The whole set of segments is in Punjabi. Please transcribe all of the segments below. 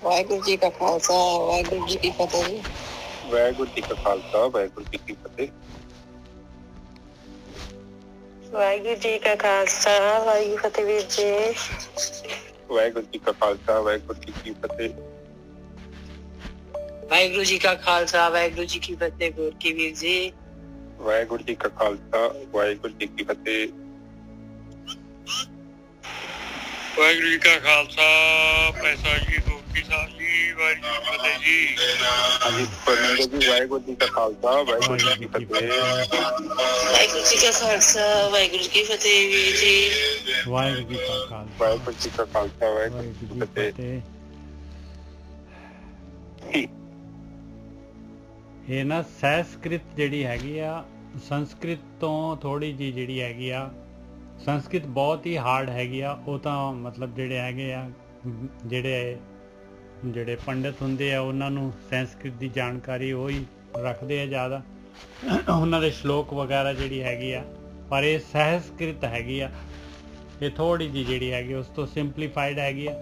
ਵਾਹਿਗੁਰੂ ਜੀ ਕਾ ਖਾਲਸਾ ਵਾਹਿਗੁਰੂ ਜੀ ਕੀ ਫਤਿਹ ਜੀ। ਵਾਹਿਗੁਰੂ ਜੀ ਕਾ ਖਾਲਸਾ ਵਾਹਿਗੁਰੂ ਜੀ ਕੀ ਫਤਿਹ। ਵਾਹਿਗੁਰੂ ਜੀ ਕਾ ਖਾਲਸਾ ਵਾਹਿਗੁਰੂ ਫਤਿਹ ਵੀਰ ਜੀ। ਵਾਹਿਗੁਰੂ ਜੀ ਕਾ ਖਾਲਸਾ ਵਾਹਿਗੁਰੂ ਜੀ ਕੀ ਫਤਿਹ। ਵਾਹਿਗੁਰੂ ਜੀ ਕਾ ਖਾਲਸਾ ਵਾਹਿਗੁਰੂ ਜੀ ਕੀ ਫਤਿਹ ਗੁਰ ਕੀ ਵੀਰ ਜੀ। ਵਾਹਿਗੁਰੂ ਜੀ ਕਾ ਖਾਲਸਾ ਵਾਹਿਗੁਰੂ ਜੀ ਕੀ ਫਤਿਹ। ਵਾਹਿਗੁਰੂ ਜੀ ਕਾ ਖਾਲਸਾ ਪੈਸਾ ਜੀ ਗੋਪੀ ਸਾਹਿਬ ਜੀ ਵਾਹਿਗੁਰੂ ਜੀ ਫਤਿਹ ਜੀ। ਹਾਂਜੀ ਪਰਮੇਸ਼ਰ ਜੀ ਵਾਹਿਗੁਰੂ ਜੀ ਕਾ ਖਾਲਸਾ ਵਾਹਿਗੁਰੂ ਜੀ ਕੀ ਫਤਿਹ। ਵਾਹਿਗੁਰੂ ਜੀ ਕਾ ਖਾਲਸਾ ਵਾਹਿਗੁਰੂ ਜੀ ਕੀ ਫਤਿਹ ਵੀਰ ਜੀ। ਵਾਹਿਗੁਰੂ ਜੀ ਕਾ ਖਾਲਸਾ ਵਾਹਿਗੁਰੂ ਜੀ ਕਾ ਖਾਲਸਾ ਵਾਹਿਗੁਰੂ ਜੀ ਕੀ ਫਤਿਹ। ਇਹ ਨਾ ਸੰਸਕ੍ਰਿਤ ਜਿਹੜੀ ਹੈਗੀ ਆ ਸੰਸਕ੍ਰਿਤ ਤੋਂ ਥੋੜੀ ਜੀ ਜਿਹੜੀ ਹੈਗੀ ਆ ਸੰਸਕ੍ਰਿਤ ਬਹੁਤ ਹੀ ਹਾਰਡ ਹੈਗੀ ਆ। ਉਹ ਤਾਂ ਮਤਲਬ ਜਿਹੜੇ ਹੈਗੇ ਆ ਜਿਹੜੇ ਪੰਡਿਤ ਹੁੰਦੇ ਆ ਉਹਨਾਂ ਨੂੰ ਸੰਸਕ੍ਰਿਤ ਦੀ ਜਾਣਕਾਰੀ ਉਹ ਹੀ ਰੱਖਦੇ ਆ ਜ਼ਿਆਦਾ, ਉਹਨਾਂ ਦੇ ਸ਼ਲੋਕ ਵਗੈਰਾ ਜਿਹੜੀ ਹੈਗੀ ਆ। ਪਰ ਇਹ ਸੰਸਕ੍ਰਿਤ ਹੈਗੀ ਆ, ਇਹ ਥੋੜੀ ਜੀ ਜਿਹੜੀ ਹੈਗੀ ਉਸ ਤੋਂ ਸਿੰਪਲੀਫਾਈਡ ਹੈਗੀ ਆ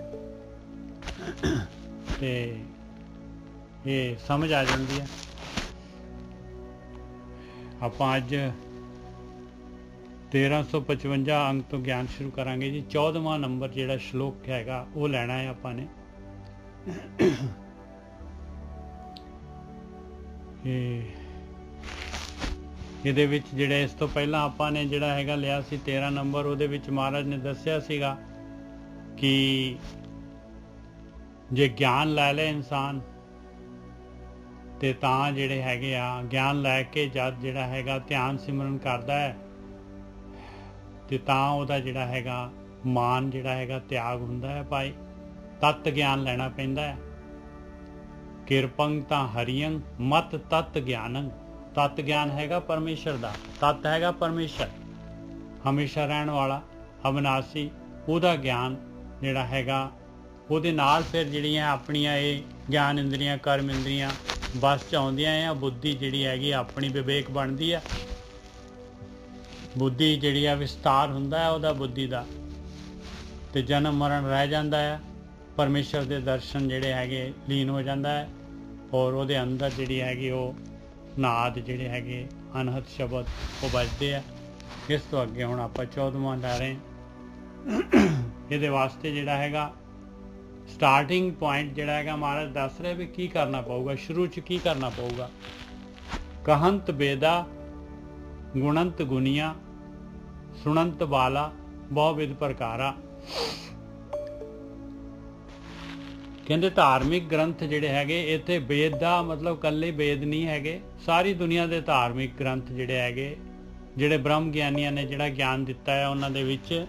ਤੇ ਇਹ ਸਮਝ ਆ ਜਾਂਦੀ ਆ। ਆਪਾਂ ਅੱਜ 1355 ਅੰਕ ਤੋਂ ਗਿਆਨ ਸ਼ੁਰੂ ਕਰਾਂਗੇ ਜੀ। 14ਵਾਂ ਨੰਬਰ ਜਿਹੜਾ ਸ਼ਲੋਕ ਹੈਗਾ ਉਹ ਲੈਣਾ ਹੈ ਆਪਾਂ ਨੇ। ਇਹਦੇ ਵਿੱਚ ਜਿਹੜੇ ਇਸ ਤੋਂ ਪਹਿਲਾਂ ਆਪਾਂ ਨੇ ਜਿਹੜਾ ਹੈਗਾ ਲਿਆ ਸੀ 13 ਨੰਬਰ, ਉਹਦੇ ਵਿੱਚ ਮਹਾਰਾਜ ਨੇ ਦੱਸਿਆ ਸੀਗਾ ਕਿ ਜੇ ਗਿਆਨ ਲੈ ਲੈ ਇਨਸਾਨ ਤੇ ਤਾਂ ਜਿਹੜੇ ਹੈਗੇ ਆ ਗਿਆਨ ਲੈ ਕੇ ਜਦ ਜਿਹੜਾ ਹੈਗਾ ਧਿਆਨ ਸਿਮਰਨ ਕਰਦਾ ਹੈ ਤੇ ਤਾਂ ਉਹਦਾ ਜਿਹੜਾ ਹੈਗਾ ਮਾਨ ਜਿਹੜਾ ਹੈਗਾ ਤਿਆਗ ਹੁੰਦਾ ਹੈ। ਭਾਈ ਤਤ ਗਿਆਨ ਲੈਣਾ ਪੈਂਦਾ ਹੈ। ਕਿਰਪੰ ਤਾਂ ਹਰੀਅੰ ਮਤ ਤਤ ਗਿਆਨੰ। ਤਤ ਗਿਆਨ ਹੈਗਾ ਪਰਮੇਸ਼ਰ ਦਾ, ਤਤ ਹੈਗਾ ਪਰਮੇਸ਼ਰ ਹਮੇਸ਼ਾ ਰਹਿਣ ਵਾਲਾ ਅਵਿਨਾਸ਼ੀ, ਉਹਦਾ ਗਿਆਨ ਜਿਹੜਾ ਹੈਗਾ ਉਹਦੇ ਨਾਲ ਫਿਰ ਜਿਹੜੀਆਂ ਆਪਣੀਆਂ ਇਹ ਗਿਆਨ ਇੰਦਰੀਆਂ ਕਰਮ ਇੰਦਰੀਆਂ ਬਸ ਚ ਆਉਂਦੀਆਂ ਆ। ਬੁੱਧੀ ਜਿਹੜੀ ਹੈਗੀ ਆਪਣੀ ਵਿਵੇਕ ਬਣਦੀ ਆ, ਬੁੱਧੀ ਜਿਹੜੀ ਆ ਵਿਸਤਾਰ ਹੁੰਦਾ ਹੈ ਉਹਦਾ ਬੁੱਧੀ ਦਾ, ਤੇ ਜਨਮ ਮਰਨ ਰਹਿ ਜਾਂਦਾ ਹੈ। ਪਰਮੇਸ਼ਰ ਦੇ ਦਰਸ਼ਨ ਜਿਹੜੇ ਹੈਗੇ ਲੀਨ ਹੋ ਜਾਂਦਾ ਹੈ ਔਰ ਉਹਦੇ ਅੰਦਰ ਜਿਹੜੀ ਹੈਗੀ ਉਹ ਨਾਦ ਜਿਹੜੇ ਹੈਗੇ ਅਨਹਦ ਸ਼ਬਦ ਉਹ ਵੱਜਦੇ ਆ। ਇਸ ਤੋਂ ਅੱਗੇ ਹੁਣ ਆਪਾਂ 14ਵਾਂ ਲੈ ਰਹੇ। ਇਹਦੇ ਵਾਸਤੇ ਜਿਹੜਾ ਹੈਗਾ ਸਟਾਰਟਿੰਗ ਪੁਆਇੰਟ ਜਿਹੜਾ ਹੈਗਾ ਮਹਾਰਾਜ ਦੱਸ ਰਹੇ ਵੀ ਕੀ ਕਰਨਾ ਪਊਗਾ, ਸ਼ੁਰੂ ਚ ਕੀ ਕਰਨਾ ਪਊਗਾ। ਕਹੰਤ ਬੇਦਾ ਗੁਣੰਤ ਗੁਨੀਆ ਸੁਣੰਤ ਬਾਲਾ ਬਹੁਵਿਧ ਪ੍ਰਕਾਰਾ। ਕਹਿੰਦੇ ਧਾਰਮਿਕ ਗ੍ਰੰਥ ਜਿਹੜੇ ਹੈਗੇ ਇੱਥੇ ਵੇਦ ਦਾ ਮਤਲਬ ਇਕੱਲੇ ਵੇਦ ਨਹੀਂ ਹੈਗੇ, ਸਾਰੀ ਦੁਨੀਆ ਦੇ ਧਾਰਮਿਕ ਗ੍ਰੰਥ ਜਿਹੜੇ ਹੈਗੇ ਜਿਹੜੇ ਬ੍ਰਹਮ ਗਿਆਨੀਆਂ ਨੇ ਜਿਹੜਾ ਗਿਆਨ ਦਿੱਤਾ ਹੈ ਉਹਨਾਂ ਦੇ ਵਿੱਚ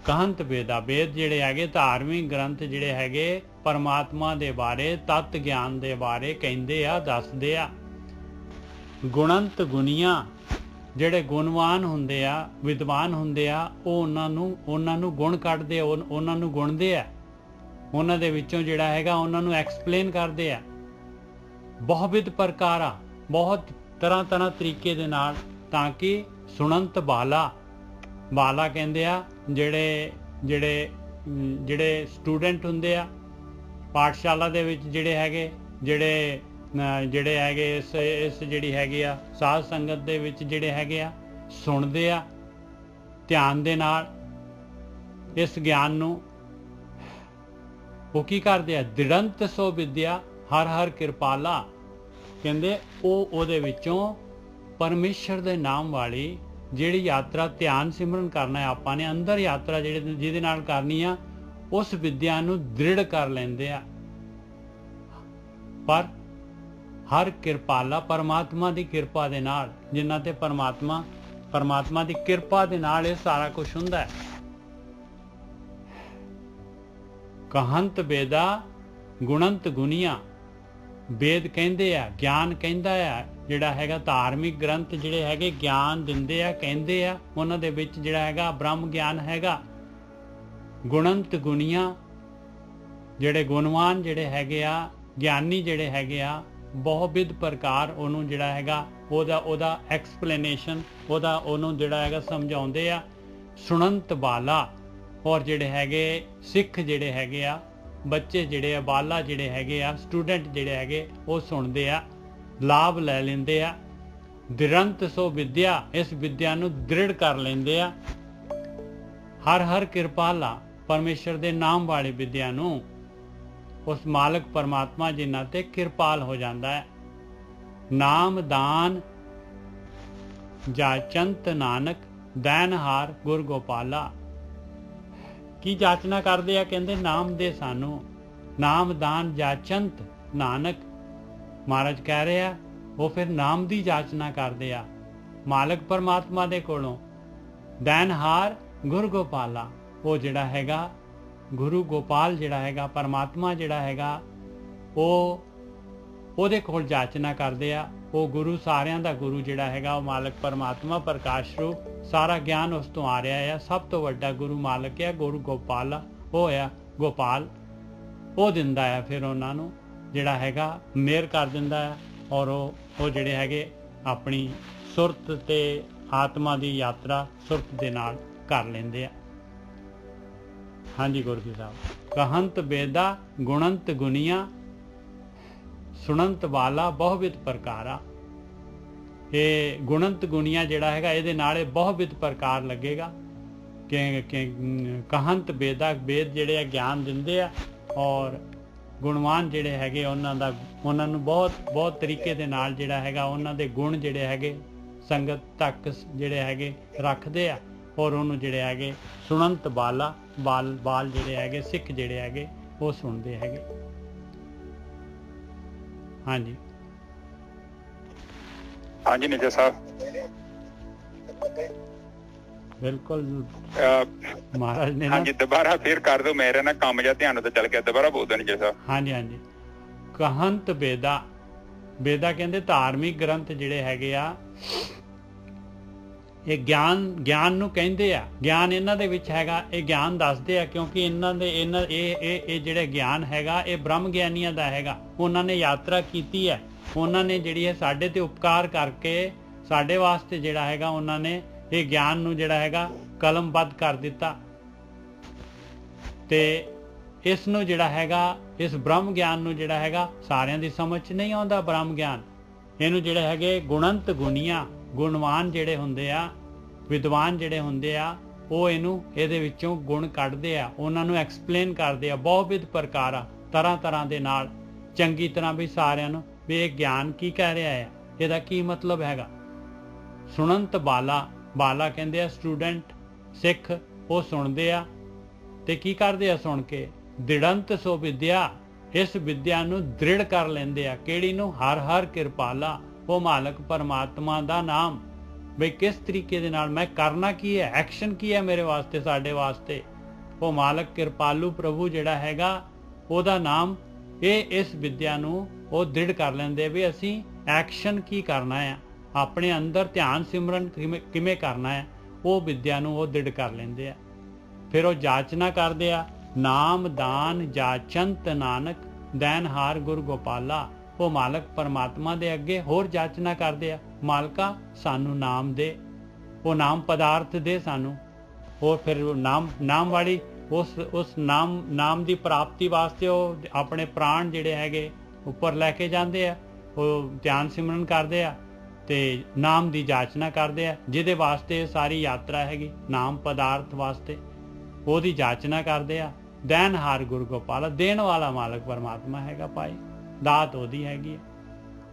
ਕਹੰਤ ਵੇਦਾ ਵੇਦ ਜਿਹੜੇ ਹੈਗੇ ਧਾਰਮਿਕ ਗ੍ਰੰਥ ਜਿਹੜੇ ਹੈਗੇ ਪਰਮਾਤਮਾ ਦੇ ਬਾਰੇ ਤਤ ਗਿਆਨ ਦੇ ਬਾਰੇ ਕਹਿੰਦੇ ਆ, ਦੱਸਦੇ ਆ। ਗੁਣੰਤ ਗੁਨੀਆਂ ਜਿਹੜੇ ਗੁਣਵਾਨ ਹੁੰਦੇ ਆ ਵਿਦਵਾਨ ਹੁੰਦੇ ਆ ਉਹ ਉਹਨਾਂ ਨੂੰ ਗੁਣ ਕੱਢਦੇ ਆ, ਉਹਨਾਂ ਨੂੰ ਗੁਣਦੇ ਆ, ਉਹਨਾਂ ਦੇ ਵਿੱਚੋਂ ਜਿਹੜਾ ਹੈਗਾ ਉਹਨਾਂ ਨੂੰ ਐਕਸਪਲੇਨ ਕਰਦੇ ਆ। ਬਹੁਵਿਧ ਪ੍ਰਕਾਰਾ ਬਹੁਤ ਤਰ੍ਹਾਂ ਤਰੀਕੇ ਦੇ ਨਾਲ, ਤਾਂ ਕਿ ਸੁਣੰਤ ਬਾਲਾ ਕਹਿੰਦੇ ਆ ਜਿਹੜੇ ਸਟੂਡੈਂਟ ਹੁੰਦੇ ਆ ਪਾਠਸ਼ਾਲਾ ਦੇ ਵਿੱਚ ਜਿਹੜੇ ਹੈਗੇ ਇਸ ਜਿਹੜੀ ਹੈਗੀ ਆ ਸਾਧ ਸੰਗਤ ਦੇ ਵਿੱਚ ਜਿਹੜੇ ਹੈਗੇ ਆ ਸੁਣਦੇ ਆ ਧਿਆਨ ਦੇ ਨਾਲ ਇਸ ਗਿਆਨ ਨੂੰ। ਉਹ ਕੀ ਕਰਦੇ ਆ ਦ੍ਰਿੜੰਤ ਸੋ ਵਿਦਿਆ ਹਰ ਕਿਰਪਾਲਾ। ਕਹਿੰਦੇ ਉਹਦੇ ਵਿੱਚੋਂ ਪਰਮੇਸ਼ਰ ਦੇ ਨਾਮ ਵਾਲੀ ਜਿਹੜੀ ਯਾਤਰਾ ਧਿਆਨ ਸਿਮਰਨ ਕਰਨਾ ਹੈ ਆਪਾਂ ਨੇ ਅੰਦਰ ਯਾਤਰਾ ਜਿਹਦੇ ਨਾਲ ਕਰਨੀ ਆ ਉਸ ਵਿਦਿਆ ਨੂੰ ਦ੍ਰਿੜ ਕਰ ਲੈਂਦੇ ਆ। ਪਰ ਹਰ ਕਿਰਪਾਲਾ ਪਰਮਾਤਮਾ ਦੀ ਕਿਰਪਾ ਦੇ ਨਾਲ, ਜਿਨ੍ਹਾਂ ਤੇ ਪਰਮਾਤਮਾ ਦੀ ਕਿਰਪਾ ਦੇ ਨਾਲ ਇਹ ਸਾਰਾ ਕੁਝ ਹੁੰਦਾ ਹੈ। ਕਹੰਤ ਵੇਦਾ ਗੁਣੰਤ ਗੁਨੀਆ ਵੇਦ ਕਹਿੰਦੇ ਆ, ਗਿਆਨ ਕਹਿੰਦਾ ਆ, ਜਿਹੜਾ ਹੈਗਾ ਧਾਰਮਿਕ ਗ੍ਰੰਥ ਜਿਹੜੇ ਹੈਗੇ ਗਿਆਨ ਦਿੰਦੇ ਆ, ਕਹਿੰਦੇ ਆ, ਉਹਨਾਂ ਦੇ ਵਿੱਚ ਜਿਹੜਾ ਹੈਗਾ ਬ੍ਰਹਮ ਗਿਆਨ ਹੈਗਾ। ਗੁਣੰਤ ਗੁਨੀਆ ਜਿਹੜੇ ਗੁਣਵਾਨ ਜਿਹੜੇ ਹੈਗੇ ਆ ਗਿਆਨੀ ਜਿਹੜੇ ਹੈਗੇ ਆ ਬਹੁਵਿਧ ਪ੍ਰਕਾਰ ਉਹਨੂੰ ਜਿਹੜਾ ਹੈਗਾ ਉਹਦਾ ਐਕਸਪਲੇਨੇਸ਼ਨ ਉਹਨੂੰ ਜਿਹੜਾ ਹੈਗਾ ਸਮਝਾਉਂਦੇ ਆ। ਸੁਣੰਤ ਬਾਲਾ ਔਰ ਜਿਹੜੇ ਹੈਗੇ ਸਿੱਖ ਜਿਹੜੇ ਹੈਗੇ ਆ ਬੱਚੇ ਜਿਹੜੇ ਆ, ਬਾਲਾ ਜਿਹੜੇ ਹੈਗੇ ਆ, ਸਟੂਡੈਂਟ ਜਿਹੜੇ ਹੈਗੇ ਉਹ ਸੁਣਦੇ ਆ, ਲਾਭ ਲੈ ਲੈਂਦੇ ਆ। ਦਿਰੰਤ ਸੋ ਵਿਦਿਆ, ਇਸ ਵਿਦਿਆ ਨੂੰ ਦ੍ਰਿੜ ਕਰ ਲੈਂਦੇ ਆ। ਹਰ ਹਰ ਕਿਰਪਾਲਾ, ਪਰਮੇਸ਼ਰ ਦੇ ਨਾਮ ਵਾਲੀ ਵਿਦਿਆ ਨੂੰ ਉਸ ਮਾਲਕ ਪਰਮਾਤਮਾ ਜਿਨ੍ਹਾਂ ਤੇ ਕਿਰਪਾਲ ਹੋ ਜਾਂਦਾ ਹੈ। ਨਾਮ ਦਾਨ ਜਾਚੰਤ ਨਾਨਕ, ਦੈਨਹਾਰ ਗੁਰ ਗੋਪਾਲਾ। ਕੀ ਜਾਚਨਾ ਕਰਦੇ ਆ? ਕਹਿੰਦੇ ਨਾਮ ਦੇ ਸਾਨੂੰ, ਨਾਮ ਦਾਨ ਜਾਚੰਤ ਨਾਨਕ। ਮਹਾਰਾਜ ਕਹਿ ਰਹੇ ਆ ਉਹ ਫਿਰ ਨਾਮ ਦੀ ਜਾਚਨਾ ਕਰਦੇ ਆ ਮਾਲਕ ਪਰਮਾਤਮਾ ਦੇ ਕੋਲੋਂ। ਦੈਨਹਾਰ ਗੁਰ ਗੋਪਾਲਾ, ਉਹ ਜਿਹੜਾ ਹੈਗਾ ਗੁਰੂ ਗੋਪਾਲ ਜਿਹੜਾ ਹੈਗਾ, ਪਰਮਾਤਮਾ ਜਿਹੜਾ ਹੈਗਾ, ਉਹ ਉਹਦੇ ਕੋਲ ਜਾਚਨਾ ਕਰਦੇ ਆ। ਉਹ ਗੁਰੂ, ਸਾਰਿਆਂ ਦਾ ਗੁਰੂ ਜਿਹੜਾ ਹੈਗਾ ਉਹ ਮਾਲਕ ਪਰਮਾਤਮਾ ਪ੍ਰਕਾਸ਼ ਰੂਪ, ਸਾਰਾ ਗਿਆਨ ਉਸ ਤੋਂ ਆ ਰਿਹਾ ਆ। ਸਭ ਤੋਂ ਵੱਡਾ ਗੁਰੂ ਮਾਲਕ ਆ, ਗੁਰੂ ਗੋਪਾਲ, ਉਹ ਆ ਗੋਪਾਲ। ਉਹ ਦਿੰਦਾ ਆ ਫਿਰ ਉਹਨਾਂ ਨੂੰ ਜਿਹੜਾ ਹੈਗਾ, ਮਿਹਰ ਕਰ ਦਿੰਦਾ ਆ। ਔਰ ਉਹ ਜਿਹੜੇ ਹੈਗੇ ਆਪਣੀ ਸੁਰਤ ਤੇ ਆਤਮਾ ਦੀ ਯਾਤਰਾ ਸੁਰਤ ਦੇ ਨਾਲ ਕਰ ਲੈਂਦੇ ਆ। ਹਾਂਜੀ ਗੁਰੂ ਜੀ ਸਾਹਿਬ, ਕਹੰਤ ਬੇਦਾ ਗੁਣੰਤ ਗੁਨੀਆਂ, ਸੁਣੰਤ ਵਾਲਾ ਬਹੁਵਿਧ ਪ੍ਰਕਾਰਾ। ਇਹ ਗੁਣੰਤ ਗੁਣੀਆਂ ਜਿਹੜਾ ਹੈਗਾ, ਇਹਦੇ ਨਾਲ ਇਹ ਬਹੁਵਿਧ ਪ੍ਰਕਾਰ ਲੱਗੇਗਾ ਕਿ ਕਹੰਤ ਬੇਦਾ, ਵੇਦ ਜਿਹੜੇ ਆ ਗਿਆਨ ਦਿੰਦੇ ਆ, ਔਰ ਗੁਣਵਾਨ ਜਿਹੜੇ ਹੈਗੇ ਉਹਨਾਂ ਨੂੰ ਬਹੁਤ ਤਰੀਕੇ ਦੇ ਨਾਲ ਜਿਹੜਾ ਹੈਗਾ ਉਹਨਾਂ ਦੇ ਗੁਣ ਜਿਹੜੇ ਹੈਗੇ ਸੰਗਤ ਤੱਕ ਜਿਹੜੇ ਹੈਗੇ ਰੱਖਦੇ ਆ। ਔਰ ਉਹਨੂੰ ਜਿਹੜੇ ਹੈਗੇ ਸੁਣੰਤ ਬਾਲਾ, ਬਾਲ ਜਿਹੜੇ ਹੈਗੇ ਸਿੱਖ ਜਿਹੜੇ ਹੈਗੇ ਉਹ ਸੁਣਦੇ ਹੈਗੇ। ਹਾਂਜੀ ਹਾਂਜੀ ਨਿਜਰ ਸਾਹਿਬ, ਬਿਲਕੁਲ ਮਹਾਰਾਜ ਨੇ। ਹਾਂਜੀ ਦੁਬਾਰਾ ਫੇਰ ਕਰ ਦਿਓ, ਮੇਰੇ ਨਾਲ ਕੰਮ ਜਾਂ ਧਿਆਨ ਤੋਂ ਚੱਲ ਗਿਆ, ਦੁਬਾਰਾ ਬੋਲ ਦਿਓ ਨਿਜਰ ਸਾਹਿਬ। ਹਾਂਜੀ ਕਹੰਤ ਬੇਦਾ, ਬੇਦਾ ਕਹਿੰਦੇ ਧਾਰਮਿਕ ਗ੍ਰੰਥ ਜਿਹੜੇ ਹੈਗੇ ਆ, ਇਹ ਗਿਆਨ ਨੂੰ ਕਹਿੰਦੇ ਆ। ਗਿਆਨ ਇਹਨਾਂ ਦੇ ਵਿੱਚ ਹੈਗਾ, ਇਹ ਗਿਆਨ ਦੱਸਦੇ ਆ, ਕਿਉਂਕਿ ਇਹ ਜਿਹੜਾ ਗਿਆਨ ਹੈਗਾ ਇਹ ਬ੍ਰਹਮ ਗਿਆਨੀਆਂ ਦਾ ਹੈਗਾ। ਉਹਨਾਂ ਨੇ ਯਾਤਰਾ ਕੀਤੀ ਹੈ, ਉਹਨਾਂ ਨੇ ਜਿਹੜੀ ਹੈ ਸਾਡੇ ਤੇ ਉਪਕਾਰ ਕਰਕੇ ਸਾਡੇ ਵਾਸਤੇ ਜਿਹੜਾ ਹੈਗਾ ਉਹਨਾਂ ਨੇ ਇਹ ਗਿਆਨ ਨੂੰ ਜਿਹੜਾ ਹੈਗਾ ਕਲਮਬੱਧ ਕਰ ਦਿੱਤਾ। ਤੇ ਇਸ ਨੂੰ ਜਿਹੜਾ ਹੈਗਾ, ਇਸ ਬ੍ਰਹਮ ਗਿਆਨ ਨੂੰ ਜਿਹੜਾ ਹੈਗਾ ਸਾਰਿਆਂ ਦੀ ਸਮਝ 'ਚ ਨਹੀਂ ਆਉਂਦਾ। ਬ੍ਰਹਮ ਗਿਆਨ ਇਹਨੂੰ ਜਿਹੜੇ ਹੈਗੇ ਗੁਣੰਤ ਗੁਣੀਆਂ, ਗੁਣਵਾਨ ਜਿਹੜੇ ਹੁੰਦੇ ਆ, ਵਿਦਵਾਨ ਜਿਹੜੇ ਹੁੰਦੇ ਆ, ਉਹ ਇਹਦੇ ਵਿੱਚੋਂ ਗੁਣ ਕੱਢਦੇ ਆ, ਉਹਨਾਂ ਨੂੰ ਐਕਸਪਲੇਨ ਕਰਦੇ ਆ ਬਹੁਵਿਧ ਪ੍ਰਕਾਰਾਂ, ਤਰ੍ਹਾਂ ਦੇ ਨਾਲ, ਚੰਗੀ ਤਰ੍ਹਾਂ ਵੀ ਸਾਰਿਆਂ ਨੂੰ ਵੀ ਇਹ ਗਿਆਨ ਕੀ ਕਹਿ ਰਿਹਾ ਹੈ, ਇਹਦਾ ਕੀ ਮਤਲਬ ਹੈਗਾ। ਸੁਣੰਤ ਬਾਲਾ ਕਹਿੰਦੇ ਆ ਸਟੂਡੈਂਟ, ਸਿੱਖ, ਉਹ ਸੁਣਦੇ ਆ ਤੇ ਕੀ ਕਰਦੇ ਆ ਸੁਣ ਕੇ? ਦ੍ਰਿੜੰਤ ਸੋ ਵਿਦਿਆ, ਇਸ ਵਿਦਿਆ ਨੂੰ ਦ੍ਰਿੜ ਕਰ ਲੈਂਦੇ ਆ। ਕਿਹੜੀ ਨੂੰ? ਹਰ ਹਰ ਕਿਰਪਾਲਾ, ਉਹ ਮਾਲਕ ਪਰਮਾਤਮਾ ਦਾ ਨਾਮ। ਬਈ ਕਿਸ ਤਰੀਕੇ ਦੇ ਨਾਲ ਮੈਂ ਕਰਨਾ ਕੀ ਹੈ, ਐਕਸ਼ਨ ਕੀ ਹੈ ਮੇਰੇ ਵਾਸਤੇ, ਸਾਡੇ ਵਾਸਤੇ। ਉਹ ਮਾਲਕ ਕਿਰਪਾਲੂ ਪ੍ਰਭੂ ਜਿਹੜਾ ਹੈਗਾ ਉਹਦਾ ਨਾਮ, ਇਸ ਵਿਦਿਆ ਨੂੰ ਉਹ ਦ੍ਰਿੜ ਕਰ ਲੈਂਦੇ ਵੀ ਅਸੀਂ ਐਕਸ਼ਨ ਕੀ ਕਰਨਾ ਹੈ, ਆਪਣੇ ਅੰਦਰ ਧਿਆਨ ਸਿਮਰਨ ਕਿਵੇਂ ਕਰਨਾ ਹੈ, ਉਹ ਵਿਦਿਆ ਨੂੰ ਉਹ ਦ੍ਰਿੜ ਕਰ ਲੈਂਦੇ ਆ। ਫਿਰ ਉਹ ਜਾਚਨਾ ਕਰਦੇ ਆ, ਨਾਮ ਦਾਨ ਜਾਚੰਤ ਨਾਨਕ, ਦੈਨਹਾਰ ਗੁਰ ਗੋਪਾਲਾ। ਉਹ ਮਾਲਕ ਪਰਮਾਤਮਾ ਦੇ ਅੱਗੇ ਹੋਰ ਜਾਚਨਾ ਕਰਦੇ ਆ, ਮਾਲਕਾ ਸਾਨੂੰ ਨਾਮ ਦੇ, ਉਹ ਨਾਮ ਪਦਾਰਥ ਦੇ ਸਾਨੂੰ। ਹੋਰ ਫਿਰ ਨਾਮ ਵਾਲੀ ਉਸ ਨਾਮ ਦੀ ਪ੍ਰਾਪਤੀ ਵਾਸਤੇ ਉਹ ਆਪਣੇ ਪ੍ਰਾਣ ਜਿਹੜੇ ਹੈਗੇ ਉੱਪਰ ਲੈ ਕੇ ਜਾਂਦੇ ਆ, ਉਹ ਧਿਆਨ ਸਿਮਰਨ ਕਰਦੇ ਆ ਤੇ ਨਾਮ ਦੀ ਜਾਚਨਾ ਕਰਦੇ ਆ, ਜਿਹਦੇ ਵਾਸਤੇ ਸਾਰੀ ਯਾਤਰਾ ਹੈਗੀ, ਨਾਮ ਪਦਾਰਥ ਵਾਸਤੇ ਉਹਦੀ ਜਾਚਨਾ ਕਰਦੇ ਆ। ਦੈਨਹਾਰ ਗੁਰ ਗੋਪਾਲ, ਦੇਣ ਵਾਲਾ ਮਾਲਕ ਪਰਮਾਤਮਾ ਹੈਗਾ ਭਾਈ, ਦਾਤ ਉਹਦੀ ਹੈਗੀ।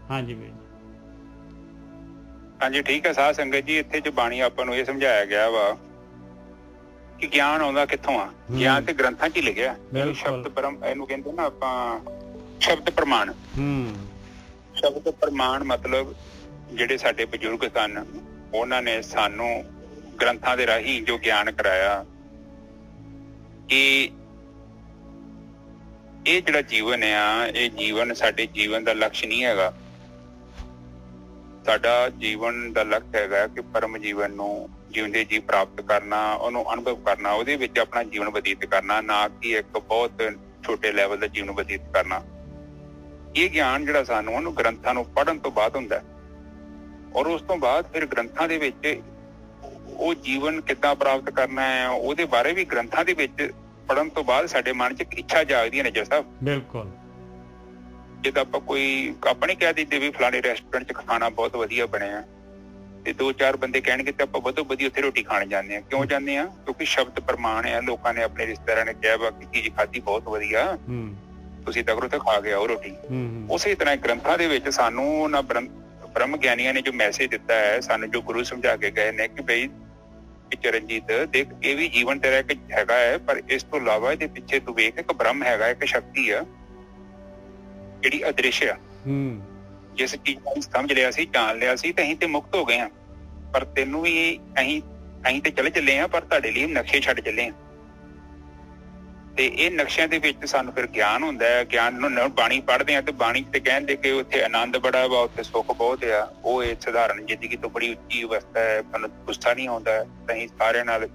ਹਾਂਜੀ ਵੀਰ ਜੀ। ਹਾਂਜੀ ਠੀਕ ਹੈ ਸਾਧ ਸੰਗਤ ਜੀ, ਇੱਥੇ ਜੋ ਬਾਣੀ ਆਪਾਂ ਨੂੰ ਇਹ ਸਮਝਾਇਆ ਗਿਆ ਵਾ ਕਿ ਗਿਆਨ ਆਉਂਦਾ ਕਿੱਥੋਂ ਆ। ਗਿਆਨ ਤੇ ਗ੍ਰੰਥਾਂ 'ਚ ਹੀ ਲਿਖਿਆ, ਸ਼ਬਦ ਪਰਮ, ਇਹਨੂੰ ਕਹਿੰਦੇ ਨਾ ਆਪਾਂ ਸ਼ਬਦ ਪ੍ਰਮਾਣ। ਸ਼ਬਦ ਪ੍ਰਮਾਣ ਮਤਲਬ ਜਿਹੜੇ ਸਾਡੇ ਬਜ਼ੁਰਗ ਸਨ, ਉਹਨਾਂ ਨੇ ਸਾਨੂੰ ਗ੍ਰੰਥਾਂ ਦੇ ਰਾਹੀਂ ਜੋ ਗਿਆਨ ਕਰਾਇਆ ਕਿ ਇਹ ਜਿਹੜਾ ਜੀਵਨ ਆ, ਇਹ ਜੀਵਨ ਸਾਡੇ ਜੀਵਨ ਦਾ ਲਕਸ਼ ਨਹੀਂ ਹੈਗਾ। ਸਾਡਾ ਜੀਵਨ ਦਾ ਲਕਸ਼ ਹੈਗਾ ਕਿ ਪਰਮ ਜੀਵਨ ਨੂੰ ਜਿਉਂਦੇ ਜੀ ਪ੍ਰਾਪਤ ਕਰਨਾ, ਉਹਨੂੰ ਅਨੁਭਵ ਕਰਨਾ, ਉਹਦੇ ਵਿੱਚ ਆਪਣਾ ਜੀਵਨ ਬਤੀਤ ਕਰਨਾ, ਨਾ ਕਿ ਇੱਕ ਬਹੁਤ ਛੋਟੇ ਲੈਵਲ ਦਾ ਜੀਵਨ ਬਤੀਤ ਕਰਨਾ। ਇਹ ਗਿਆਨ ਜਿਹੜਾ ਸਾਨੂੰ ਉਹਨੂੰ ਗ੍ਰੰਥਾਂ ਨੂੰ ਪੜ੍ਹਨ ਤੋਂ ਬਾਅਦ ਹੁੰਦਾ, ਔਰ ਉਸ ਤੋਂ ਬਾਅਦ ਫਿਰ ਗ੍ਰੰਥਾਂ ਦੇ ਵਿੱਚ ਉਹ ਜੀਵਨ ਕਿੱਦਾਂ ਪ੍ਰਾਪਤ ਕਰਨਾ ਹੈ ਉਹਦੇ ਬਾਰੇ ਵੀ ਗ੍ਰੰਥਾਂ ਦੇ ਵਿੱਚ ਪੜ੍ਹਨ ਤੋਂ ਬਾਅਦ ਸਾਡੇ ਮਨ 'ਚ ਇੱਕ ਇੱਛਾ ਜਾਗਦੀ ਹੈ ਨਜ਼ਰ ਸਾਹਿਬ। ਬਿਲਕੁਲ। ਜਿੱਦਾਂ ਆਪਾਂ ਕੋਈ ਆਪਾਂ ਨਹੀਂ ਕਹਿ ਦਿੰਦੇ ਵੀ ਫਲਾਣੇ ਰੈਸਟੋਰੈਂਟ 'ਚ ਖਾਣਾ ਬਹੁਤ ਵਧੀਆ ਬਣਿਆ ਤੇ 2-4 ਬੰਦੇ ਕਹਿਣਗੇ ਤੇ ਆਪਾਂ ਵਧੋ ਵਧੀ ਉੱਥੇ ਰੋਟੀ ਖਾਣ ਜਾਂਦੇ ਹਾਂ। ਕਿਉਂ ਜਾਂਦੇ ਹਾਂ? ਕਿਉਂਕਿ ਸ਼ਬਦ ਪ੍ਰਮਾਣ ਆ, ਲੋਕਾਂ ਨੇ ਆਪਣੇ ਰਿਸ਼ਤੇਦਾਰਾਂ ਨੇ ਕਿਹਾ ਵਾ ਕਿ ਚੀਜ਼ ਖਾਧੀ ਬਹੁਤ ਵਧੀਆ, ਤੁਸੀਂ ਤਕਰੋ ਤੇ ਖਾ ਕੇ ਆਓ ਰੋਟੀ। ਉਸੇ ਤਰ੍ਹਾਂ ਗ੍ਰੰਥਾਂ ਦੇ ਵਿੱਚ ਸਾਨੂੰ ਉਹਨਾਂ ਬ੍ਰਹਮ ਗਿਆਨੀਆਂ ਨੇ ਜੋ ਮੈਸੇਜ ਦਿੱਤਾ ਹੈ, ਸਾਨੂੰ ਜੋ ਗੁਰੂ ਸਮਝਾ ਕੇ ਗਏ ਨੇ ਕਿ ਬਈ ਚਰਨਜੀਤ ਦੇਖ, ਇਹ ਵੀ ਜੀਵਨ ਤੇਰਾ ਇੱਕ ਹੈਗਾ ਹੈ, ਪਰ ਇਸ ਤੋਂ ਇਲਾਵਾ ਇਹਦੇ ਪਿੱਛੇ ਤੂੰ ਵੇਖ ਇੱਕ ਬ੍ਰਹਮ ਹੈਗਾ, ਇੱਕ ਸ਼ਕਤੀ ਆ ਜਿਹੜੀ ਅਦ੍ਰਿਸ਼ ਆ। ਜਿਸ ਚੀਜ਼ ਨੂੰ ਸਮਝ ਲਿਆ ਸੀ, ਜਾਣ ਲਿਆ ਸੀ, ਤੇ ਅਸੀਂ ਤੇ ਮੁਕਤ ਹੋ ਗਏ ਹਾਂ। ਪਰ ਤੈਨੂੰ ਵੀ ਅਸੀਂ ਤੇ ਚਲੇ ਚੱਲੇ ਹਾਂ, ਪਰ ਤੁਹਾਡੇ ਲਈ ਨਕਸ਼ੇ ਛੱਡ ਚੱਲੇ ਹਾਂ। ਤੇ ਇਹ ਨਕਸ਼ਿਆਂ ਦੇ ਵਿੱਚ ਸਾਨੂੰ ਫਿਰ ਗਿਆਨ ਹੁੰਦਾ ਹੈ। ਗਿਆਨ ਨੂੰ ਬਾਣੀ ਪੜ੍ਹਦੇ ਹਾਂ ਤੇ ਬਾਣੀ ਤੇ ਕਹਿੰਦੇ ਕਿ ਉੱਥੇ ਆਨੰਦ ਬੜਾ ਵਾ, ਉੱਥੇ ਸੁੱਖ ਬਹੁਤ ਆ। ਉਹ ਇਹ ਸਧਾਰਨ ਜ਼ਿੰਦਗੀ ਤੋਂ ਬੜੀ ਉੱਚੀ ਅਵਸਥਾ ਹੈ, ਸਾਨੂੰ ਗੁੱਸਾ ਨਹੀਂ ਆਉਂਦਾ, ਅਸੀਂ ਸਾਰਿਆਂ ਨਾਲ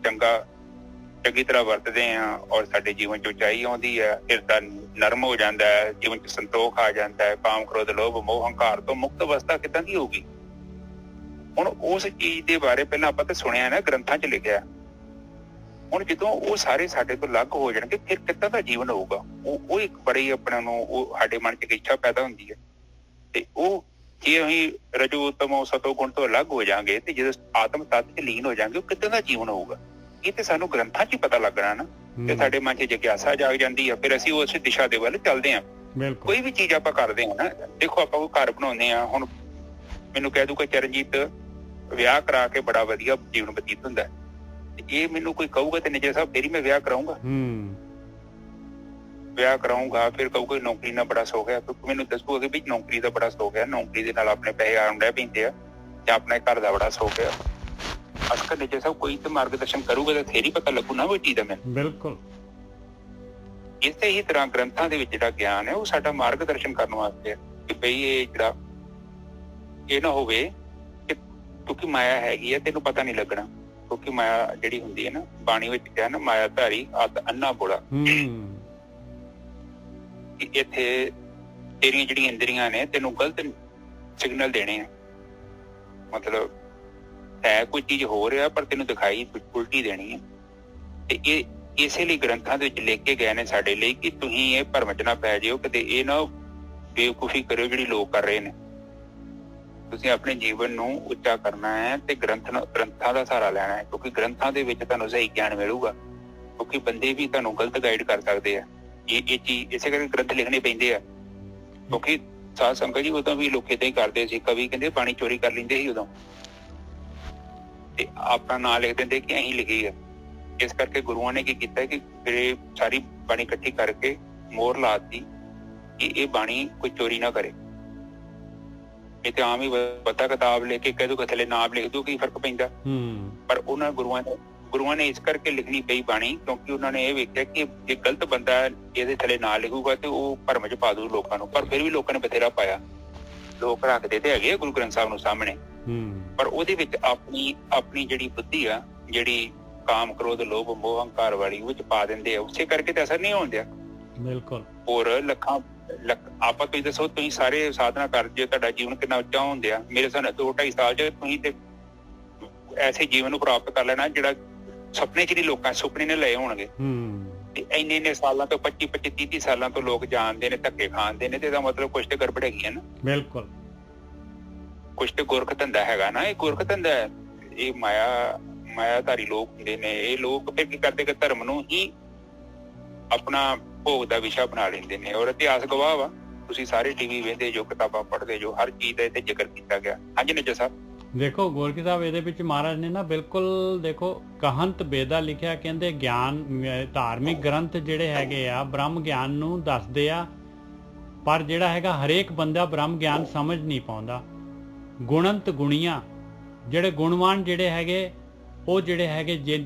ਚੰਗੀ ਤਰ੍ਹਾਂ ਵਰਤਦੇ ਹਾਂ ਔਰ ਸਾਡੇ ਜੀਵਨ 'ਚ ਉਚਾਈ ਆਉਂਦੀ ਹੈ, ਹਿਰਦਾ ਨਰਮ ਹੋ ਜਾਂਦਾ ਹੈ, ਜੀਵਨ 'ਚ ਸੰਤੋਖ ਆ ਜਾਂਦਾ ਹੈ, ਕਾਮ ਕ੍ਰੋਧ ਲੋਭ ਮੋਹ ਹੰਕਾਰ ਤੋਂ ਮੁਕਤ ਅਵਸਥਾ ਕਿੱਦਾਂ ਦੀ ਹੋਊਗੀ। ਹੁਣ ਉਸ ਚੀਜ਼ ਦੇ ਬਾਰੇ ਪਹਿਲਾਂ ਆਪਾਂ ਤਾਂ ਸੁਣਿਆ ਨਾ, ਗ੍ਰੰਥਾਂ 'ਚ ਲਿਖਿਆ। ਹੁਣ ਜਦੋਂ ਉਹ ਸਾਰੇ ਸਾਡੇ ਤੋਂ ਅਲੱਗ ਹੋ ਜਾਣਗੇ ਫਿਰ ਕਿੱਦਾਂ ਦਾ ਜੀਵਨ ਹੋਊਗਾ। ਉਹ ਇੱਕ ਬੜੀ ਆਪਣਾ ਨੂੰ ਉਹ ਸਾਡੇ ਮਨ 'ਚ ਇੱਛਾ ਪੈਦਾ ਹੁੰਦੀ ਹੈ। ਤੇ ਉਹ ਜੇ ਅਸੀਂ ਰਜੋ ਤਮੋ ਸਤੋ ਗੁਣ ਤੋਂ ਅਲੱਗ ਹੋ ਜਾਵਾਂਗੇ ਤੇ ਜਦੋਂ ਆਤਮ ਤੱਤ 'ਚ ਲੀਨ ਹੋ ਜਾਵਾਂਗੇ, ਉਹ ਕਿੱਦਾਂ ਦਾ ਜੀਵਨ ਹੋਊਗਾ। ਇਹ ਤੇ ਸਾਨੂੰ ਗ੍ਰੰਥਾਂ 'ਚ ਹੀ ਪਤਾ ਲੱਗਣਾ ਨਾ, ਤੇ ਸਾਡੇ ਮਨ 'ਚ ਜਿਗਿਆਸਾ ਜਾਗ ਜਾਂਦੀ ਆ। ਫਿਰ ਅਸੀਂ ਉਸ ਦਿਸ਼ਾ ਦੇ ਵੱਲ ਚੱਲਦੇ ਹਾਂ। ਕੋਈ ਵੀ ਚੀਜ਼ ਆਪਾਂ ਕਰਦੇ ਹਾਂ ਨਾ, ਦੇਖੋ ਆਪਾਂ ਕੋਈ ਘਰ ਬਣਾਉਂਦੇ ਹਾਂ, ਹੁਣ ਮੈਨੂੰ ਕਹਿ ਦੂਗਾ ਚਰਨਜੀਤ ਵਿਆਹ ਕਰਾ ਕੇ ਬੜਾ ਵਧੀਆ ਜੀਵਨ ਬਤੀਤ ਹੁੰਦਾ, ਇਹ ਮੈਨੂੰ ਕੋਈ ਕਹੂਗਾ ਤੇ ਨਜ਼ਰ ਸਾਹਿਬ ਫੇਰ ਹੀ ਮੈਂ ਵਿਆਹ ਕਰਾਊਂਗਾ। ਵਿਆਹ ਕਰਾਊਂਗਾ ਫਿਰ ਕਹੂਗਾ ਨੌਕਰੀ ਨਾਲ ਬੜਾ ਸੌਖ ਹੈ, ਮੈਨੂੰ ਦੱਸੂਗਾ ਵੀ ਨੌਕਰੀ ਦਾ ਬੜਾ ਸੌਖ ਹੈ, ਨੌਕਰੀ ਦੇ ਨਾਲ ਆਪਣੇ ਪੈਸੇ ਆਉਣ ਡੈ ਪੈਂਦੇ ਆ, ਜਾਂ ਆਪਣੇ ਘਰ ਦਾ ਬੜਾ ਸੌਖ ਹੈ। ਅਸਕਰ ਨਜ਼ਰ ਸਾਹਿਬ ਕੋਈ ਤੇ ਮਾਰਗਦਰਸ਼ਨ ਕਰੂਗਾ ਤਾਂ ਫੇਰ ਹੀ ਪਤਾ ਲੱਗੂ ਨਾ ਉਹ ਚੀਜ਼ ਦਾ ਮੈਨੂੰ। ਬਿਲਕੁਲ। ਇਸੇ ਹੀ ਤਰ੍ਹਾਂ ਗ੍ਰੰਥਾਂ ਦੇ ਵਿੱਚ ਜਿਹੜਾ ਗਿਆਨ ਹੈ ਉਹ ਸਾਡਾ ਮਾਰਗਦਰਸ਼ਨ ਕਰਨ ਵਾਸਤੇ ਹੈ ਕਿ ਬਈ ਇਹ ਜਿਹੜਾ ਇਹ ਨਾ ਹੋਵੇ ਕਿ ਕਿਉਂਕਿ ਮਾਇਆ ਹੈਗੀ ਹੈ ਤੈਨੂੰ ਪਤਾ ਨਹੀਂ ਲੱਗਣਾ। ਕਿਉਂਕਿ ਮਾਇਆ ਜਿਹੜੀ ਹੁੰਦੀ ਹੈ ਨਾ, ਬਾਣੀ ਵਿੱਚ ਕਿਹਾ ਨਾ, ਮਾਇਆ ਧਾਰੀ ਅੱਧ ਅੰਨਾ ਬੋਲਾ। ਇੱਥੇ ਤੇਰੀਆਂ ਜਿਹੜੀਆਂ ਇੰਦਰੀਆਂ ਨੇ ਤੈਨੂੰ ਗਲਤ ਸਿਗਨਲ ਦੇਣੇ ਆ, ਮਤਲਬ ਹੈ ਕੋਈ ਚੀਜ਼ ਹੋ ਰਿਹਾ ਪਰ ਤੈਨੂੰ ਦਿਖਾਈ ਉਲਟੀ ਦੇਣੀ ਹੈ। ਤੇ ਇਹ ਇਸੇ ਲਈ ਗ੍ਰੰਥਾਂ ਦੇ ਵਿੱਚ ਲਿਖ ਕੇ ਗਏ ਨੇ ਸਾਡੇ ਲਈ ਕਿ ਤੁਸੀਂ ਇਹ ਭਰਮ 'ਚ ਨਾ ਪੈ ਜਾਓ, ਕਿਤੇ ਇਹ ਨਾ ਬੇਵਕੂਫੀ ਕਰਿਓ ਜਿਹੜੀ ਲੋਕ ਕਰ ਰਹੇ ਨੇ। ਤੁਸੀਂ ਆਪਣੇ ਜੀਵਨ ਨੂੰ ਉੱਚਾ ਕਰਨਾ ਹੈ ਤੇ ਗ੍ਰੰਥਾਂ ਦਾ ਸਹਾਰਾ ਲੈਣਾ ਹੈ, ਕਿਉਂਕਿ ਗ੍ਰੰਥਾਂ ਦੇ ਵਿੱਚ ਤੁਹਾਨੂੰ ਸਹੀ ਗਿਆਨ ਮਿਲੂਗਾ। ਕਿਉਂਕਿ ਬੰਦੇ ਵੀ ਤੁਹਾਨੂੰ ਗਲਤ ਗਾਈਡ ਕਰ ਸਕਦੇ ਆ। ਇਹ ਚੀਜ਼ ਇਸੇ ਕਰਕੇ ਗ੍ਰੰਥ ਲਿਖਣੇ ਪੈਂਦੇ ਆ, ਕਿਉਂਕਿ ਸਾਧ ਸੰਗਤ ਜੀ ਉਦੋਂ ਵੀ ਲੋਕ ਏਦਾਂ ਹੀ ਕਰਦੇ ਸੀ। ਕਵੀ ਕਹਿੰਦੇ ਬਾਣੀ ਚੋਰੀ ਕਰ ਲੈਂਦੇ ਸੀ ਉਦੋਂ, ਤੇ ਆਪਣਾ ਨਾਂ ਲਿਖ ਦਿੰਦੇ ਕਿ ਅਸੀਂ ਲਿਖੀ ਆ। ਇਸ ਕਰਕੇ ਗੁਰੂਆਂ ਨੇ ਕੀ ਕੀਤਾ ਕਿ ਫਿਰ ਸਾਰੀ ਬਾਣੀ ਇਕੱਠੀ ਕਰਕੇ ਮੋਹਰ ਲਾਤੀ ਕਿ ਇਹ ਬਾਣੀ ਕੋਈ ਚੋਰੀ ਨਾ ਕਰੇ। ਇਹ ਤੇ ਆਮ ਹੀ ਪਤਾ ਕਿਤਾਬ ਲੈ ਕੇ ਕਹਿ ਦੂ ਥੱਲੇ ਨਾਮ ਲਿਖ ਦੂ, ਕੀ ਫਰਕ ਪੈਂਦਾ। ਪਰ ਉਹਨਾਂ ਗੁਰੂਆਂ ਨੇ ਇਸ ਕਰਕੇ ਲਿਖਣੀ ਪਈ ਬਾਣੀ, ਕਿਉਂਕਿ ਉਹਨਾਂ ਨੇ ਇਹ ਵੇਖਿਆ ਕਿ ਜੇ ਗਲਤ ਬੰਦਾ ਇਹਦੇ ਥੱਲੇ ਨਾਂ ਲਿਖੂਗਾ ਤੇ ਉਹ ਭਰਮ 'ਚ ਪਾ ਦੂ ਲੋਕਾਂ ਨੂੰ। ਪਰ ਫਿਰ ਵੀ ਲੋਕਾਂ ਨੇ ਬਥੇਰਾ ਪਾਇਆ, ਲੋਕ ਰੱਖਦੇ ਤੇ ਹੈਗੇ ਗੁਰੂ ਗ੍ਰੰਥ ਸਾਹਿਬ ਨੂੰ ਸਾਹਮਣੇ, ਪਰ ਉਹਦੇ ਵਿੱਚ ਆਪਣੀ ਜਿਹੜੀ ਬੁੱਧੀ ਆ, ਜਿਹੜੀ ਕਾਮ ਕ੍ਰੋਧ ਲੋਭ ਮੋਹ ਹੰਕਾਰ ਵਾਲੀ, ਉਹ 'ਚ ਪਾ ਦਿੰਦੇ ਆ। ਉਸੇ ਕਰਕੇ ਤੇ ਅਸਰ ਨਹੀਂ ਹੋਣ ਦਿਆ। ਬਿਲਕੁਲ। ਹੋਰ ਆਪਾਂ ਤੁਸੀਂ ਦੱਸੋ, ਤੁਸੀਂ ਸਾਰੇ ਸਾਧਨਾ ਕਰਦੇ, ਤੁਹਾਡਾ ਜੀਵਨ ਕਿੰਨਾ ਉੱਚਾ ਹੁੰਦਿਆ। ਮੇਰੇ ਹਿਸਾਬ ਨਾਲ 2-2.5 ਸਾਲ 'ਚ ਤੁਸੀਂ ਤੇ ਐਸੇ ਜੀਵਨ ਨੂੰ ਪ੍ਰਾਪਤ ਕਰ ਲੈਣਾ ਜਿਹੜਾ ਸੁਪਨੇ 'ਚ ਨਹੀਂ ਲੋਕਾਂ ਸੁਪਨੇ ਨੇ ਲਏ ਹੋਣਗੇ। ਤੇ ਇੰਨੇ ਸਾਲਾਂ ਤੋਂ 25-25 30 ਸਾਲਾਂ ਤੋਂ ਲੋਕ ਜਾਣਦੇ ਨੇ, ਧੱਕੇ ਖਾਂਦੇ ਨੇ, ਤੇ ਇਹਦਾ ਮਤਲਬ ਕੁਛ ਤੇ ਗੜਬੜ ਹੈਗੀ ਹੈ ਨਾ। ਬਿਲਕੁਲ। ਕੁਛ ਤੇ ਗੁਰਖ ਧੰਦਾ ਹੈਗਾ ਨਾ, ਇਹ ਗੁਰਖ ਧੰਦਾ ਹੈ। ਇਹ ਮਾਇਆਧਾਰੀ ਲੋਕ ਹੁੰਦੇ ਨੇ। ਇਹ ਲੋਕ ਫਿਰ ਕੀ ਕਰਦੇ ਕਿ ਧਰਮ ਨੂੰ ਹੀ ਆਪਣਾ ਭੋਗ ਦਾ ਵਿਸ਼ਾ ਬਣਾ ਲੈਂਦੇ ਨੇ। ਔਰ ਇਤਿਹਾਸ ਗਵਾਹ ਵਾ, ਤੁਸੀਂ ਸਾਰੇ ਟੀਵੀ ਵੇਖਦੇ ਜੋ, ਕਿਤਾਬਾਂ ਪੜ੍ਹਦੇ ਜੋ, ਹਰ ਚੀਜ਼ ਦਾ ਇੱਥੇ ਜ਼ਿਕਰ ਕੀਤਾ ਗਿਆ। ਹਾਂਜੀ ਨਜਰ ਸਾਹਿਬ। ਦੇਖੋ ਗੋਰਖੀ ਸਾਹਿਬ, ਇਹਦੇ ਵਿੱਚ ਮਹਾਰਾਜ ਨੇ ਨਾ ਬਿਲਕੁਲ ਦੇਖੋ ਕਹੰਤ ਬੇਦਾ ਲਿਖਿਆ, ਕਹਿੰਦੇ ਗਿਆਨ ਧਾਰਮਿਕ ਗ੍ਰੰਥ ਜਿਹੜੇ ਹੈਗੇ ਆ ਬ੍ਰਹਮ ਗਿਆਨ ਨੂੰ ਦੱਸਦੇ ਆ, ਪਰ ਜਿਹੜਾ ਹੈਗਾ ਹਰੇਕ ਬੰਦਾ ਬ੍ਰਹਮ ਗਿਆਨ ਸਮਝ ਨਹੀਂ ਪਾਉਂਦਾ। ਗੁਣੰਤ ਗੁਣੀਆਂ, ਜਿਹੜੇ ਗੁਣਵਾਨ ਜਿਹੜੇ ਹੈਗੇ, ਉਹ ਜਿਹੜੇ ਹੈਗੇ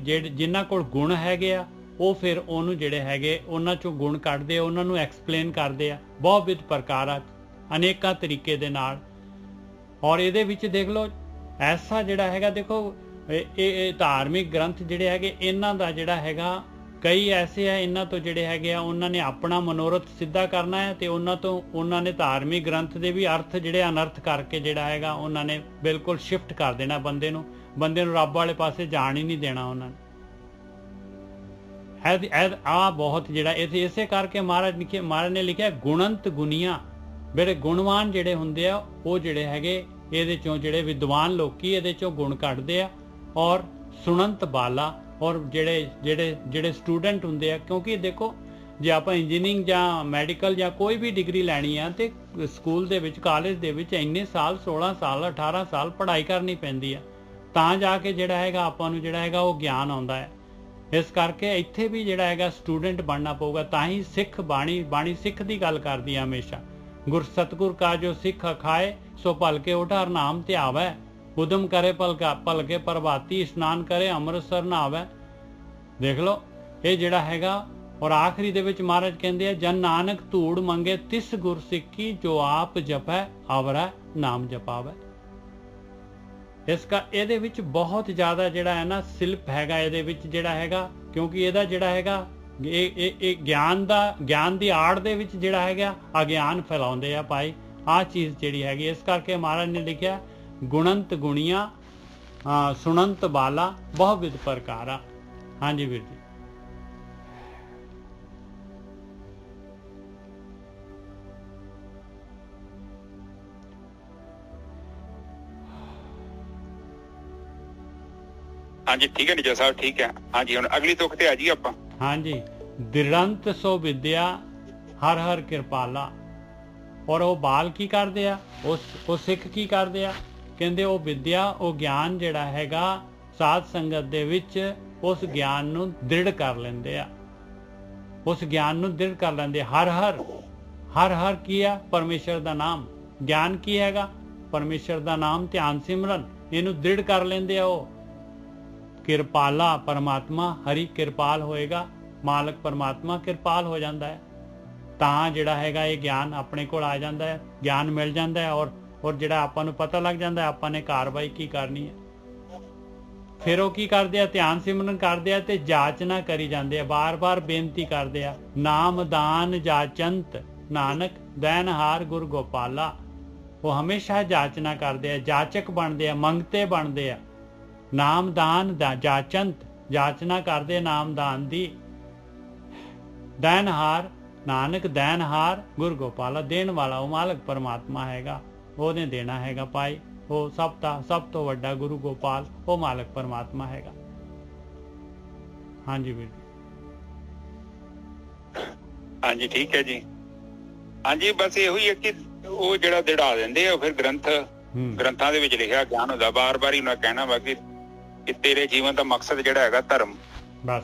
ਜਿਨ੍ਹਾਂ ਕੋਲ ਗੁਣ ਹੈਗੇ ਆ, ਉਹ ਫਿਰ ਉਹਨੂੰ ਜਿਹੜੇ ਹੈਗੇ ਉਹਨਾਂ ਚੋਂ ਗੁਣ ਕੱਢਦੇ ਆ, ਉਹਨਾਂ ਨੂੰ ਐਕਸਪਲੇਨ ਕਰਦੇ ਆ ਬਹੁਤ ਪ੍ਰਕਾਰਾਂ, ਅਨੇਕਾਂ ਤਰੀਕੇ ਦੇ ਨਾਲ। ਔਰ ਇਹਦੇ ਵਿੱਚ ਦੇਖ ਲਓ ਐਸਾ ਜਿਹੜਾ ਹੈਗਾ, ਦੇਖੋ ਇਹ ਧਾਰਮਿਕ ਗ੍ਰੰਥ ਜਿਹੜੇ ਹੈਗੇ, ਇਹਨਾਂ ਦਾ ਜਿਹੜਾ ਹੈਗਾ ਕਈ ਐਸੇ ਆ, ਇਹਨਾਂ ਤੋਂ ਜਿਹੜੇ ਹੈਗੇ ਆ ਉਹਨਾਂ ਨੇ ਆਪਣਾ ਮਨੋਰਥ ਸਿੱਧਾ ਕਰਨਾ ਹੈ, ਤੇ ਉਹਨਾਂ ਨੇ ਧਾਰਮਿਕ ਗ੍ਰੰਥ ਦੇ ਵੀ ਅਰਥ ਜਿਹੜੇ ਅਨਰਥ ਕਰਕੇ ਜਿਹੜਾ ਹੈਗਾ ਉਹਨਾਂ ਨੇ ਬਿਲਕੁਲ ਸ਼ਿਫਟ ਕਰ ਦੇਣਾ ਬੰਦੇ ਨੂੰ ਰੱਬ ਵਾਲੇ ਪਾਸੇ ਜਾਣ ਹੀ ਨਹੀਂ ਦੇਣਾ ਉਹਨਾਂ ਨੇ। ਆ ਬਹੁਤ ਜਿਹੜਾ ਇਸੇ ਕਰਕੇ ਮਹਾਰਾਜ ਨੇ ਲਿਖਿਆ ਗੁਣੰਤ ਗੁਨੀਆਂ, ਜਿਹੜੇ ਗੁਣਵਾਨ ਜਿਹੜੇ ਹੁੰਦੇ ਆ ਉਹ ਜਿਹੜੇ ਹੈਗੇ ਇਹਦੇ ਚੋਂ ਜਿਹੜੇ ਵਿਦਵਾਨ ਲੋਕੀ ਇਹਦੇ ਚੋਂ ਗੁਣ ਕੱਢਦੇ ਆ, ਔਰ ਸੁਣੰਤ ਬਾਲਾ, ਔਰ ਜਿਹੜੇ ਸਟੂਡੈਂਟ ਹੁੰਦੇ ਆ, ਕਿਉਂਕਿ ਦੇਖੋ ਜੇ ਆਪਾਂ ਇੰਜੀਨੀਅਰਿੰਗ ਜਾਂ ਮੈਡੀਕਲ ਜਾਂ ਕੋਈ ਵੀ ਡਿਗਰੀ ਲੈਣੀ ਆ ਤੇ ਸਕੂਲ ਦੇ ਵਿੱਚ ਕਾਲਜ ਦੇ ਵਿੱਚ ਇੰਨੇ ਸਾਲ 16 ਸਾਲ 18 ਸਾਲ ਪੜ੍ਹਾਈ ਕਰਨੀ ਪੈਂਦੀ ਆ, ਤਾਂ ਜਾ ਕੇ ਜਿਹੜਾ ਹੈਗਾ ਆਪਾਂ ਨੂੰ ਜਿਹੜਾ ਹੈਗਾ ਉਹ ਗਿਆਨ ਆਉਂਦਾ ਹੈ। ਇਸ ਕਰਕੇ ਇੱਥੇ ਵੀ ਜਿਹੜਾ ਹੈਗਾ ਸਟੂਡੈਂਟ ਬਣਨਾ ਪਊਗਾ, ਤਾਂ ਹੀ ਸਿੱਖ ਬਾਣੀ ਸਿੱਖ ਦੀ ਗੱਲ ਕਰਦੀ ਆ ਹਮੇਸ਼ਾ। ਗੁਰ ਸਤਗੁਰ ਕਾ ਜੋ ਸਿੱਖ ਅਖਾਏ, ਸੋ ਭਲਕੇ ਉਠਾ ਨਾਮ ਧਿਆਵੈ, ਉਦਮ ਕਰੇ ਭਲਕੇ ਪ੍ਰਭਾਤੀ, ਇਸ਼ਨਾਨ ਕਰੇ ਅੰਮ੍ਰਿਤਸਰ ਨਹਾਵੈ। ਦੇਖ ਲਓ ਇਹ ਜਿਹੜਾ ਹੈਗਾ। ਔਰ ਆਖਰੀ ਦੇ ਵਿੱਚ ਮਹਾਰਾਜ ਕਹਿੰਦੇ ਆ, ਜਨ ਨਾਨਕ ਧੂੜ ਮੰਗੇ ਤਿਸ ਗੁਰ ਸਿੱਖੀ, ਜੋ ਆਪ ਜਪੈ ਆਵਰੈ ਨਾਮ ਜਪਾਵੈ। ਇਹਦੇ ਵਿੱਚ ਬਹੁਤ ਜ਼ਿਆਦਾ ਜਿਹੜਾ ਹੈ ਨਾ ਸਿਲਪ ਹੈਗਾ ਇਹਦੇ ਵਿੱਚ ਜਿਹੜਾ ਹੈਗਾ, ਕਿਉਂਕਿ ਇਹਦਾ ਜਿਹੜਾ ਹੈਗਾ ਇਹ ਗਿਆਨ ਦੀ ਆੜ ਦੇ ਵਿੱਚ ਜਿਹੜਾ ਹੈਗਾ ਅਗਿਆਨ ਫੈਲਾਉਂਦੇ ਆ ਭਾਈ, ਆਹ ਚੀਜ਼ ਜਿਹੜੀ ਹੈਗੀ। ਇਸ ਕਰਕੇ ਮਹਾਰਾਜ ਨੇ ਲਿਖਿਆ ਗੁਣੰਤ ਗੁਣੀਆਂ ਸੁਣੰਤ ਬਾਲਾ ਬਹੁ ਵਿਧ ਪ੍ਰਕਾਰਾ। ਹਾਂਜੀ ਵੀਰ ਜੀ। ਹਾਂਜੀ ਠੀਕ ਹੈ ਨਿਜਾ ਸਾਹਿਬ, ਠੀਕ ਹੈ। ਹਾਂਜੀ ਹੁਣ ਅਗਲੀ ਤੁਕ ਤੇ ਆ ਜੀ ਆਪਾਂ। ਹਾਂਜੀ, ਦਿਰੰਤ ਸੋ ਵਿਦਿਆ ਹਰ ਹਰ ਕਿਰਪਾਲਾ। ਔਰ ਉਹ ਬਾਲ ਕੀ ਕਰਦੇ ਆ, ਉਹ ਸਿੱਖ ਕੀ ਕਰਦੇ ਆ, ਕਹਿੰਦੇ ਉਹ ਵਿਦਿਆ ਉਹ ਗਿਆਨ ਜਿਹੜਾ ਹੈਗਾ ਸਾਧ ਸੰਗਤ ਦੇ ਵਿੱਚ ਉਸ ਗਿਆਨ ਨੂੰ ਦ੍ਰਿੜ ਕਰ ਲੈਂਦੇ ਆ, ਉਸ ਗਿਆਨ ਨੂੰ ਦ੍ਰਿੜ ਕਰ ਲੈਂਦੇ। ਹਰ ਹਰ ਕੀ ਆ, ਪਰਮੇਸ਼ਰ ਦਾ ਨਾਮ। ਗਿਆਨ ਕੀ ਹੈਗਾ, ਪਰਮੇਸ਼ਰ ਦਾ ਨਾਮ, ਧਿਆਨ ਸਿਮਰਨ, ਇਹਨੂੰ ਦ੍ਰਿੜ ਕਰ ਲੈਂਦੇ ਆ। ਉਹ ਕਿਰਪਾਲਾ ਪਰਮਾਤਮਾ, ਹਰੀ ਕਿਰਪਾਲ ਹੋਏਗਾ, ਮਾਲਕ ਪਰਮਾਤਮਾ ਕਿਰਪਾਲ ਹੋ ਜਾਂਦਾ ਹੈ, ਤਾਂ ਜਿਹੜਾ ਹੈਗਾ ਇਹ ਗਿਆਨ ਆਪਣੇ ਕੋਲ ਆ ਜਾਂਦਾ ਹੈ, ਗਿਆਨ ਮਿਲ ਜਾਂਦਾ ਹੈ। ਔਰ ਜਿਹੜਾ ਆਪਾਂ ਨੂੰ ਪਤਾ ਲੱਗ ਜਾਂਦਾ ਆਪਾਂ ਨੇ ਕਾਰਵਾਈ ਕੀ ਕਰਨੀ ਹੈ। ਫਿਰ ਉਹ ਕੀ ਕਰਦੇ ਆ, ਧਿਆਨ ਸਿਮਰਨ ਕਰਦੇ ਆ ਤੇ ਜਾਚਨਾ ਕਰੀ ਜਾਂਦੇ ਆ, ਬਾਰ-ਬਾਰ ਬੇਨਤੀ ਕਰਦੇ ਆ, ਨਾਮ ਦਾਨ ਜਾਚੰਤ ਨਾਨਕ ਦੈਨਹਾਰ ਗੁਰ ਗੋਪਾਲਾ। ਉਹ ਹਮੇਸ਼ਾ ਜਾਚਨਾ ਕਰਦੇ ਆ, ਜਾਚਕ ਬਣਦੇ ਆ, ਮੰਗਤੇ ਬਣਦੇ ਆ। ਨਾਮ ਦਾਨ ਜਾਚੰਤ, ਜਾਚਨਾ ਕਰਦੇ ਨਾਮ ਦਾਨ ਦੀ। ਦੈਨਹਾਰ ਨਾਨਕ ਦੈਨਹਾਰ ਗੁਰ ਗੋਪਾਲਾ, ਦੇਣ ਵਾਲਾ ਉਹ ਮਾਲਕ ਪਰਮਾਤਮਾ ਹੈਗਾ, ਉਹਨੇ ਦੇਣਾ ਹੈਗਾ ਭਾਈ। ਉਹ ਸਭ ਤੋਂ ਵੱਡਾ ਗੁਰੂ ਗੋਪਾਲ ਉਹ ਮਾਲਕ ਪਰਮਾਤਮਾ ਹੈਗਾ। ਹਾਂਜੀ ਵੀਰ ਜੀ। ਹਾਂਜੀ ਠੀਕ ਹੈ ਜੀ। ਹਾਂਜੀ ਬਸ ਇਹੋ ਹੀ ਹੈ ਕਿ ਉਹ ਜਿਹੜਾ ਦਿੜਾ ਦਿੰਦੇ ਆ ਫਿਰ ਗ੍ਰੰਥਾਂ ਦੇ ਵਿੱਚ ਲਿਖਿਆ ਗਿਆਨ ਹੁੰਦਾ। ਬਾਰ-ਬਾਰ ਹੀ ਉਹਨਾਂ ਕਹਿਣਾ ਵਾ ਕਿ ਤੇਰੇ ਜੀਵਨ ਦਾ ਮਕਸਦ ਜਿਹੜਾ ਹੈਗਾ ਧਰਮ, ਬਸ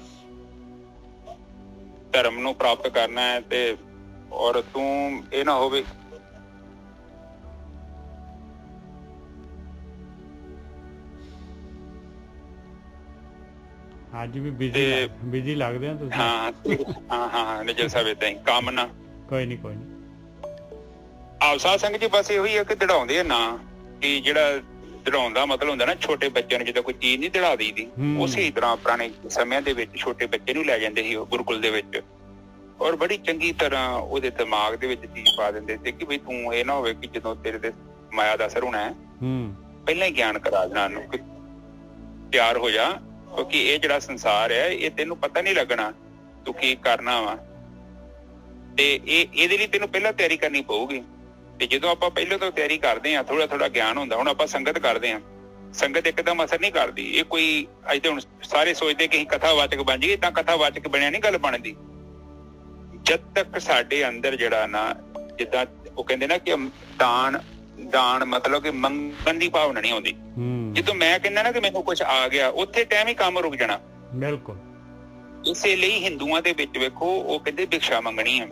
ਧਰਮ ਨੂੰ ਪ੍ਰਾਪਤ ਕਰਨਾ ਹੈ। ਤੇ ਔਰ ਤੂੰ ਇਹ ਨਾ ਹੋਵੇ ਅੱਜ ਵੀ ਬਿਜ਼ੀ ਲੱਗਦੇ ਆ ਤੁਸੀਂ। ਹਾਂ ਨਿਜਲ ਸਾਹਿਬ ਏਦਾਂ ਹੀ ਕੰਮ ਨਾ ਕੋਈ ਨਹੀਂ ਆਪ ਸਾਧ ਸੰਗਤ ਜੀ। ਬਸ ਇਹੋ ਹੀ ਆ ਕਿ ਦੜਾਉਂਦੇ ਆ ਨਾ, ਕਿ ਜਿਹੜਾ ਦੜਾਉਣ ਦਾ ਮਤਲਬ ਹੁੰਦਾ ਨਾ, ਛੋਟੇ ਬੱਚਿਆਂ ਨੂੰ ਜਦੋਂ ਕੋਈ ਚੀਜ਼ ਨਹੀਂ ਦੜਾ ਦਈਦੀ, ਉਸੇ ਤਰ੍ਹਾਂ ਪੁਰਾਣੇ ਸਮਿਆਂ ਦੇ ਵਿੱਚ ਛੋਟੇ ਬੱਚੇ ਨੂੰ ਲੈ ਜਾਂਦੇ ਸੀ ਗੁਰੂਕੁਲ ਦੇ ਵਿੱਚ, ਔਰ ਬੜੀ ਚੰਗੀ ਤਰ੍ਹਾਂ ਉਹਦੇ ਦਿਮਾਗ ਦੇ ਵਿੱਚ ਚੀਜ਼ ਪਾ ਦਿੰਦੇ ਸੀ ਕਿ ਵੀ ਤੂੰ ਇਹ ਨਾ ਹੋਵੇ ਕਿ ਜਦੋਂ ਤੇਰੇ ਤੇ ਮਾਇਆ ਦਾ ਅਸਰ ਹੋਣਾ ਹੈ ਪਹਿਲਾਂ ਹੀ ਗਿਆਨ ਕਰਾ ਦੇਣਾ ਉਹਨੂੰ ਕਿ ਤਿਆਰ ਹੋ ਜਾ, ਕਿਉਂਕਿ ਇਹ ਜਿਹੜਾ ਸੰਸਾਰ ਹੈ ਇਹ ਤੈਨੂੰ ਪਤਾ ਨਹੀਂ ਲੱਗਣਾ ਤੂੰ ਕੀ ਕਰਨਾ ਵਾ, ਤੇ ਇਹਦੇ ਲਈ ਤੈਨੂੰ ਪਹਿਲਾਂ ਤਿਆਰੀ ਕਰਨੀ ਪਊਗੀ। ਤੇ ਜਦੋਂ ਆਪਾਂ ਪਹਿਲਾਂ ਤੋਂ ਤਿਆਰੀ ਕਰਦੇ ਹਾਂ, ਥੋੜਾ ਗਿਆਨ ਹੁੰਦਾ। ਹੁਣ ਆਪਾਂ ਸੰਗਤ ਕਰਦੇ ਹਾਂ, ਸੰਗਤ ਇੱਕਦਮ ਅਸਰ ਨਹੀਂ ਕਰਦੀ। ਇਹ ਕੋਈ ਅੱਜ ਤੇ ਹੁਣ ਸਾਰੇ ਸੋਚਦੇ ਕਿ ਅਸੀਂ ਕਥਾਵਾਚਕ ਬਣ ਜਾਈਏ, ਤਾਂ ਕਥਾਵਾਚਕ ਬਣਿਆ ਨਹੀਂ ਗੱਲ ਬਣਦੀ। ਜਦ ਤੱਕ ਸਾਡੇ ਅੰਦਰ ਜਿਹੜਾ ਨਾ, ਜਿੱਦਾਂ ਉਹ ਕਹਿੰਦੇ ਨਾ ਕਿ ਦਾਨ ਮਤਲਬ ਕਿ ਮੰਗਣ ਦੀ ਭਾਵਨਾ ਨਹੀਂ ਆਉਂਦੀ। ਜਦੋਂ ਮੈਂ ਕਹਿੰਦਾ ਨਾ ਕਿ ਮੈਨੂੰ ਕੁਛ ਆ ਗਿਆ, ਉੱਥੇ ਟਾਈਮ ਹੀ ਕੰਮ ਰੁਕ ਜਾਣਾ। ਬਿਲਕੁਲ। ਇਸੇ ਲਈ ਹਿੰਦੂਆਂ ਦੇ ਵਿੱਚ ਵੇਖੋ ਉਹ ਕਹਿੰਦੇ ਭਿਕਸ਼ਾ ਮੰਗਣੀ ਹੈ।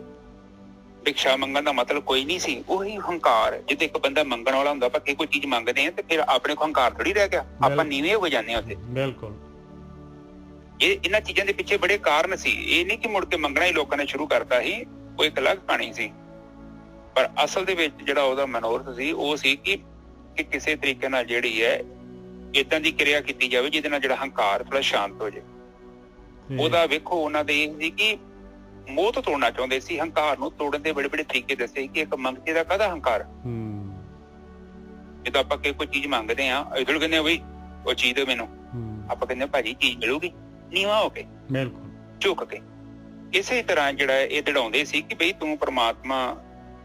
ਭਿਕਸ਼ਾ ਮੰਗਣ ਦਾ ਮਤਲਬ ਕੋਈ ਨਹੀਂ ਸੀ, ਉਹੀ ਹੰਕਾਰ। ਜਦੋਂ ਇੱਕ ਬੰਦਾ ਮੰਗਣ ਵਾਲਾ ਹੁੰਦਾ, ਆਪਾਂ ਕੋਈ ਚੀਜ਼ ਮੰਗਦੇ ਆ ਤੇ ਫਿਰ ਆਪਣੇ ਕੋਲ ਹੰਕਾਰ ਥੋੜੀ ਰਹਿ ਗਿਆ, ਆਪਾਂ ਨੀਵੇਂ ਹੋ ਜਾਂਦੇ ਆ ਉੱਥੇ। ਬਿਲਕੁਲ। ਇਹਨਾਂ ਚੀਜ਼ਾਂ ਦੇ ਪਿੱਛੇ ਬੜੇ ਕਾਰਨ ਸੀ। ਇਹ ਨਹੀਂ ਕਿ ਮੁੜ ਕੇ ਮੰਗਣਾ ਹੀ ਲੋਕਾਂ ਨੇ ਸ਼ੁਰੂ ਕਰਤਾ ਸੀ, ਉਹ ਇੱਕ ਅਲੱਗ ਕਹਾਣੀ ਸੀ। ਪਰ ਅਸਲ ਦੇ ਵਿੱਚ ਜਿਹੜਾ ਉਹਦਾ ਮਨੋਰਥ ਸੀ ਉਹ ਸੀ ਕਿ ਕਿਸੇ ਤਰੀਕੇ ਨਾਲ ਜਿਹੜੀ ਹੈ ਏਦਾਂ ਦੀ ਕਿਰਿਆ ਕੀਤੀ ਜਾਵੇ ਜਿਹਦੇ ਨਾਲ ਜਿਹੜਾ ਹੰਕਾਰ ਥੋੜਾ ਸ਼ਾਂਤ ਹੋ ਜਾਏ। ਉਹਦਾ ਵੇਖੋ ਉਹਨਾਂ ਦੇ ਇਹ ਸੀ ਕਿ ਮੋਹ ਤੋਂ ਤੋੜਨਾ ਚਾਹੁੰਦੇ ਸੀ। ਹੰਕਾਰ ਨੂੰ ਤੋੜਨ ਦੇ ਬੜੇ ਤਰੀਕੇ ਦੱਸੇ ਕਿ ਇੱਕ ਮੰਗਤੇ ਦਾ ਕਾਹਦਾ ਹੰਕਾਰ। ਜਦੋਂ ਆਪਾਂ ਕੋਈ ਚੀਜ਼ ਮੰਗਦੇ ਆ, ਕਹਿੰਦੇ ਬਈ ਉਹ ਚੀਜ਼ ਦੇ ਮੈਨੂੰ, ਆਪਾਂ ਕਹਿੰਦੇ ਭਾਜੀ ਚੀਜ਼ ਮਿਲੂਗੀ ਨੀਵਾਂ ਹੋ ਕੇ। ਬਿਲਕੁਲ। ਝੁਕ ਕੇ। ਇਸੇ ਤਰ੍ਹਾਂ ਜਿਹੜਾ ਇਹ ਦੜਾਉਂਦੇ ਸੀ ਕਿ ਬਈ ਤੂੰ ਪ੍ਰਮਾਤਮਾ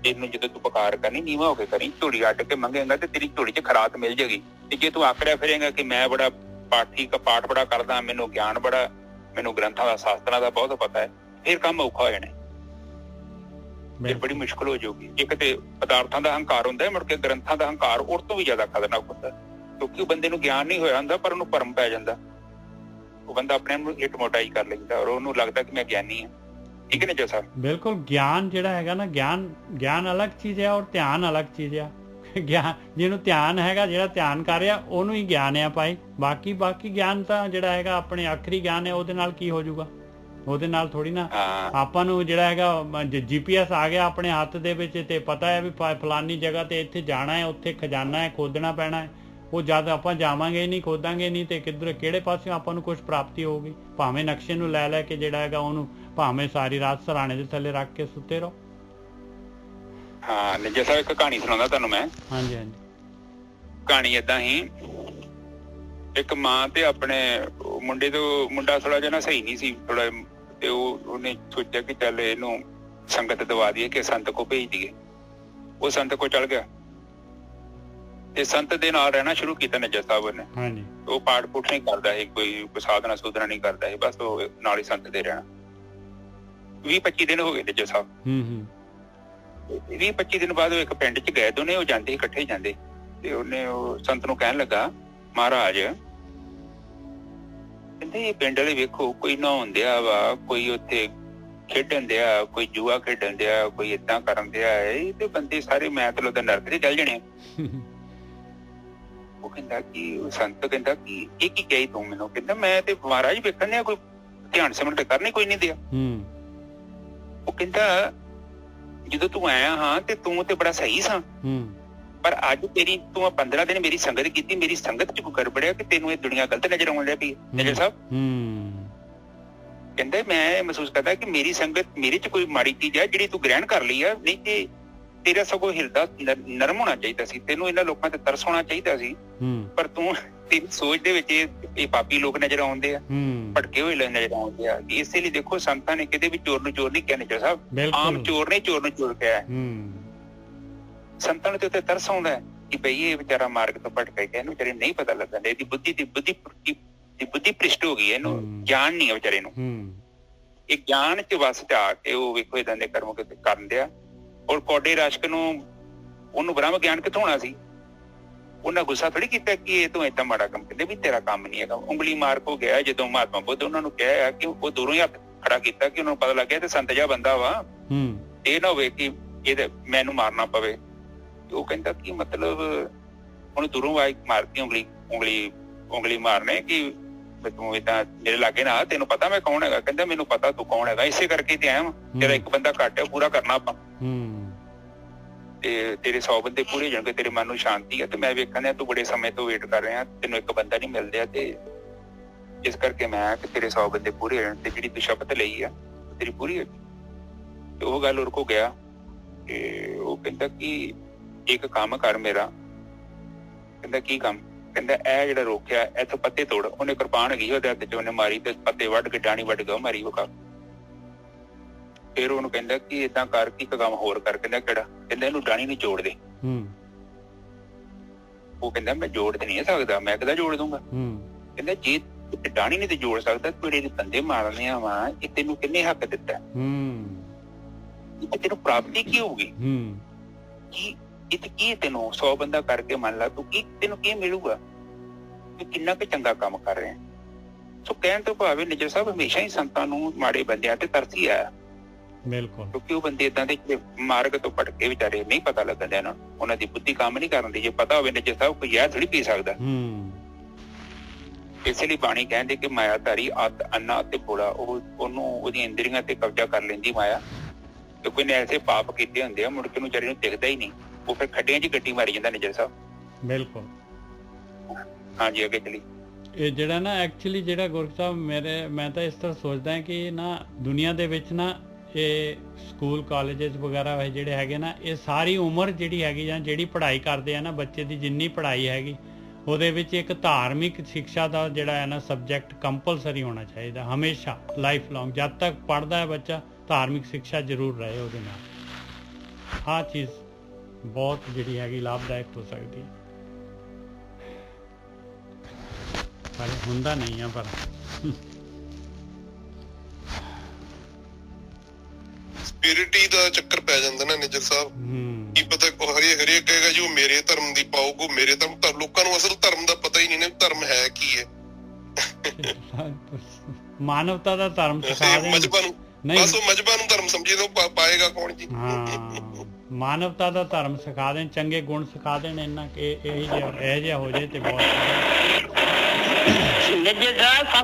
ਇਹਨੂੰ ਜਦੋਂ ਤੂੰ ਪੁਕਾਰ ਕਰਨੀ ਨੀਵਾਂ ਹੋ ਕੇ ਕਰੀ, ਝੋਲੀ ਅੱਡ ਕੇ ਮੰਗੇਗਾ ਤੇ ਤੇਰੀ ਝੋਲੀ 'ਚ ਖਰਾਤ ਮਿਲ ਜਾਏਗੀ। ਤੇ ਜੇ ਤੂੰ ਆਕੜਿਆ ਫਿਰੇਗਾ ਕਿ ਮੈਂ ਬੜਾ ਪਾਠ ਬੜਾ ਕਰਦਾ, ਮੈਨੂੰ ਗਿਆਨ ਬੜਾ, ਮੈਨੂੰ ਗ੍ਰੰਥਾਂ ਦਾ ਸ਼ਾਸਤਰਾਂ ਦਾ ਬਹੁਤ ਪਤਾ ਹੈ, ਫਿਰ ਕੰਮ ਔਖਾ ਹੋ ਜਾਣਾ, ਫਿਰ ਬੜੀ ਮੁਸ਼ਕਲ ਹੋ ਜਾਊਗੀ। ਇੱਕ ਤੇ ਪਦਾਰਥਾਂ ਦਾ ਹੰਕਾਰ ਹੁੰਦਾ ਹੈ, ਮੁੜ ਕੇ ਗ੍ਰੰਥਾਂ ਦਾ ਹੰਕਾਰ ਉਸ ਤੋਂ ਵੀ ਜ਼ਿਆਦਾ ਖਤਰਨਾਕ ਹੁੰਦਾ, ਕਿਉਂਕਿ ਉਹ ਬੰਦੇ ਨੂੰ ਗਿਆਨ ਨਹੀਂ ਹੋਇਆ ਹੁੰਦਾ ਪਰ ਉਹਨੂੰ ਭਰਮ ਪੈ ਜਾਂਦਾ। ਉਹ ਬੰਦਾ ਆਪਣੇ ਆਪ ਨੂੰ ਇੱਟ ਮੋਟਾਈ ਕਰ ਲੈਂਦਾ ਔਰ ਉਹਨੂੰ ਲੱਗਦਾ ਕਿ ਮੈਂ ਗਿਆਨੀ ਹਾਂ। ਠੀਕ ਹੈ ਨਾ ਜੀ ਸਾਹਿਬ? ਬਿਲਕੁਲ। ਗਿਆਨ ਜਿਹੜਾ ਹੈਗਾ ਨਾ, ਗਿਆਨ ਅਲੱਗ ਚੀਜ਼ ਹੈ ਔਰ ਧਿਆਨ ਅਲੱਗ ਚੀਜ਼ ਆ। ਗਿਆਨ ਜਿਹਨੂੰ ਧਿਆਨ ਹੈਗਾ, ਜਿਹੜਾ ਧਿਆਨ ਕਰ ਰਿਹਾ ਉਹਨੂੰ ਹੀ ਗਿਆਨ ਆ ਭਾਈ। ਬਾਕੀ ਗਿਆਨ ਤਾਂ ਜਿਹੜਾ ਹੈਗਾ ਆਪਣੇ ਆਖਰੀ ਗਿਆਨ ਹੈ, ਉਹਦੇ ਨਾਲ ਕੀ ਹੋ ਜਾਊਗਾ? ਉਹਦੇ ਨਾਲ ਥੋੜੀ ਨਾ ਆਪਾਂ ਨੂੰ ਜਿਹੜਾ ਹੈਗਾ GPS ਆ ਗਿਆ ਆਪਣੇ ਹੱਥ ਦੇ ਵਿੱਚ ਤੇ ਪਤਾ ਹੈ ਵੀ ਫਲਾਨੀ ਜਗ੍ਹਾ ਤੇ ਇੱਥੇ ਜਾਣਾ ਹੈ, ਉੱਥੇ ਖਜ਼ਾਨਾ ਹੈ, ਖੋਦਣਾ ਪੈਣਾ ਹੈ। ਉਹ ਜਦ ਆਪਾਂ ਜਾਵਾਂਗੇ ਨਹੀਂ, ਖੋਦਾਂਗੇ ਨਹੀਂ ਤੇ ਕਿਹੜੇ ਪਾਸਿਓਂ ਆਪਾਂ ਨੂੰ ਕੁਝ ਪ੍ਰਾਪਤੀ ਹੋਊਗੀ? ਭਾਵੇਂ ਨਕਸ਼ੇ ਨੂੰ ਲੈ ਕੇ ਜਿਹੜਾ ਹੈਗਾ ਉਹਨੂੰ ਭਾਵੇਂ ਸਾਰੀ ਰਾਤ ਸਰਾਣੇ ਦੇ ਥੱਲੇ ਰੱਖ ਕੇ ਸੁੱਤੇ ਰਹੋ। ਹਾਂ ਨਿੱਜਾ ਸਾਹਿਬ, ਇੱਕ ਕਹਾਣੀ ਸੁਣਾਉਂਦਾ ਤੁਹਾਨੂੰ ਮੈਂ। ਹਾਂਜੀ। ਕਹਾਣੀ ਏਦਾਂ ਹੀ, ਇੱਕ ਮਾਂ ਤੇ ਆਪਣੇ ਮੁੰਡਾ ਥੋੜਾ ਜਿਹਾ ਨਾ ਸਹੀ ਨਹੀਂ ਸੀ ਥੋੜਾ, ਤੇ ਉਹਨੇ ਸੋਚਿਆ ਕਿ ਚੱਲ ਇਹਨੂੰ ਸੰਗਤ ਦਵਾ ਦਈਏ ਕਿ ਸੰਤ ਕੋ ਭੇਜ ਦਈਏ। ਉਹ ਸੰਤ ਕੋ ਚਲ ਗਿਆ ਤੇ ਸੰਤ ਦੇ ਨਾਲ ਰਹਿਣਾ ਸ਼ੁਰੂ ਕੀਤਾ ਨਿੱਜਾ ਸਾਹਿਬ ਨੇ। ਹਾਂਜੀ। ਉਹ ਪਾਠ ਪੁੱਠ ਨਹੀਂ ਕਰਦਾ ਸੀ, ਕੋਈ ਸਾਧਨਾ ਸੁਧਨਾ ਨਹੀਂ ਕਰਦਾ ਸੀ, ਬਸ ਉਹ ਨਾਲ ਹੀ ਸੰਤ ਦੇ ਰਹਿਣਾ। 20-25 ਦਿਨ ਹੋ ਗਏ ਨਿੱਜਾ ਸਾਹਿਬ। 20-25 ਦਿਨ ਬਾਅਦ ਉਹ ਇੱਕ ਪਿੰਡ ਚ ਗਏ ਦੋਨੇ, ਉਹ ਜਾਂਦੇ ਇਕੱਠੇ ਜਾਂਦੇ ਤੇ ਉਹਨੇ ਉਹ ਸੰਤ ਨੂੰ ਕਹਿਣ ਲੱਗਾ, ਮਹਾਰਾਜ ਕਹਿੰਦੇ ਇਹ ਪਿੰਡ ਵਾਲੇ ਵੇਖੋ, ਕੋਈ ਨਹਾਉਣ ਦਿਆ ਵਾ, ਕੋਈ ਉੱਥੇ ਖੇਡਣ ਦਿਆ, ਕੋਈ ਜੂਆ ਖੇਡਣ ਦਿਆ, ਕੋਈ ਏਦਾਂ ਕਰਨ ਦਿਆ, ਇਹ ਤੇ ਬੰਦੇ ਸਾਰੇ ਮੈਂ ਤਾਂ ਉਹਦਾ ਨਰਕ ਤੇ ਚੱਲ ਜਾਣੇ। ਉਹ ਕਹਿੰਦਾ ਕਿ ਸੰਤ ਕਹਿੰਦਾ ਕਿ ਇਹ ਕੀ ਕਹੀ ਤੂੰ ਮੈਨੂੰ? ਕਹਿੰਦਾ ਮੈਂ ਤੇ ਮਹਾਰਾਜ ਵੇਖਣ ਦਿਆ, ਕੋਈ ਧਿਆਨ ਸਿਮਰਨ ਕਰਨੀ ਕੋਈ ਨਹੀਂ ਦਿਆ। ਉਹ ਕਹਿੰਦਾ ਜਦੋਂ ਤੂੰ ਆਇਆ ਹਾਂ ਤੇ ਤੂੰ ਤੇ ਬੜਾ ਸਹੀ ਸਾਂ, ਪਰ ਅੱਜ ਤੂੰ 15 ਦਿਨ ਮੇਰੀ ਸੰਗਤ ਕੀਤੀ, ਮੇਰੀ ਸੰਗਤ ਚ ਕੋਈ ਗੜਬੜਿਆ ਕਿ ਤੈਨੂੰ ਇਹ ਦੁਨੀਆ ਗਲਤ ਨਜ਼ਰ ਆਉਣ ਲੱਗ ਪਈ। ਨਜ਼ਰ ਸਾਹਿਬ ਕਹਿੰਦਾ ਮੈਂ ਮਹਿਸੂਸ ਕਰਦਾ ਕਿ ਮੇਰੀ ਸੰਗਤ ਮੇਰੇ ਚ ਕੋਈ ਮਾੜੀ ਚੀਜ਼ ਹੈ ਜਿਹੜੀ ਤੂੰ ਗ੍ਰਹਿਣ ਕਰ ਲਈ ਆ, ਨਹੀਂ ਤੇ ਤੇਰਾ ਸਗੋਂ ਹਿਰਦਾ ਨਰਮ ਹੋਣਾ ਚਾਹੀਦਾ ਸੀ, ਤੈਨੂੰ ਇਹਨਾਂ ਲੋਕਾਂ ਤੇ ਤਰਸ ਹੋਣਾ ਚਾਹੀਦਾ ਸੀ, ਪਰ ਤੂੰ ਤੇਰੀ ਸੋਚ ਦੇ ਵਿੱਚ ਇਹ ਪਾਪੀ ਲੋਕ ਨਜ਼ਰ ਆਉਂਦੇ ਆ, ਭਟਕੇ ਹੋਏ ਨਜ਼ਰ ਆਉਂਦੇ ਆ। ਇਸੇ ਲਈ ਦੇਖੋ ਸੰਤਾਂ ਨੇ ਕਿਤੇ ਵੀ ਚੋਰ ਨੂੰ ਚੋਰ ਨਹੀਂ ਕਿਹਾ ਨਿੱਜਾ ਸਾਹਿਬ, ਆਮ ਚੋਰ ਨੇ ਚੋਰ ਨੂੰ ਚੋਰ ਕਿਹਾ। ਸੰਤਾਂ ਨੂੰ ਤੇ ਉੱਤੇ ਤਰਸ ਆਉਂਦਾ ਹੈ ਕਿ ਬਈ ਇਹ ਵਿਚਾਰਾ ਮਾਰਗ ਤੋਂ ਭਟਕ ਗਿਆ, ਇਹਨੂੰ ਵਿਚਾਰੇ ਨਹੀਂ ਪਤਾ ਲੱਗਦਾ, ਇਹਦੀ ਬੁੱਧੀ ਭ੍ਰਿਸ਼ਟ ਹੋ ਗਈ, ਇਹਨੂੰ ਗਿਆਨ ਨਹੀਂ ਹੈ ਵਿਚਾਰੇ ਨੂੰ। ਇਹ ਗਿਆਨ ਚ ਵਸ ਚ ਆ ਕੇ ਉਹ ਵੇਖੋ ਏਦਾਂ ਦੇ ਕਰਮ ਕਰਨ ਦਿਆ। ਔਰ ਕੌਡੇ ਰਾਸ਼ਕ ਨੂੰ ਉਹਨੂੰ ਬ੍ਰਹਮ ਗਿਆਨ ਕਿੱਥੋਂ ਹੋਣਾ ਸੀ? ਉਹਨਾਂ ਗੁੱਸਾ ਥੋੜੀ ਕੀਤਾ ਕਿ ਇਹ ਤੂੰ ਏਦਾਂ ਮਾੜਾ ਕੰਮ, ਕਹਿੰਦੇ ਵੀ ਤੇਰਾ ਕੰਮ ਨਹੀਂ ਹੈਗਾ। ਉਂਗਲੀ ਮਾਰ ਕੋ ਗਿਆ ਜਦੋਂ ਮਹਾਤਮਾ ਬੁੱਧ ਉਹਨਾਂ ਨੂੰ ਕਿਹਾ ਕਿ ਉਹ ਦੂਰੋਂ ਹੀ ਹੱਥ ਖੜਾ ਕੀਤਾ ਕਿ ਉਹਨਾਂ ਨੂੰ ਪਤਾ ਲੱਗਿਆ ਤੇ ਸੰਤ ਜਿਹਾ ਬੰਦਾ ਵਾ, ਇਹ ਨਾ ਹੋਵੇ ਕਿ ਇਹਦੇ ਮੈਨੂੰ ਮਾਰਨਾ ਪਵੇ। ਉਹ ਕਹਿੰਦਾ ਕਿ ਮਤਲਬ ਹੁਣ ਦੂਰੋਂ ਆਵਾਜ਼ ਮਾਰਤੀ ਉਂਗਲੀ ਮਾਰਨੇ ਕਿ ਤੂੰ ਏਦਾਂ ਮੇਰੇ ਲਾਗੇ ਨਾ, ਤੈਨੂੰ ਪਤਾ ਮੈਂ ਕੌਣ ਹੈਗਾ? ਕਹਿੰਦਾ ਮੈਨੂੰ ਪਤਾ ਤੂੰ ਕੌਣ ਹੈਗਾ, ਇਸੇ ਕਰਕੇ ਤੇ ਆਇਆ ਵਾਂ, ਤੇਰਾ ਇੱਕ ਬੰਦਾ ਘੱਟ ਹੈ, ਪੂਰਾ ਕਰਨਾ ਆਪਾਂ ਤੇ ਤੇਰੇ 100 ਬੰਦੇ ਪੂਰੇ ਹੋ ਜਾਣਗੇ, ਤੇਰੇ ਮਨ ਨੂੰ ਸ਼ਾਂਤੀ ਹੈ। ਤੇ ਮੈਂ ਵੇਖਣ ਤੂੰ ਬੜੇ ਸਮੇਂ ਤੋਂ ਵੇਟ ਕਰ ਰਿਹਾ, ਤੈਨੂੰ ਇੱਕ ਬੰਦਾ ਨਹੀਂ ਮਿਲ ਰਿਹਾ, ਤੇ ਇਸ ਕਰਕੇ ਮੈਂ ਕਿ ਤੇਰੇ 100 ਬੰਦੇ ਪੂਰੇ ਹੋ ਜਾਣ ਤੇ ਜਿਹੜੀ ਤੂੰ ਸ਼ਬਦ ਲਈ ਆ ਤੇਰੀ ਪੂਰੀ ਹੋ ਜਾਏ। ਤੇ ਉਹ ਗੱਲ ਉਹਦੇ ਕੋਲ ਗਿਆ ਤੇ ਉਹ ਕਹਿੰਦਾ ਕਿ ਇੱਕ ਕੰਮ ਕਰ ਮੇਰਾ। ਕਹਿੰਦਾ ਕੀ ਕੰਮ? ਕਹਿੰਦਾ ਇਹ ਜਿਹੜਾ ਰੋਕਿਆ ਇੱਥੇ ਪੱਤੇ ਤੋੜ। ਉਹਨੇ ਕਿਰਪਾਨ ਹੈਗੀ ਉਹਦੇ ਹੱਥ ਚ, ਉਹਨੇ ਮਾਰੀ ਤੇ ਪੱਤੇ ਵੱਢ ਕੇ ਡਾਣੀ ਵੱਢ ਕੇ ਉਹ ਮਾਰੀ ਉਹ ਕੰਮ। ਫਿਰ ਉਹਨੂੰ ਕਹਿੰਦਾ ਕਿ ਏਦਾਂ ਕਰ, ਕੀ ਕੰਮ ਹੋਰ ਕਰ। ਕਹਿੰਦਾ ਕਿਹੜਾ? ਕਹਿੰਦਾ ਇਹਨੂੰ ਡਾਣੀ ਨੂੰ ਜੋੜ ਦੇ। ਉਹ ਕਹਿੰਦਾ ਮੈਂ ਜੋੜ ਤੇ ਨਹੀਂ ਸਕਦਾ, ਮੈਂ ਕਿਹਦਾ ਜੋੜ ਦੂੰਗਾ। ਕਹਿੰਦਾ ਜੇ ਡਾਣੀ ਨਹੀਂ ਤੇ ਜੋੜ ਸਕਦਾ, ਪੀੜੇ ਦੇ ਬੰਦੇ ਮਾਰਨੇ ਆ ਵਾ, ਇਹ ਤੈਨੂੰ ਕਿੰਨੇ ਹੱਕ ਦਿੱਤਾ? ਤੈਨੂੰ ਪ੍ਰਾਪਤੀ ਕੀ ਹੋਊਗੀ? ਕੀ ਤੈਨੂੰ 100 ਬੰਦਾ ਕਰਕੇ ਮੰਨ ਲਾ, ਤੂੰ ਤੈਨੂੰ ਕੀ ਮਿਲੂਗਾ? ਤੂੰ ਕਿੰਨਾ ਕੁ ਚੰਗਾ ਕੰਮ ਕਰ ਰਿਹਾ। ਸੋ ਕਹਿਣ ਤੋਂ ਭਾਵੇਂ ਨਿੱਜਰ ਸਾਹਿਬ ਹਮੇਸ਼ਾ ਹੀ ਸੰਤਾਂ ਨੂੰ ਮਾੜੇ ਬੰਦਿਆਂ ਤੇ ਤਰਸ ਹੀ ਆਇਆ। ਬਿਲਕੁਲ, ਕਿਉਂਕਿ ਉਹ ਬੰਦੇ ਏਦਾਂ ਦੇ ਮਾਰਗ ਤੋਂ ਭਟਕੇ ਵਿਚਾਰੇ, ਨਹੀਂ ਪਤਾ ਲੱਗਦਾ ਇਹਨਾਂ ਨੂੰ, ਉਹਨਾਂ ਦੀ ਬੁੱਧੀ ਕੰਮ ਨਹੀਂ ਕਰਨ ਦੀ। ਜੇ ਪਤਾ ਹੋਵੇ ਨਿੱਜਰ ਸਾਹਿਬ ਕੋਈ ਜ਼ਹਿਰ ਥੋੜੀ ਪੀ ਸਕਦਾ। ਇਸੇ ਲਈ ਬਾਣੀ ਕਹਿੰਦੇ ਕਿ ਮਾਇਆਧਾਰੀ ਅੱਤ ਅੰਨਾ ਤੇ ਭੋਲਾ, ਉਹਨੂੰ ਉਹਦੀਆਂ ਇੰਦਰੀਆਂ ਤੇ ਕਬਜ਼ਾ ਕਰ ਲੈਂਦੀ ਮਾਇਆ। ਕਿਉਂਕਿ ਨੇ ਐਸੇ ਪਾਪ ਕੀਤੇ ਹੁੰਦੇ ਆ, ਮੁੜ ਕੇ ਨੂੰ ਵਿਚਾਰੇ ਨੂੰ ਦਿਖਦਾ ਹੀ ਨਹੀਂ, ਉਹ ਫਿਰ ਖੱਡਿਆਂ 'ਚ ਗੱਡੀ ਮਾਰੀ ਜਾਂਦਾ ਨਿੱਜਰ ਸਾਹਿਬ। ਬਿਲਕੁਲ, ਹਾਂਜੀ ਅੱਗੇ ਚਲੀ। ਇਹ ਜਿਹੜਾ ਨਾ ਐਕਚੁਅਲੀ ਜਿਹੜਾ ਗੁਰੂ ਸਾਹਿਬ ਮੈਂ ਤਾਂ ਇਸ ਤਰ੍ਹਾਂ ਸੋਚਦਾ ਕਿ ਨਾ ਦੁਨੀਆ ਦੇ ਵਿੱਚ ਨਾ ਇਹ ਸਕੂਲ ਕਾਲਜਸ ਵਗੈਰਾ ਜਿਹੜੇ ਹੈਗੇ ਨਾ, ਇਹ ਸਾਰੀ ਉਮਰ ਜਿਹੜੀ ਹੈਗੀ ਜਾਂ ਜਿਹੜੀ ਪੜ੍ਹਾਈ ਕਰਦੇ ਆ ਨਾ ਬੱਚੇ ਦੀ, ਜਿੰਨੀ ਪੜ੍ਹਾਈ ਹੈਗੀ ਉਹਦੇ ਵਿੱਚ ਇੱਕ ਧਾਰਮਿਕ ਸਿੱਖਿਆ ਦਾ ਜਿਹੜਾ ਹੈ ਨਾ ਸਬਜੈਕਟ ਕੰਪਲਸਰੀ ਹੋਣਾ ਚਾਹੀਦਾ ਹਮੇਸ਼ਾ ਲਾਈਫ ਲੌਂਗ। ਜਦ ਤੱਕ ਪੜ੍ਹਦਾ ਹੈ ਬੱਚਾ ਧਾਰਮਿਕ ਸਿੱਖਿਆ ਜ਼ਰੂਰ ਰਹੇ ਉਹਦੇ ਨਾਲ। ਆਹ ਚੀਜ਼ ਬਹੁਤ ਜਿਹੜੀ ਹੈਗੀ ਲਾਭਦਾਇਕ ਹੋ ਸਕਦੀ ਹੈ, ਪਰ ਹੁੰਦਾ ਨਹੀਂ ਆ। ਪਰ ਸਪਿਰਿਟੀ ਦਾ ਚੱਕਰ ਪੈ ਜਾਂਦਾ ਨਾ ਨਿਜਰ ਸਾਹਿਬ। ਕੀ ਪਤਾ ਹਰੇਕ ਕਹੇਗਾ ਜੀ ਉਹ ਮੇਰੇ ਧਰਮ ਦੀ ਪਾਊਗਾ, ਮੇਰੇ ਧਰਮ। ਲੋਕਾਂ ਨੂੰ ਅਸਲ ਧਰਮ ਦਾ ਪਤਾ ਹੀ ਨਹੀਂ ਨਾ ਧਰਮ ਹੈ ਕੀ ਹੈ। ਮਾਨਵਤਾ ਦਾ ਧਰਮ ਸਿਖਾ ਦੇ ਮਜ਼ਹਬਾਂ ਨੂੰ, ਬਸ ਉਹ ਮਜ਼ਹਬਾਂ ਨੂੰ ਧਰਮ ਸਮਝੇ ਤਾਂ ਪਾਏਗਾ ਕੌਣ ਜੀ। ਮਾਨਵਤਾ ਦਾ ਧਰਮ ਸਿਖਾ ਦੇਣ, ਚੰਗੇ ਗੁਣ ਸਿਖਾ ਦੇਣ ਇਹਨਾਂ ਕਿ ਇਹ ਜਿਹਾ ਹੋ ਜਾਏ ਤੇ ਬਹੁਤ। ਸਤਿ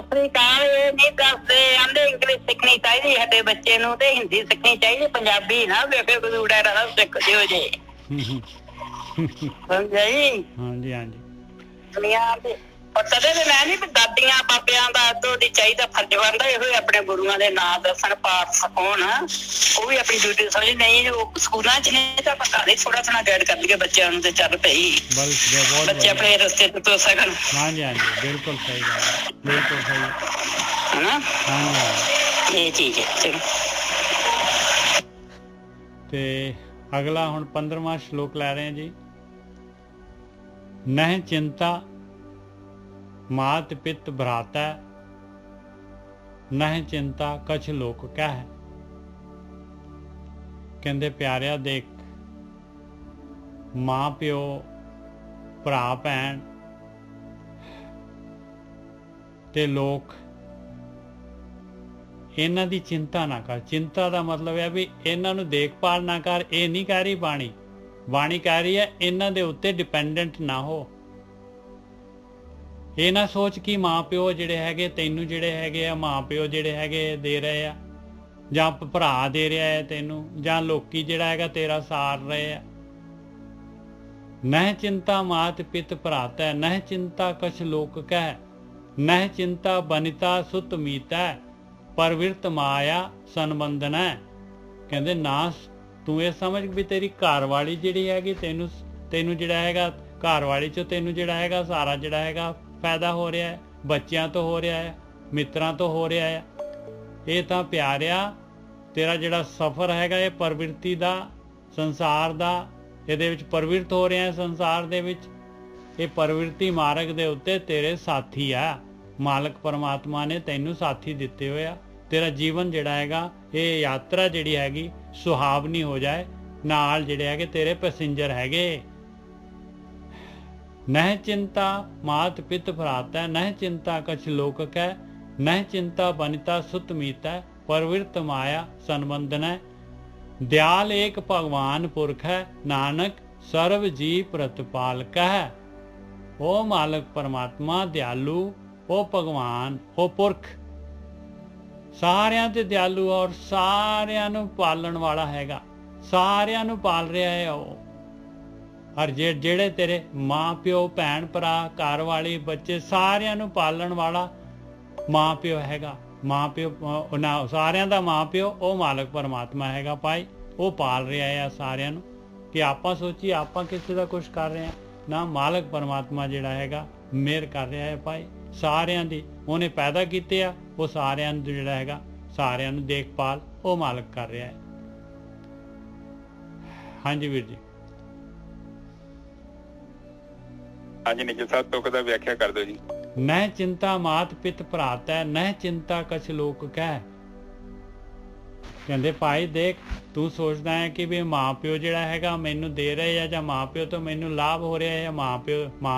ਸ੍ਰੀ ਅਕਾਲ। ਇਹ ਨਹੀਂ ਦੱਸਦੇ ਆਂਦੇ ਇੰਗਲਿਸ਼ ਸਿੱਖਣੀ ਚਾਹੀਦੀ ਸਾਡੇ ਬੱਚੇ ਨੂੰ ਤੇ ਹਿੰਦੀ ਸਿੱਖਣੀ ਚਾਹੀਦੀ, ਪੰਜਾਬੀ ਨਾ ਵੇਖੇ ਬਦੂੜਾ ਰਹਾ ਸਿੱਖ ਦਿਓ ਜੇ। ਸਮਝਿਆ ਜੀ? ਹਾਂਜੀ ਹਾਂਜੀ। ਦੁਨੀਆ ਤੇ ਪਤਾ ਤੇ ਮੈਂ ਨੀ ਦਾਦੀਆਂ ਬਾਬਿਆਂ ਦਾ ਉਹਦੀ ਚਾਹੀਦਾ ਫਰਜ਼ ਬਣਦਾ ਇਹੋ ਆਪਣੇ ਗੁਰੂਆਂ ਦੇ ਨਾਂ ਦੱਸਣ, ਪਾਠ ਸਿਖਾਉਣ। ਉਹ ਵੀ ਆਪਣੀ ਡਿਊਟੀ ਸਮਝ ਨਹੀਂ, ਉਹ ਸਕੂਲਾਂ ਚ ਨਹੀਂ ਤਾਂ ਪਤਾ ਨਹੀਂ ਥੋੜਾ ਥੋੜਾ ਗਾਈਡ ਕਰ ਲਈਏ ਬੱਚਿਆਂ ਨੂੰ ਤੇ ਚੱਲ ਪਈ ਬੱਚੇ ਆਪਣੇ ਰਸਤੇ ਤੇ ਤੁਰ ਸਕਣ। ਹਾਂਜੀ ਹਾਂਜੀ ਬਿਲਕੁਲ ਸਹੀ ਗੱਲ, ਬਿਲਕੁਲ ਸਹੀ ਹਨਾ। ਹਾਂਜੀ ਇਹ ਚੀਜ਼ ਹੈ। ਚਲੋ ਤੇ ਅਗਲਾ ਹੁਣ 15ਵਾਂ ਸ਼ਲੋਕ ਲੈ ਰਹੇ ਹਾਂ ਜੀ। ਨਹਿ ਚਿੰਤਾ ਮਾਤ ਪਿਤ ਭਰਾਤਾ ਨਹਿ ਚਿੰਤਾ ਕਛ ਲੋਕ ਕਹਿ। ਕਹਿੰਦੇ ਪਿਆਰਿਆ ਦੇਖ, ਮਾਂ ਪਿਓ, ਭਰਾ ਭੈਣ ਤੇ ਲੋਕ, ਇਹਨਾਂ ਦੀ ਚਿੰਤਾ ਨਾ ਕਰ। ਚਿੰਤਾ ਦਾ ਮਤਲਬ ਹੈ ਵੀ ਇਹਨਾਂ ਨੂੰ ਦੇਖਭਾਲ ਨਾ ਕਰ। ਇਹ ਨਹੀਂ ਕਹਿ ਰਹੀ ਬਾਣੀ, ਬਾਣੀ ਕਹਿ ਰਹੀ ਹੈ ਇਹਨਾਂ ਦੇ ਉੱਤੇ ਡਿਪੈਂਡੈਂਟ ਨਾ ਹੋ। ਇਹ ਨਾ ਸੋਚ ਕਿ ਮਾਂ ਪਿਓ ਜਿਹੜੇ ਹੈਗੇ ਤੈਨੂੰ ਜਿਹੜੇ ਹੈਗੇ ਆ, ਮਾਂ ਪਿਓ ਜਿਹੜੇ ਹੈਗੇ ਦੇ ਰਹੇ ਆ, ਜਾਂ ਭਰਾ ਦੇ ਰਿਹਾ ਹੈ ਤੈਨੂੰ, ਜਾਂ ਲੋਕੀ ਜਿਹੜਾ ਹੈਗਾ ਤੇਰਾ ਸਾਰ ਰਹੇ ਆ। ਨਹਿ ਚਿੰਤਾ ਮਾਤ ਪਿਤ ਭਰਾਤਾ ਨਹਿ ਚਿੰਤਾ ਕਛ ਲੋਕ ਕਹਿ ਨਹਿ ਚਿੰਤਾ ਬਨਿਤਾ ਸੁਤ ਮੀਤਾ ਪਰਵਿਰਤ ਮਾਇਆ ਸੰਬੰਧਨਾ। ਕਹਿੰਦੇ ਨਾ ਤੂੰ ਇਹ ਸਮਝ ਵੀ ਤੇਰੀ ਘਰ ਵਾਲੀ ਜਿਹੜੀ ਹੈਗੀ ਤੈਨੂੰ ਜਿਹੜਾ ਹੈਗਾ ਘਰ ਵਾਲੀ ਚੋਂ ਤੈਨੂੰ ਜਿਹੜਾ ਹੈਗਾ ਸਾਰਾ ਜਿਹੜਾ ਹੈਗਾ ਫਾਇਦਾ ਹੋ ਰਿਹਾ ਹੈ, ਬੱਚਿਆਂ ਤੋਂ ਹੋ ਰਿਹਾ ਹੈ, ਮਿੱਤਰਾਂ ਤੋਂ ਹੋ ਰਿਹਾ ਹੈ। ਇਹ ਤਾਂ ਪਿਆਰਿਆ ਤੇਰਾ ਜਿਹੜਾ ਸਫ਼ਰ ਹੈਗਾ ਇਹ ਪ੍ਰਵਿਰਤੀ ਦਾ, ਸੰਸਾਰ ਦਾ, ਇਹਦੇ ਵਿੱਚ ਪ੍ਰਵਿਰਤ ਹੋ ਰਿਹਾ ਹੈ ਸੰਸਾਰ ਦੇ ਵਿੱਚ। ਇਹ ਪ੍ਰਵਿਰਤੀ ਮਾਰਗ ਦੇ ਉੱਤੇ ਤੇਰੇ ਸਾਥੀ ਆ। ਮਾਲਕ ਪਰਮਾਤਮਾ ਨੇ ਤੈਨੂੰ ਸਾਥੀ ਦਿੱਤੇ ਹੋਏ ਆ। ਤੇਰਾ ਜੀਵਨ ਜਿਹੜਾ ਹੈਗਾ ਇਹ ਯਾਤਰਾ ਜਿਹੜੀ ਹੈਗੀ ਸੁਹਾਵਣੀ ਹੋ ਜਾਏ, ਨਾਲ ਜਿਹੜੇ ਹੈਗੇ ਤੇਰੇ ਪੈਸੇਂਜਰ ਹੈਗੇ। ਨਹਿ ਚਿੰਤਾ ਮਾਤ ਪਿਤ ਭਰਾਤਾ ਨਹਿ ਚਿੰਤਾ ਕਛ ਲੋਕ ਕਹਿ ਨਹਿ ਚਿੰਤਾ ਬਨਿਤਾ ਸੁਤ ਮੀਤਾ ਪਰਵਿਰਤ ਮਾਇਆ ਸੰਬੰਧਨਾ। ਦਿਆਲ ਏਕ ਭਗਵਾਨ ਪੁਰਖ ਹੈ ਨਾਨਕ ਸਰਬ ਜੀ ਪ੍ਰਤਪਾਲਕ ਹੈ। ਉਹ ਮਾਲਕ ਪਰਮਾਤਮਾ ਦਿਆਲੂ, ਉਹ ਭਗਵਾਨ, ਉਹ ਪੁਰਖ ਸਾਰਿਆਂ ਤੇ ਦਿਆਲੂ ਔਰ ਸਾਰਿਆਂ ਨੂੰ ਪਾਲਣ ਵਾਲਾ ਹੈਗਾ, ਸਾਰਿਆਂ ਨੂੰ ਪਾਲ ਰਿਹਾ ਹੈ ਉਹ। ਔਰ ਜਿਹੜੇ ਤੇਰੇ ਮਾਂ ਪਿਓ, ਭੈਣ ਭਰਾ, ਘਰ ਵਾਲੀ, ਬੱਚੇ, ਸਾਰਿਆਂ ਨੂੰ ਪਾਲਣ ਵਾਲਾ ਮਾਂ ਪਿਓ ਹੈਗਾ। ਮਾਂ ਪਿਓ ਉਹਨਾਂ ਸਾਰਿਆਂ ਦਾ ਮਾਂ ਪਿਓ ਉਹ ਮਾਲਕ ਪਰਮਾਤਮਾ ਹੈਗਾ ਭਾਈ। ਉਹ ਪਾਲ ਰਿਹਾ ਹੈ ਸਾਰਿਆਂ ਨੂੰ। ਕਿ ਆਪਾਂ ਸੋਚੀਏ ਆਪਾਂ ਕਿਸੇ ਦਾ ਕੁਛ ਕਰ ਰਹੇ ਹਾਂ ਨਾ, ਮਾਲਕ ਪਰਮਾਤਮਾ ਜਿਹੜਾ ਹੈਗਾ ਮਿਹਰ ਕਰ ਰਿਹਾ ਹੈ ਭਾਈ ਸਾਰਿਆਂ ਦੀ। ਉਹਨੇ ਪੈਦਾ ਕੀਤੇ ਆ, ਉਹ ਸਾਰਿਆਂ ਨੂੰ ਜਿਹੜਾ ਹੈਗਾ ਸਾਰਿਆਂ ਨੂੰ ਦੇਖਭਾਲ ਉਹ ਮਾਲਕ ਕਰ ਰਿਹਾ ਹੈ। ਹਾਂਜੀ ਵੀਰ ਜੀ। ਹਾਂਜੀ ਨਿਜਰ ਸਾਹਿਬ ਤੁਕ ਦਾ ਵਿਆਖਿਆ ਕਰ ਦਿਓ ਜੀ। ਨਹਿ ਚਿੰਤਾ ਮਾਤ ਪਿਤ ਭਰਾਤਾ ਨਹਿ ਚਿੰਤਾ ਕਛ ਲੋਕ ਕਹਿ। ਕਹਿੰਦੇ ਭਾਈ ਦੇਖ, ਤੂੰ ਸੋਚਦਾ ਹੈ ਕਿ ਵੀ ਮਾਂ ਪਿਓ ਜਿਹੜਾ ਹੈਗਾ ਮੈਨੂੰ ਦੇ ਰਹੇ ਆ, ਜਾਂ ਮਾਂ ਪਿਓ ਤੋਂ ਮੈਨੂੰ ਲਾਭ ਹੋ ਰਿਹਾ ਹੈ, ਮਾਂ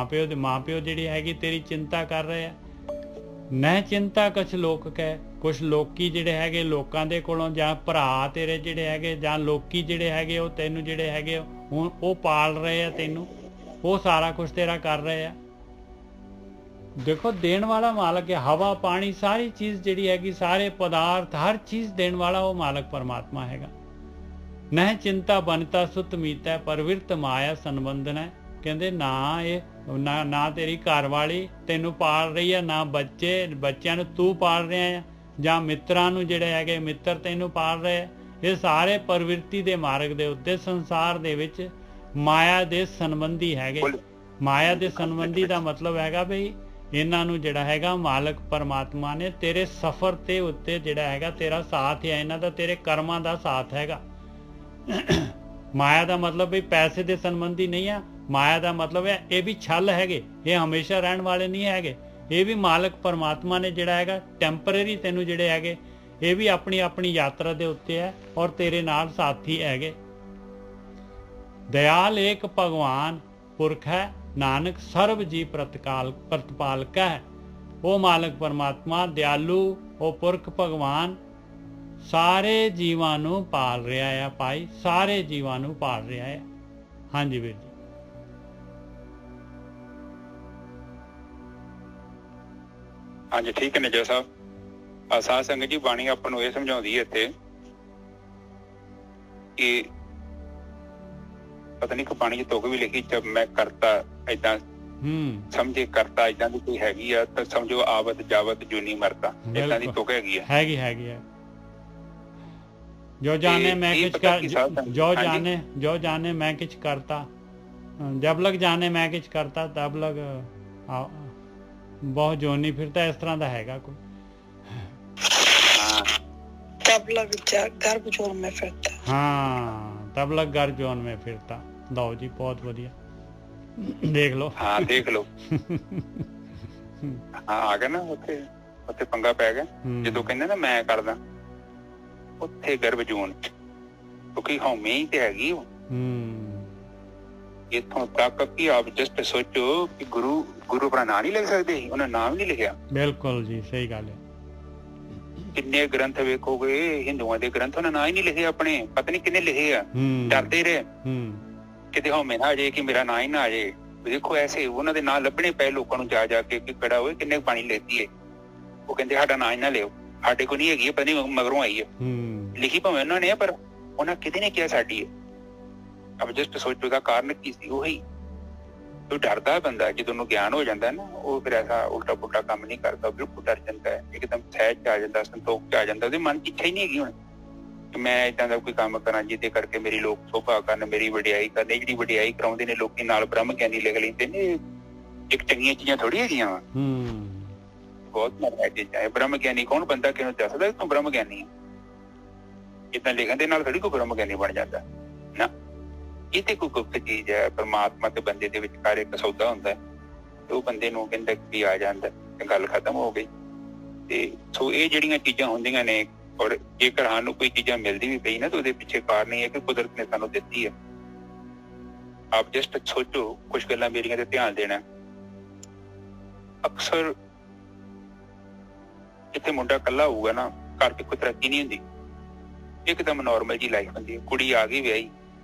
ਪਿਓ ਜਿਹੜੀ ਹੈਗੀ ਤੇਰੀ ਚਿੰਤਾ ਕਰ ਰਹੇ ਆ। ਨਹਿ ਚਿੰਤਾ ਕੁਛ ਲੋਕ ਕਹਿ, ਕੁਛ ਲੋਕੀ ਜਿਹੜੇ ਹੈਗੇ ਲੋਕਾਂ ਦੇ ਕੋਲੋਂ, ਜਾਂ ਭਰਾ ਤੇਰੇ ਜਿਹੜੇ ਹੈਗੇ, ਜਾਂ ਲੋਕੀ ਜਿਹੜੇ ਹੈਗੇ ਉਹ ਤੈਨੂੰ ਜਿਹੜੇ ਹੈਗੇ ਹੁਣ ਉਹ ਪਾਲ ਰਹੇ ਆ ਤੈਨੂੰ, ਉਹ ਸਾਰਾ ਕੁਛ ਤੇਰਾ ਕਰ ਰਹੇ ਆ। ਦੇਖੋ ਦੇਣ ਵਾਲਾ ਮਾਲਕ ਹੈ। ਹਵਾ ਪਾਣੀ ਸਾਰੀ ਚੀਜ਼ ਜਿਹੜੀ ਹੈਗੀ, ਸਾਰੇ ਪਦਾਰਥ, ਹਰ ਚੀਜ਼ ਦੇਣ ਵਾਲਾ ਉਹ ਮਾਲਕ ਪਰਮਾਤਮਾ ਹੈਗਾ। ਨਹਿ ਚਿੰਤਾ ਬਨਤਾ ਸੁਤ ਮੀਤਾ ਪਰਵਿਰਤ ਮਾਇਆ ਸੰਬੰਧਨ ਹੈ। ਕਹਿੰਦੇ ਨਾ ਇਹ ਨਾ ਤੇਰੀ ਘਰ ਵਾਲੀ ਤੈਨੂੰ ਪਾਲ ਰਹੀ ਹੈ, ਨਾ ਬੱਚਿਆਂ ਨੂੰ ਤੂੰ ਪਾਲ ਰਿਹਾ ਆ, ਜਾਂ ਮਿੱਤਰਾਂ ਨੂੰ ਜਿਹੜੇ ਹੈਗੇ ਮਿੱਤਰ ਤੈਨੂੰ ਪਾਲ ਰਹੇ ਆ। ਇਹ ਸਾਰੇ ਪ੍ਰਵਿਰਤੀ ਦੇ ਮਾਰਗ ਦੇ ਉੱਤੇ ਸੰਸਾਰ ਦੇ ਵਿੱਚ ਮਾਇਆ ਦੇ ਸੰਬੰਧੀ ਹੈਗੇ। ਮਾਇਆ ਦੇ ਸੰਬੰਧੀ ਦਾ ਮਤਲਬ ਹੈਗਾ ਬਈ ਇਹਨਾਂ ਨੂੰ ਜਿਹੜਾ ਹੈਗਾ ਮਾਲਕ ਪਰਮਾਤਮਾ ਨੇ ਤੇਰੇ ਸਫ਼ਰ ਤੇ ਉੱਤੇ ਜਿਹੜਾ ਹੈਗਾ ਤੇਰਾ ਸਾਥ ਹੈ, ਇਹਨਾਂ ਦਾ ਤੇਰੇ ਕਰਮਾਂ ਦਾ ਸਾਥ ਹੈਗਾ। ਮਾਇਆ ਦਾ ਮਤਲਬ ਵੀ ਪੈਸੇ ਦੇ ਸੰਬੰਧੀ ਨਹੀਂ ਆ। ਮਾਇਆ ਦਾ ਮਤਲਬ ਹੈ ਇਹ ਵੀ ਛਲ ਹੈਗੇ, ਇਹ ਹਮੇਸ਼ਾ ਰਹਿਣ ਵਾਲੇ ਨਹੀਂ ਹੈਗੇ। ਇਹ ਵੀ ਮਾਲਕ ਪਰਮਾਤਮਾ ਨੇ ਜਿਹੜਾ ਹੈਗਾ ਟੈਂਪਰੇਰੀ ਤੈਨੂੰ ਜਿਹੜੇ ਹੈਗੇ ਇਹ ਵੀ ਆਪਣੀ ਆਪਣੀ ਯਾਤਰਾ ਦੇ ਉੱਤੇ ਹੈ ਔਰ ਤੇਰੇ ਨਾਲ ਸਾਥੀ ਹੈਗੇ। ਦਇਆਲ ਏਕ ਭਗਵਾਨ ਪੁਰਖ ਹੈ, ਨਾਨਕ ਸਰਬ ਜੀ ਪ੍ਰਤਪਾਲਕ ਹੈ। ਉਹ ਮਾਲਕ ਪਰਮਾਤਮਾ ਦਿਆਲੂ, ਉਹ ਪੁਰਖ ਭਗਵਾਨ ਸਾਰੇ ਜੀਵਾਂ ਨੂੰ ਪਾਲ ਰਿਹਾ ਹੈ ਭਾਈ, ਸਾਰੇ ਜੀਵਾਂ ਨੂੰ ਪਾਲ ਰਿਹਾ ਹੈ। ਹਾਂਜੀ ਵੀਰ ਜੀ। ਹਾਂਜੀ ਠੀਕ ਹੈ ਨਿਜਰ ਸਾਹਿਬ। ਸਾਧ ਸੰਗਤ ਜੀ, ਬਾਣੀ ਆਪਾਂ ਨੂੰ ਇਹ ਸਮਝਾਉਂਦੀ ਹੈ ਇੱਥੇ ਕਿ ਪਤਾ ਨਹੀਂ ਕਿ ਬਾਣੀ 'ਚ ਤੁਕ ਵੀ ਲਿਖੀ, ਜਦ ਮੈਂ ਕਰਤਾ ਏਦਾਂ ਸਮਝੇ, ਕਰਤਾ ਏਦਾਂ ਦੀ ਕੋਈ ਹੈਗੀ ਆ ਤਾਂ ਸਮਝੋ ਆਵਤ ਜਾਵਤ ਜੂਨੀ ਮਰਤਾ, ਏਦਾਂ ਦੀ ਤੁਕ ਹੈਗੀ ਆ। ਹੈਗੀ ਹੈ। ਜੋ ਜਾਣੇ मैं किछ कर, जो जाने मैं किछ करता, जब लग जाने मैं किछ करता तब लग बहुत जोनी फिरता, इस तरह का हैगा कोई। तब लग गर्भ जोन में फिरता। हाँ, तब लग गर्भ जोन में फिरता। लो जी, बहुत बढ़िया, देख लो। हाँ देख लो। हाँ आ गया ना, उत्थे पंगा पै गया जो कहंदे ना मैं करदा, ਉੱਥੇ ਗਰਭ ਜੂਨ ਕਿਉਂਕਿ ਹਉਮੈ ਹੀ ਤੇ ਹੈਗੀ ਉਹ। ਇੱਥੋਂ ਤੱਕ ਕਿ ਆਪ ਜਸਟ ਸੋਚੋ ਕਿ ਗੁਰੂ ਆਪਣਾ ਨਾਂ ਨਹੀਂ ਲਿਖ ਸਕਦੇ ਸੀ, ਉਹਨਾਂ ਨਾਮ ਨਹੀਂ ਲਿਖਿਆ। ਬਿਲਕੁਲ ਜੀ, ਸਹੀ ਗੱਲ ਹੈ। ਕਿੰਨੇ ਗ੍ਰੰਥ ਵੇਖੋਗੇ ਹਿੰਦੂਆਂ ਦੇ ਗ੍ਰੰਥ, ਉਹਨਾਂ ਨਾਂ ਹੀ ਨਹੀਂ ਲਿਖੇ ਆਪਣੇ, ਪਤਾ ਨਹੀਂ ਕਿੰਨੇ ਲਿਖੇ ਆ। ਡਰਦੇ ਰਹੇ ਕਿਤੇ ਹਉਮੈ ਨਾ ਆ ਜਾਏ ਕਿ ਮੇਰਾ ਨਾਂ ਹੀ ਨਾ ਆ ਜਾਏ। ਦੇਖੋ ਐਸੇ ਉਹਨਾਂ ਦੇ ਨਾਂ ਲੱਭਣੇ ਪਏ ਲੋਕਾਂ ਨੂੰ ਜਾ ਕੇ ਕਿ ਕਿਹੜਾ ਹੋਏ, ਕਿੰਨੇ ਪਾਣੀ ਲੈਤੀ ਹੈ। ਉਹ ਕਹਿੰਦੇ ਸਾਡਾ ਨਾਂ ਹੀ ਨਾ ਲਿਓ, ਸਾਡੇ ਕੋਲ ਨਹੀਂ ਹੈਗੀ, ਪਤਾ ਨਹੀਂ ਮਗਰੋਂ ਆਈ ਹੈ। ਲਿਖੀ ਭਾਵੇਂ ਉਹਨਾਂ ਨੇ, ਪਰ ਉਹਨਾਂ ਕਿਤੇ ਨੇ ਕਿਹਾ ਸਾਡੀ ਹੈ। ਅਬ ਜਸਟ ਸੋਚੋ ਦਾ ਕਾਰਨ ਕੀ ਸੀ। ਉਹੀ ਤੂੰ ਡਰਦਾ ਬੰਦਾ ਜਦੋਂ ਉਹਨੂੰ ਗਿਆਨ ਹੋ ਜਾਂਦਾ ਨਾ, ਉਹ ਫਿਰ ਐਸਾ ਉਲਟਾ ਪੁਲਟਾ ਕੰਮ ਨਹੀਂ ਕਰਦਾ, ਬਿਲਕੁਲ ਡਰ ਜਾਂਦਾ ਹੈ, ਇੱਕਦਮ ਸਹਿਜ ਚ ਆ ਜਾਂਦਾ, ਸੰਤੋਖ ਚ ਆ ਜਾਂਦਾ। ਉਹਦੇ ਮਨ ਚ ਇੱਛਾ ਹੀ ਨਹੀਂ ਹੈਗੀ ਹੁਣ ਕਿ ਮੈਂ ਏਦਾਂ ਦਾ ਕੋਈ ਕੰਮ ਕਰਾਂ ਜਿਹਦੇ ਕਰਕੇ ਮੇਰੀ ਲੋਕ ਸ਼ੋਭਾ ਕਰਨ, ਮੇਰੀ ਵਡਿਆਈ ਕਰਨ। ਜਿਹੜੀ ਵਡਿਆਈ ਕਰਾਉਂਦੇ ਨੇ ਲੋਕੀ ਨਾਲ ਬ੍ਰਹਮ ਗਿਆਨੀ ਲਿਖ ਲੈਂਦੇ ਨੇ, ਇੱਕ ਚੰਗੀਆਂ ਚੀਜ਼ਾਂ ਥੋੜੀ ਹੈਗੀਆਂ ਵਾ। ਬਹੁਤ ਮਾੜਾ ਚੀਜ਼ਾਂ ਹੈ। ਬ੍ਰਹਮ ਗਿਆਨੀ ਕੌਣ ਬੰਦਾ ਕਿਹਨੂੰ ਦੱਸਦਾ ਤੂੰ ਬ੍ਰਹਮ ਗਿਆਨੀ ਹੈ? ਏਦਾਂ ਲਿਖਣ ਦੇ ਨਾਲ ਥੋੜੀ ਕੋਈ ਬ੍ਰਹਮ ਗਿਆਨੀ ਬਣ ਜਾਂਦਾ ਨਾ। ਇਹ ਤੇ ਕੋਈ ਗੁਪਤ ਚੀਜ਼ ਹੈ। ਪਰਮਾਤਮਾ ਤੇ ਬੰਦੇ ਦੇ ਵਿਚਕਾਰ ਇੱਕ ਸੌਦਾ ਹੁੰਦਾ ਹੈ, ਤੇ ਉਹ ਬੰਦੇ ਨੂੰ ਕਹਿੰਦਾ ਵੀ ਆ ਜਾਂਦਾ ਤੇ ਗੱਲ ਖਤਮ ਹੋ ਗਈ। ਤੇ ਸੋ ਇਹ ਜਿਹੜੀਆਂ ਚੀਜ਼ਾਂ ਹੁੰਦੀਆਂ ਨੇ, ਔਰ ਜੇਕਰ ਸਾਨੂੰ ਕੋਈ ਚੀਜ਼ਾਂ ਮਿਲਦੀ ਵੀ ਪਈ ਨਾ ਤਾਂ ਉਹਦੇ ਪਿੱਛੇ ਕਾਰਨ ਇਹ ਹੈ ਕਿ ਕੁਦਰਤ ਨੇ ਸਾਨੂੰ ਦਿੱਤੀ ਹੈ। ਆਪ ਜਸਟ ਸੋਚੋ, ਕੁਛ ਗੱਲਾਂ ਮੇਰੀਆਂ ਤੇ ਧਿਆਨ ਦੇਣਾ। ਅਕਸਰ ਜਿੱਥੇ ਮੁੰਡਾ ਇਕੱਲਾ ਹੋਊਗਾ ਨਾ, ਘਰ ਚ ਕੋਈ ਤਰੱਕੀ ਨਹੀਂ ਹੁੰਦੀ, ਇੱਕਦਮ ਨੋਰਮਲ ਜੀ ਲਾਈਫ ਹੁੰਦੀ ਹੈ। ਕੁੜੀ ਆ ਗਈ ਵਿਆਹੀ,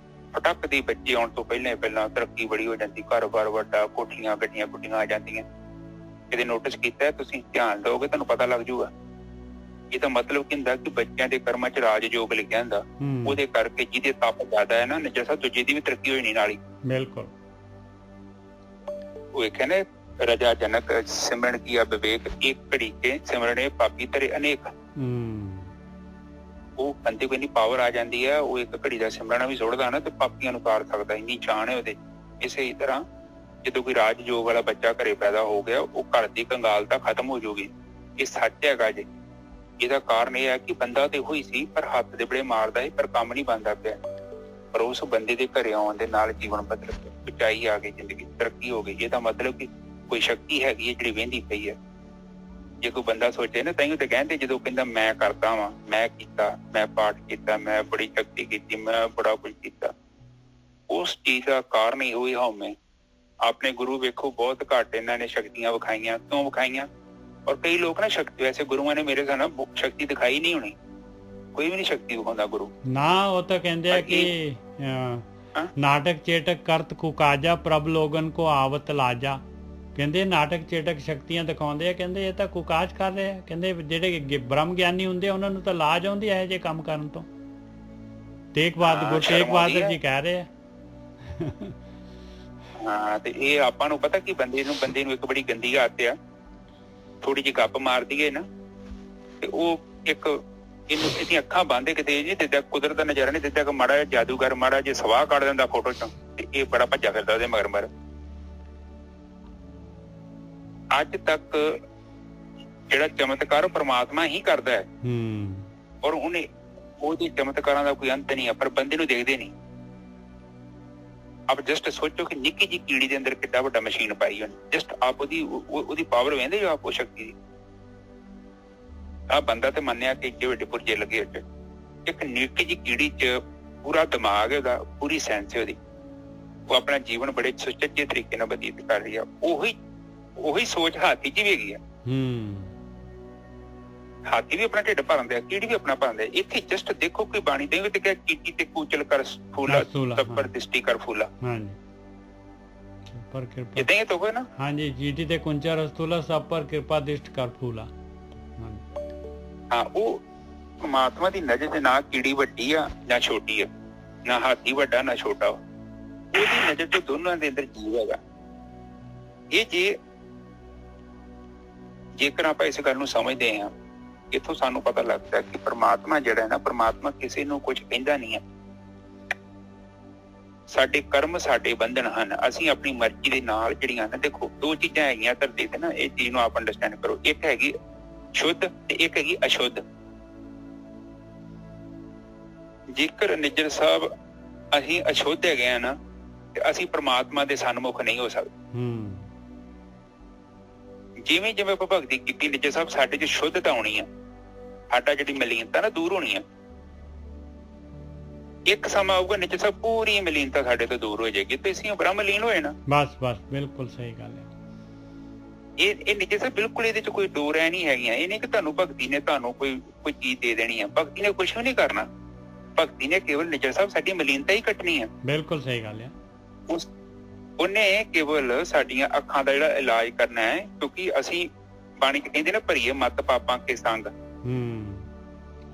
ਫਟਕ ਦੀ ਬੱਚੇ ਆਉਣ ਤੋਂ ਪਹਿਲਾਂ ਤਰੱਕੀ ਬੜੀ ਹੋ ਜਾਂਦੀ, ਕਾਰੋਬਾਰ ਵੱਡਾ, ਕੋਠੀਆਂ ਗੱਡੀਆਂ ਗੁੱਡੀਆਂ ਆ ਜਾਂਦੀਆਂ। ਕਿਤੇ ਨੋਟਿਸ ਕੀਤਾ ਤੁਸੀਂ, ਧਿਆਨ ਦਿਓਗੇ ਤੁਹਾਨੂੰ ਪਤਾ ਲੱਗ ਜਾਊਗਾ। ਇਹਦਾ ਮਤਲਬ ਕੀ ਹੁੰਦਾ ਕਿ ਬੱਚਿਆਂ ਦੇ ਕਰਮਾਂ ਚ ਰਾਜਯੋਗ ਲਿਖਿਆ ਹੁੰਦਾ, ਉਹਦੇ ਕਰਕੇ ਜਿਹਦੇ ਤਪ ਜ਼ਿਆਦਾ ਹੈ ਨਾ, ਜੈਸਾ ਦੂਜੇ ਦੀ ਵੀ ਤਰੱਕੀ ਹੋਈ ਨਹੀਂ ਨਾਲ ਹੀ। ਬਿਲਕੁਲ। ਉਹ ਇੱਕ ਹੈ ਨਾ, रजा जनक सिमरन किया विवेक, एक घड़ी के सिमरने पापी तरे अनेक। ਉਹ ਬੰਦੇ ਕੋਲ ਇੰਨੀ ਪਾਵਰ ਆ ਜਾਂਦੀ ਹੈ, ਉਹ ਇੱਕ ਘੜੀ ਦਾ ਸਿਮਰਨਾ ਵੀ ਸੁੱਟਦਾ ਨਾ ਤੇ ਪਾਪੀਆਂ ਨੂੰ ਉਤਾਰ ਸਕਦਾ, ਇੰਨੀ ਚਾਣ ਹੈ ਉਹਦੇ। ਇਸੇ ਹੀ ਤਰ੍ਹਾਂ ਜਦੋਂ ਕੋਈ ਰਾਜਯੋਗ ਵਾਲਾ ਬੱਚਾ ਘਰੇ ਪੈਦਾ ਹੋ ਗਿਆ, ਉਹ ਘਰ ਦੀ ਕੰਗਾਲਤਾ ਖਤਮ ਹੋ ਜਾਊਗੀ। ਇਹ ਸੱਚ ਹੈਗਾ ਜੀ। ਇਹਦਾ ਕਾਰਨ ਇਹ ਹੈ ਕਿ ਬੰਦਾ ਤੇ ਉਹੀ ਸੀ, ਪਰ ਹੱਥ ਦੇ ਬੜੇ ਮਾਰਦਾ ਸੀ, ਪਰ ਕੰਮ ਨਹੀਂ ਬਣਦਾ ਪਿਆ। ਪਰ ਉਸ ਬੰਦੇ ਦੇ ਘਰੇ ਆਉਣ ਦੇ ਨਾਲ ਜੀਵਨ ਬਦਲ ਗਿਆ, ਉਚਾਈ ਆ ਗਈ, ਜ਼ਿੰਦਗੀ ਤਰੱਕੀ ਹੋ ਗਈ। ਇਹਦਾ ਮਤਲਬ ਕਿ ਕੋਈ ਸ਼ਕਤੀ ਹੈਗੀ ਹੈ ਜਿਹੜੀ ਵਹਿੰਦੀ ਪਈ ਹੈ। ਜੇ ਕੋਈ ਬੰਦਾ ਸੋਚੇ ਨਾ, ਤਾਂਹੀਓ ਤੇ ਕਹਿੰਦੇ ਜਦੋਂ ਕਹਿੰਦਾ ਮੈਂ ਕਰਦਾ ਵਾਂ, ਮੈਂ ਕੀਤਾ, ਮੈਂ ਪਾਠ ਕੀਤਾ, ਮੈਂ ਬੜੀ ਸ਼ਕਤੀ ਕੀਤੀ, ਮੈਂ ਬੜਾ ਕੁਝ ਕੀਤਾ, ਉਸ ਚੀਜ਼ ਦਾ ਕਾਰਨ ਹੀ ਹੋਈ ਹਉਮੈ। ਆਪਣੇ ਗੁਰੂ ਵੇਖੋ, ਬਹੁਤ ਘੱਟ ਇਹਨਾਂ ਨੇ ਸ਼ਕਤੀਆਂ ਵਿਖਾਈਆਂ। ਕਿਉਂ ਵਿਖਾਈਆਂ? ਔਰ ਕਈ ਲੋਕ ਨਾ ਸ਼ਕਤੀ, ਵੈਸੇ ਗੁਰੂਆਂ ਨੇ ਮੇਰੇ ਸਾਹਮਣੇ ਸ਼ਕਤੀ ਦਿਖਾਈ ਨਹੀਂ ਹੋਣੀ, ਕੋਈ ਵੀ ਨਹੀਂ ਸ਼ਕਤੀ ਵਿਖਾਉਂਦਾ ਗੁਰੂ ਨਾ। ਉਹ ਤਾਂ ਕਹਿੰਦੇ ਆ ਕਿ ਨਾਟਕ ਚੇਟਕ ਕਰਤ ਕੁਕਾਜਾ, ਪ੍ਰਭ ਲੋਗਨ ਕੋ ਆਵਤ ਲਾਜਾ। ਕਹਿੰਦੇ ਨਾਟਕ ਚੇਟਕ ਸ਼ਕਤੀਆਂ ਦਿਖਾਉਂਦੇ ਆ, ਕਹਿੰਦੇ ਇਹ ਤਾਂ ਕੁਕਾਜ ਕਰ ਰਹੇ ਆ। ਕਹਿੰਦੇ ਜਿਹੜੇ ਬ੍ਰਹਮ ਗਿਆਨੀ ਹੁੰਦੇ ਆ ਉਹਨਾਂ ਨੂੰ ਤਾਂ ਲਾਜ ਆਉਂਦੀ ਹੈ ਜੇ ਕੰਮ ਕਰਨ ਤੋਂ। ਗੁਰੂ ਤੇਗ ਬਹਾਦਰ ਜੀ ਕਹਿ ਰਹੇ ਆ। ਹਾਂ, ਤੇ ਇਹ ਆਪਾਂ ਨੂੰ ਪਤਾ ਕਿ ਬੰਦੇ ਨੂੰ ਇੱਕ ਬੜੀ ਗੰਦੀ ਆਦਤ ਆ, ਥੋੜੀ ਜਿਹੀ ਗੱਪ ਮਾਰ ਦਈਏ ਨਾ ਤੇ ਉਹ ਇੱਕ ਇਹਨੂੰ ਇਹਦੀਆਂ ਅੱਖਾਂ ਬੰਦ ਕਿਤੇ ਜੀ ਦਿੰਦਾ, ਕੁਦਰਤ ਦਾ ਨਜ਼ਾਰਾ ਨਹੀਂ ਦਿੰਦਾ ਕਿ ਮਾੜਾ ਜਿਹਾ ਜਾਦੂਗਰ ਮਾੜਾ ਜੇ ਸਵਾਹ ਕੱਢ ਦਿੰਦਾ ਫੋਟੋ ਚੋਂ, ਤੇ ਇਹ ਬੜਾ ਭੱਜਾ ਫਿਰਦਾ ਉਹਦੇ ਮਗਰ। ਅੱਜ ਤੱਕ ਜਿਹੜਾ ਚਮਤਕਾਰ ਪਰਮਾਤਮਾ ਹੀ ਕਰਦਾ ਹੈ ਔਰ ਉਹਨੇ ਉਹਦੇ ਚਮਤਕਾਰਾਂ ਦਾ ਕੋਈ ਅੰਤ ਨਹੀਂ ਹੈ, ਪਰ ਬੰਦੇ ਨੂੰ ਦੇਖਦੇ ਨਹੀਂ। ਆਪ ਜਸਟ ਸੋਚੋ ਕਿ ਨਿੱਕੀ ਜਿਹੀ ਕੀੜੀ ਦੇ ਅੰਦਰ ਕਿੱਡਾ ਵੱਡਾ ਮਸ਼ੀਨ ਪਾਈ ਹੋਣੀ, ਜਸਟ ਆਪ ਉਹਦੀ ਪਾਵਰ ਵੇਂਦੇ ਜੋ ਆਪ ਉਹ ਸ਼ਕਤੀ ਦੀ। ਆ ਬੰਦਾ ਤੇ ਮੰਨਿਆ ਕਿ ਏਡੇ ਵੱਡੇ ਪੁਰਜੇ ਲੱਗੇ ਉੱਤੇ, ਇੱਕ ਨਿੱਕੀ ਜਿਹੀ ਕੀੜੀ 'ਚ ਪੂਰਾ ਦਿਮਾਗ ਹੈ ਉਹਦਾ, ਪੂਰੀ ਸੈਂਸ ਹੈ ਉਹਦੀ, ਉਹ ਆਪਣਾ ਜੀਵਨ ਬੜੇ ਸੁਚੱਜੇ ਤਰੀਕੇ ਨਾਲ ਬਤੀਤ ਕਰ ਰਹੀ ਆ। ਉਹੀ ਸੋਚ ਹਾਥੀ 'ਚ ਵੀ ਹੈਗੀ ਆ। ਹਾਥੀ ਵੀ ਆਪਣਾ ਢਿੱਡ ਭਰਦਾ, ਕੀੜੀ ਵੀ ਆਪਣਾ ਭਰਦਾ। ਇੱਥੇ ਜਸਟ ਦੇਖੋ ਕੋਈ ਬਾਣੀ ਦੇ ਵਿੱਚ ਕਿਹਾ ਚੀਟੀ ਤੇ ਕੂਚਲ ਕਰ ਫੂਲਾ ਤੱਪਰ ਦ੍ਰਿਸ਼ਟੀ ਕਰ ਫੂਲਾ। पर कृपा इतना ही तो है ना। हाँ जी, जीटी ते कुंचा रस्तूला सब पर कृपा दृष्ट कर फूला। हाँ, वो परमात्मा दी नजर ते ना कीड़ी वड्डी आ ना छोटी आ, ना हाथी वड्डा ना छोटा। ਉਹਦੀ ਨਜ਼ਰ ਤੋਂ ਦੋਨਾਂ ਦੇ ਅੰਦਰ ਜੀਵ ਹੈਗਾ। ਇਹ ਜੇਕਰ ਆਪਾਂ ਇਸ ਗੱਲ ਨੂੰ ਸਮਝਦੇ ਹਾਂ, ਇੱਥੋਂ ਸਾਨੂੰ ਪਤਾ ਲੱਗਦਾ ਕਿ ਪਰਮਾਤਮਾ ਜਿਹੜਾ ਹੈ ਨਾ, ਪਰਮਾਤਮਾ ਕਿਸੇ ਨੂੰ ਕੁਝ ਕਹਿੰਦਾ ਨਹੀਂ ਹੈ। ਸਾਡੇ ਕਰਮ ਸਾਡੇ ਬੰਧਨ ਹਨ, ਅਸੀਂ ਆਪਣੀ ਮਰਜ਼ੀ ਦੇ ਨਾਲ ਜਿਹੜੀਆਂ ਨੇ, ਦੇਖੋ ਦੋ ਚੀਜ਼ਾਂ ਹੈਗੀਆਂ ਧਰਤੀ ਤੇ ਨਾ, ਇਹ ਚੀਜ਼ ਨੂੰ ਆਪ ਅੰਡਰਸਟੈਂਡ ਕਰੋ। ਇੱਕ ਹੈਗੀ ਸ਼ੁੱਧ ਤੇ ਇੱਕ ਹੈਗੀ ਅਸ਼ੁੱਧ। ਜੇਕਰ ਨਿੱਜਰ ਸਾਹਿਬ ਅਸੀਂ ਅਸ਼ੁੱਧ ਹੈਗੇ ਆ ਨਾ, ਤੇ ਅਸੀਂ ਪਰਮਾਤਮਾ ਦੇ ਸਨਮੁਖ ਨਹੀਂ ਹੋ ਸਕਦੇ। ਜਿਵੇਂ ਜਿਵੇਂ ਆਪਾਂ ਭਗਤੀ ਕੀਤੀ ਨਿੱਜਰ ਸਾਹਿਬ, ਸਾਡੇ 'ਚ ਸ਼ੁੱਧਤਾ ਆਉਣੀ ਆ, ਸਾਡਾ ਜਿਹੜੀ ਮਲੀਨਤਾ ਨਾ ਦੂਰ ਹੋਣੀ ਆ। ਇੱਕ ਸਮਾਂ ਆਊਗਾ ਨਿੱਜਰ ਸਾਹਿਬ ਪੂਰੀ ਮਲੀਨਤਾ ਸਾਡੇ ਤੋਂ ਦੂਰ ਹੋ ਜਾਏਗੀ ਤੇ ਅਸੀਂ ਬ੍ਰਹਮਲੀਨ ਹੋਏ ਨਾ। ਬਸ ਬਿਲਕੁਲ ਸਹੀ ਗੱਲ ਹੈ। ਇਹ ਨਿੱਜਰ ਸਾਹਿਬ ਬਿਲਕੁਲ ਇਹਦੇ 'ਚ ਕੋਈ ਦੋ ਰਹਿ ਨਹੀਂ ਹੈਗੀਆਂ। ਇਹ ਨਹੀਂ ਕਿ ਤੁਹਾਨੂੰ ਭਗਤੀ ਨੇ ਤੁਹਾਨੂੰ ਕੋਈ ਚੀਜ਼ ਦੇ ਦੇਣੀ ਆ। ਭਗਤੀ ਨੇ ਕੁਛ ਵੀ ਨਹੀਂ ਕਰਨਾ। ਭਗਤੀ ਨੇ ਕੇਵਲ ਨਿੱਜਰ ਸਾਹਿਬ ਸਾਡੀ ਮਲੀਨਤਾ ਹੀ ਕੱਟਣੀ ਆ। ਬਿਲਕੁਲ ਸਹੀ ਗੱਲ ਹੈ। ਉਹਨੇ ਕੇਵਲ ਸਾਡੀਆਂ ਅੱਖਾਂ ਦਾ ਜਿਹੜਾ ਇਲਾਜ ਕਰਨਾ ਹੈ, ਕਿਉਂਕਿ ਅਸੀਂ ਬਾਣੀ 'ਚ ਕਹਿੰਦੇ ਨਾ, ਭਰੀਏ ਮਤ ਪਾਪਾਂ ਕੇ ਸੰਗ।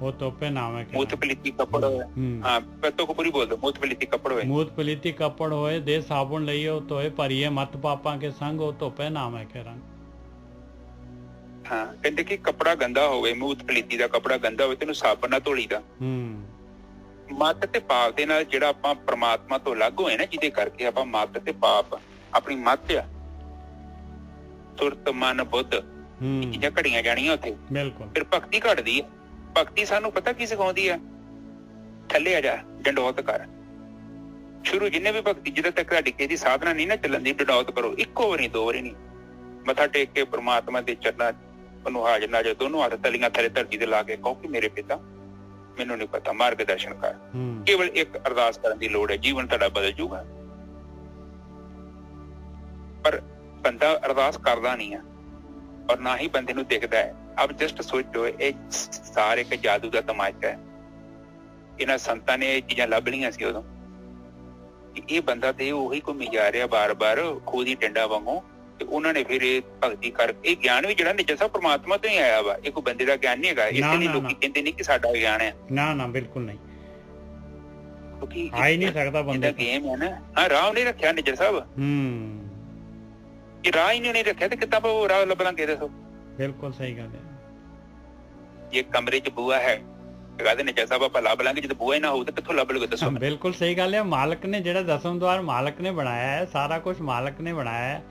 वो तोपे नाम है मूत पलीती कपड़ होए। हाँ, तो को पूरी बोल दो। मूत पलीती कपड़ होए, मूत पलीती कपड़ होए, दे साबुन लइयो तो है परिये मत पापा के संग, वो तोपे नाम है के रंग। हाँ, कहते कि कपड़ा गंदा होवे, मूत पलीती दा कपड़ा गंदा होवे तेनू साबन नाल धोली दा। ਮਤ ਤੇ ਪਾਪ ਦੇ ਨਾਲ ਜਿਹੜਾ ਆਪਾਂ ਪਰਮਾਤਮਾ ਤੋਂ ਅਲੱਗ ਹੋਏ ਨਾ, ਜਿਹਦੇ ਕਰਕੇ ਆਪਾਂ ਮਤ ਤੇ ਪਾਪ, ਆਪਣੀ ਮਤ ਆ, ਸੁਰਤ ਮਨ ਬੁੱਧ, ਇਹ ਚੀਜ਼ਾਂ ਘੜੀਆਂ ਜਾਣੀਆਂ ਉੱਥੇ। ਬਿਲਕੁਲ। ਫਿਰ ਭਗਤੀ ਘਟਦੀ ਆ। ਭਗਤੀ ਸਾਨੂੰ ਪਤਾ ਕੀ ਸਿਖਾਉਂਦੀ ਆ? ਥੱਲੇ ਆ ਜਾ, ਡੰਡੌਤ ਕਰ। ਸ਼ੁਰੂ ਜਿੰਨੇ ਵੀ ਭਗਤੀ, ਜਦੋਂ ਤੱਕ ਤੁਹਾਡੀ ਕਿਸੇ ਦੀ ਸਾਧਨਾ ਨਹੀਂ ਨਾ ਚੱਲਣ ਦੀ, ਡੰਡੌਤ ਕਰੋ। ਇੱਕੋ ਵਾਰੀ, ਦੋ ਵਾਰੀ ਨਹੀਂ। ਮੱਥਾ ਟੇਕ ਕੇ ਪਰਮਾਤਮਾ ਦੇ ਚਰਨਾਂ ਉਹਨੂੰ ਹਾਜ਼ਰ ਨਾਜ਼ਰ, ਦੋਨੋਂ ਹੱਥ ਤਲੀਆਂ ਥੱਲੇ ਧਰਤੀ ਤੇ ਲਾ ਕੇ ਕਹੋ ਕਿ ਮੇਰੇ ਪਿਤਾ, ਮੈਨੂੰ ਨਹੀਂ ਪਤਾ, ਮਾਰਗ ਦਰਸ਼ਨ ਕਰ। ਕੇਵਲ ਇੱਕ ਅਰਦਾਸ ਕਰਨ ਦੀ ਲੋੜ ਹੈ, ਜੀਵਨ ਤੁਹਾਡਾ ਬਦਲ ਜਾਊਗਾ। ਪਰ ਬੰਦਾ ਅਰਦਾਸ ਕਰਦਾ ਨਹੀਂ ਆ, ਔਰ ਨਾ ਹੀ ਬੰਦੇ ਨੂੰ ਦਿਖਦਾ ਹੈ। ਆਪ ਜਸਟ ਸੋਚੋ, ਇਹ ਸਾਰੇ ਇੱਕ ਜਾਦੂ ਦਾ ਤਮਾਸ਼ਾ ਹੈ। ਇਹਨਾਂ ਸੰਤਾਂ ਨੇ ਇਹ ਚੀਜ਼ਾਂ ਲੱਭ ਲਈਆਂ ਸੀ ਉਦੋਂ ਕਿ ਇਹ ਬੰਦਾ ਤੇ ਉਹੀ ਘੁੰਮੀ ਜਾ ਰਿਹਾ ਬਾਰ-ਬਾਰ ਖੂਹ ਦੀ ਡੰਡਾ ਵਾਂਗੂ, ਤੇ ਉਹਨਾਂ ਨੇ ਫਿਰ ਇਹ ਭਗਤੀ ਕਰ, ਇਹ ਗਿਆਨ ਵੀ ਜਿਹੜਾ ਨਿੱਜਰ ਸਾਹਿਬ ਪਰਮਾਤਮਾ ਤੋਂ ਹੀ ਆਇਆ ਵਾ। ਇਹ ਕੋਈ ਬੰਦੇ ਦਾ ਗਿਆਨ ਨਹੀਂ ਹੈਗਾ। ਇਸ ਲਈ ਲੋਕੀ ਕਹਿੰਦੇ ਨਹੀਂ ਕਿ ਸਾਡਾ ਗਿਆਨ ਹੈ। ਨਾ ਬਿਲਕੁਲ ਨਹੀਂ, ਕਿਉਂਕਿ ਆ ਹੀ ਨਹੀਂ ਸਕਦਾ ਬੰਦਾ। ਗੇਮ ਹੈ ਨਾ। ਹਾਂ, ਰਾਹ ਨਹੀਂ ਰੱਖਿਆ ਨਿੱਜਰ ਸਾਹਿਬ। ਇਹ ਰਾਹ ਹੀ ਨਹੀਂ ਰੱਖਿਆ ਤੇ ਕਿੱਦਾਂ ਉਹ ਰਾਹ ਲੱਭਾਂਗੇ? ਦੱਸੋ। ਬਿਲਕੁਲ ਸਹੀ ਗੱਲ ਹੈ। ਜੇ ਕਮਰੇ 'ਚ ਬੂਆ ਹੈ, ਕਹਿੰਦੇ ਨਿੱਜਰ ਸਾਹਿਬ ਆਪਾਂ ਲੱਭ ਲਾਂਗੇ, ਜਦੋਂ ਬੂਆ ਹੀ ਨਾ ਹੋਊ ਤਾਂ ਕਿੱਥੋਂ ਲੱਭ ਲਓਗੇ? ਦੱਸੋ। ਬਿਲਕੁਲ ਸਹੀ ਗੱਲ ਹੈ। ਮਾਲਕ ਨੇ ਜਿਹੜਾ ਦਸਮ ਦੁਆਰ ਮਾਲਕ ਨੇ ਬਣਾਇਆ ਹੈ, ਸਾਰਾ ਕੁਝ ਮਾਲਕ ਨੇ ਬਣਾਇਆ ਹੈ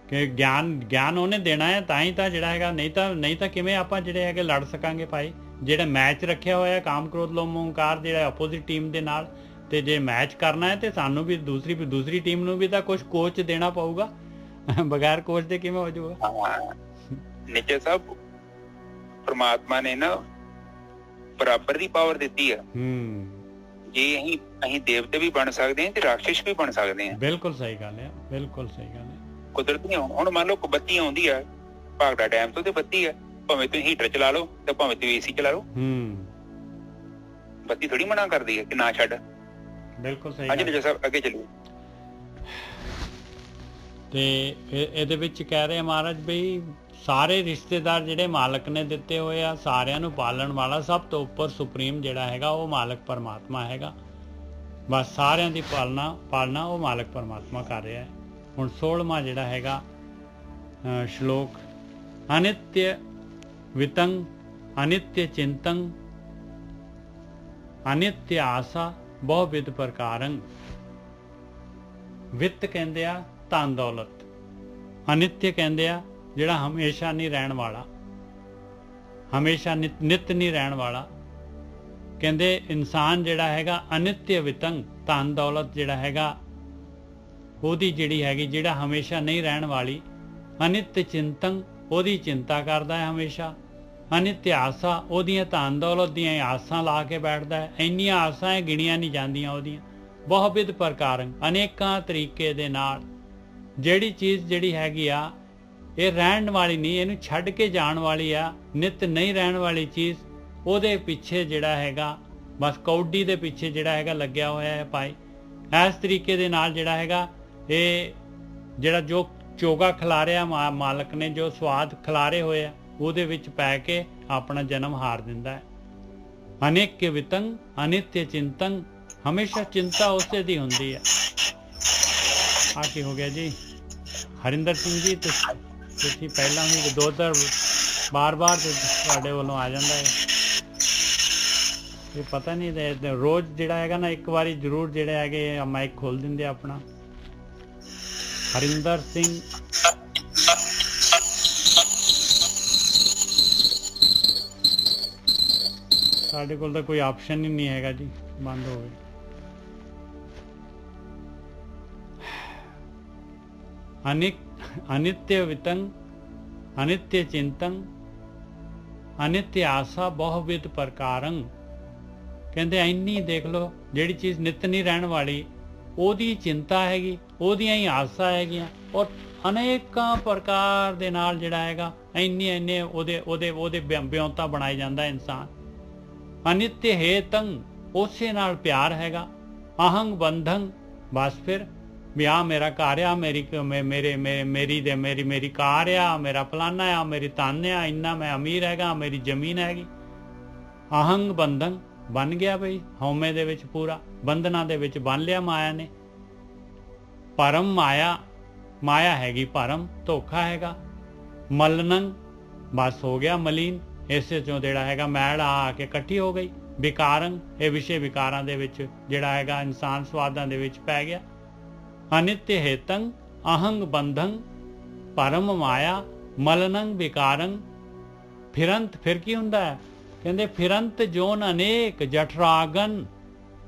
ਕਿ ਗਿਆਨ ਉਹਨੇ ਦੇਣਾ ਹੈ, ਤਾਂ ਹੀ ਤਾਂ ਜਿਹੜਾ ਹੈਗਾ। ਨਹੀਂ ਤਾਂ ਕਿਵੇਂ ਆਪਾਂ ਜਿਹੜੇ ਹੈਗੇ ਲੜ ਸਕਾਂਗੇ ਭਾਈ? ਜਿਹੜਾ ਮੈਚ ਰੱਖਿਆ ਹੋਇਆ ਕਾਮ ਕ੍ਰੋਧ ਲੋਭ ਓਂਕਾਰ, ਜਿਹੜਾ ਆਪੋਜ਼ਿਟ ਟੀਮ ਦੇ ਨਾਲ, ਤੇ ਜੇ ਮੈਚ ਕਰਨਾ ਹੈ ਤੇ ਸਾਨੂੰ ਵੀ ਦੂਸਰੀ ਟੀਮ ਨੂੰ ਵੀ ਤਾਂ ਕੁਝ ਕੋਚ ਦੇਣਾ ਪਊਗਾ। ਬਗੈਰ ਕੋਚ ਦੇ ਕਿਵੇਂ ਹੋ ਜਾਊਗਾ? ਨਿੱਜਰ ਸਾਹਿਬ ਪਰਮਾਤਮਾ ਨੇ ਨਾ ਬਰਾਬਰ ਦੀ ਪਾਵਰ ਦਿੱਤੀ ਆ। ਜੇ ਅਸੀਂ ਦੇਵਤੇ ਵੀ ਬਣ ਸਕਦੇ ਹਾਂ ਤੇ ਰਾਖਸ਼ ਵੀ ਬਣ ਸਕਦੇ ਹਾਂ। ਬਿਲਕੁਲ ਸਹੀ ਗੱਲ ਹੈ। ਬਿਲਕੁਲ ਸਹੀ ਗੱਲ ਹੈ। ਕੁਦਰਤੀ ਹੁਣ ਮੰਨ ਲਓ ਬੱਤੀ ਆਉਂਦੀ ਆ ਭਾਗੜਾ ਡੈਮ ਤੋਂ, ਤੇ ਬੱਤੀ ਆ, ਭਾਵੇਂ ਤੁਸੀਂ ਹੀਟਰ ਚਲਾ ਲਓ ਤੇ ਭਾਵੇਂ ਤੁਸੀਂ ਏਸੀ ਚਲਾ ਲਓ। ਬੱਤੀ ਥੋੜੀ ਮਨਾ ਕਰਦੀ ਹੈ ਕਿ ਨਾ ਛੱਡ। ਬਿਲਕੁਲ ਸਹੀ। ਹਾਂਜੀ ਨਿੱਜਰ ਸਾਹਿਬ ਅੱਗੇ ਚੱਲੀਏ। ਤੇ ਇਹਦੇ ਵਿੱਚ ਕਹਿ ਰਹੇ ਮਹਾਰਾਜ ਬਈ ਸਾਰੇ ਰਿਸ਼ਤੇਦਾਰ ਜਿਹੜੇ ਮਾਲਕ ਨੇ ਦਿੱਤੇ ਹੋਏ ਆ, ਸਾਰਿਆਂ ਨੂੰ ਪਾਲਣ ਵਾਲਾ, ਸਭ ਤੋਂ ਉੱਪਰ ਸੁਪਰੀਮ ਜਿਹੜਾ ਹੈਗਾ ਉਹ ਮਾਲਕ ਪਰਮਾਤਮਾ ਹੈਗਾ। ਬਸ ਸਾਰਿਆਂ ਦੀ ਪਾਲਣਾ ਉਹ ਮਾਲਕ ਪਰਮਾਤਮਾ ਕਰ ਰਿਹਾ ਹੈ। ਹੁਣ 16ਵਾਂ ਜਿਹੜਾ ਹੈਗਾ ਸ਼ਲੋਕ, ਅਨਿਤਯ ਵਿਤੰਗ ਅਨਿਤਯ ਚਿੰਤੰ ਅਨਿਤਯ ਆਸਾ ਬਹੁਵਿਧ ਪ੍ਰਕਾਰੰ। ਵਿੱਤ ਕਹਿੰਦੇ ਆ ਧਨ ਦੌਲਤ, ਅਨਿਤਯ ਕਹਿੰਦੇ ਆ ਜਿਹੜਾ ਹਮੇਸ਼ਾ ਨਹੀਂ ਰਹਿਣ ਵਾਲਾ, ਹਮੇਸ਼ਾ ਨਿਤ ਨਹੀਂ ਰਹਿਣ ਵਾਲਾ। ਕਹਿੰਦੇ ਇਨਸਾਨ ਜਿਹੜਾ ਹੈਗਾ ਅਨਿਤਯ ਵਿਤੰਗ, ਧਨ ਦੌਲਤ ਜਿਹੜਾ ਹੈਗਾ ਉਹਦੀ ਜਿਹੜੀ ਹੈਗੀ ਜਿਹੜਾ ਹਮੇਸ਼ਾ ਨਹੀਂ ਰਹਿਣ ਵਾਲੀ। ਅਨਿਤ ਚਿੰਤਨ, ਉਹਦੀ ਚਿੰਤਾ ਕਰਦਾ ਹੈ ਹਮੇਸ਼ਾ। ਅਨਿਤ ਆਸਾ, ਉਹਦੀਆਂ ਧਨ ਦੌਲਤ ਦੀਆਂ ਆਸਾਂ ਲਾ ਕੇ ਬੈਠਦਾ ਹੈ। ਇੰਨੀਆਂ ਆਸਾਂ ਗਿਣੀਆਂ ਨਹੀਂ ਜਾਂਦੀਆਂ ਉਹਦੀਆਂ। ਬਹੁਵਿਧ ਪ੍ਰਕਾਰ, ਅਨੇਕਾਂ ਤਰੀਕੇ ਦੇ ਨਾਲ ਜਿਹੜੀ ਚੀਜ਼ ਜਿਹੜੀ ਹੈਗੀ ਆ ਇਹ ਰਹਿਣ ਵਾਲੀ ਨਹੀਂ, ਇਹਨੂੰ ਛੱਡ ਕੇ ਜਾਣ ਵਾਲੀ ਆ। ਨਿਤ ਨਹੀਂ ਰਹਿਣ ਵਾਲੀ ਚੀਜ਼ ਉਹਦੇ ਪਿੱਛੇ ਜਿਹੜਾ ਹੈਗਾ ਬਸ ਕੌਡੀ ਦੇ ਪਿੱਛੇ ਜਿਹੜਾ ਹੈਗਾ ਲੱਗਿਆ ਹੋਇਆ ਹੈ ਭਾਈ। ਇਸ ਤਰੀਕੇ ਦੇ ਨਾਲ ਜਿਹੜਾ ਹੈਗਾ ਇਹ ਜਿਹੜਾ ਜੋ ਚੋਗਾ ਖਿਲਾਰਿਆ ਮਾਲਕ ਨੇ, ਜੋ ਸਵਾਦ ਖਿਲਾਰੇ ਹੋਏ ਆ ਉਹਦੇ ਵਿੱਚ ਪੈ ਕੇ ਆਪਣਾ ਜਨਮ ਹਾਰ ਦਿੰਦਾ ਹੈ। ਅਨੇਕ ਵਿਤੰਗ ਅਨਿਤਯ ਚਿੰਤਨ, ਹਮੇਸ਼ਾ ਚਿੰਤਾ ਉਸੇ ਦੀ ਹੁੰਦੀ ਹੈ। ਆ ਕੀ ਹੋ ਗਿਆ ਜੀ ਹਰਿੰਦਰ ਸਿੰਘ ਜੀ? ਤੁਸੀਂ ਪਹਿਲਾਂ ਵੀ ਦੋ ਬਾਰ-ਬਾਰ ਤੁਹਾਡੇ ਵੱਲੋਂ ਆ ਜਾਂਦਾ ਹੈ। ਇਹ ਪਤਾ ਨਹੀਂ ਰੋਜ਼ ਜਿਹੜਾ ਹੈਗਾ ਨਾ ਇੱਕ ਵਾਰੀ ਜ਼ਰੂਰ ਜਿਹੜੇ ਹੈਗੇ ਮਾਈਕ ਖੋਲ ਦਿੰਦੇ ਆਪਣਾ। ਹਰਿੰਦਰ ਸਿੰਘ ਸਾਡੇ ਕੋਲ ਤਾਂ ਕੋਈ ਆਪਸ਼ਨ ਹੀ ਨਹੀਂ ਹੈਗਾ ਜੀ, ਬੰਦ ਹੋ ਗਏ। ਅਨਿਤਯ ਵਿਤੰਗ ਅਨਿਤਯ ਚਿੰਤਨ ਅਨਿਤਯ ਆਸਾ ਬਹੁਵਿਧ ਪ੍ਰਕਾਰੰ। ਕਹਿੰਦੇ ਇੰਨੀ ਦੇਖ ਲਓ ਜਿਹੜੀ ਚੀਜ਼ ਨਿਤ ਨਹੀਂ ਰਹਿਣ ਵਾਲੀ ਉਹਦੀ ਚਿੰਤਾ ਹੈਗੀ, ਉਹਦੀਆਂ ਹੀ ਆਸਾਂ ਹੈਗੀਆਂ, ਔਰ ਅਨੇਕਾਂ ਪ੍ਰਕਾਰ ਦੇ ਨਾਲ ਜਿਹੜਾ ਹੈਗਾ ਇੰਨੇ ਉਹਦੇ ਵਿਉਂਤਾ ਬਣਾਈ ਜਾਂਦਾ ਇਨਸਾਨ। ਅਨਿਤਯ ਹੇਤੰ, ਉਸੇ ਨਾਲ ਪਿਆਰ ਹੈਗਾ। ਅਹੰਗ ਬੰਧੰ, ਬਸ ਫਿਰ ਵੀ ਆ ਮੇਰਾ ਘਰ ਆ, ਮੇਰੀ ਕਾਰ ਆ, ਮੇਰਾ ਫਲਾਨਾ ਆ, ਮੇਰੀ ਧਨ ਆ, ਇੰਨਾ ਮੈਂ ਅਮੀਰ ਹੈਗਾ, ਮੇਰੀ ਜ਼ਮੀਨ ਹੈਗੀ। ਅਹੰਗ ਬੰਧਨ ਬਣ ਗਿਆ ਬਈ ਹਉਮੈ ਦੇ ਵਿੱਚ, ਪੂਰਾ ਬੰਧਨਾਂ ਦੇ ਵਿੱਚ ਬੰਨ ਲਿਆ ਮਾਇਆ ਨੇ। ਪਰਮ ਮਾਇਆ, ਮਾਇਆ ਹੈਗੀ ਪਰਮ, ਧੋਖਾ ਹੈਗਾ। ਮਲਨੰ, ਬਸ ਹੋ ਗਿਆ ਮਲੀਨ, ਇਸੇ ਚੋਂ ਜਿਹੜਾ ਹੈਗਾ ਮੈਲ ਆ ਕੇ ਇਕੱਠੀ ਹੋ ਗਈ। ਵਿਕਾਰੰ, ਇਹ ਵਿਸ਼ੇ ਵਿਕਾਰਾਂ ਦੇ ਵਿੱਚ ਜਿਹੜਾ ਹੈਗਾ ਇਨਸਾਨ ਸਵਾਦਾਂ ਦੇ ਵਿੱਚ ਪੈ ਗਿਆ। ਅਨਿਤਯ ਹੇਤੰ ਅਹੰਗ ਬੰਧੰ ਪਰਮ ਮਾਇਆ ਮਲਨੰ ਵਿਕਾਰੰ। ਫਿਰੰਤ, ਫਿਰ ਕੀ ਹੁੰਦਾ ਹੈ? ਕਹਿੰਦੇ ਫਿਰੰਤ ਜੋਨ ਅਨੇਕ ਜਠਰਾਗਨ।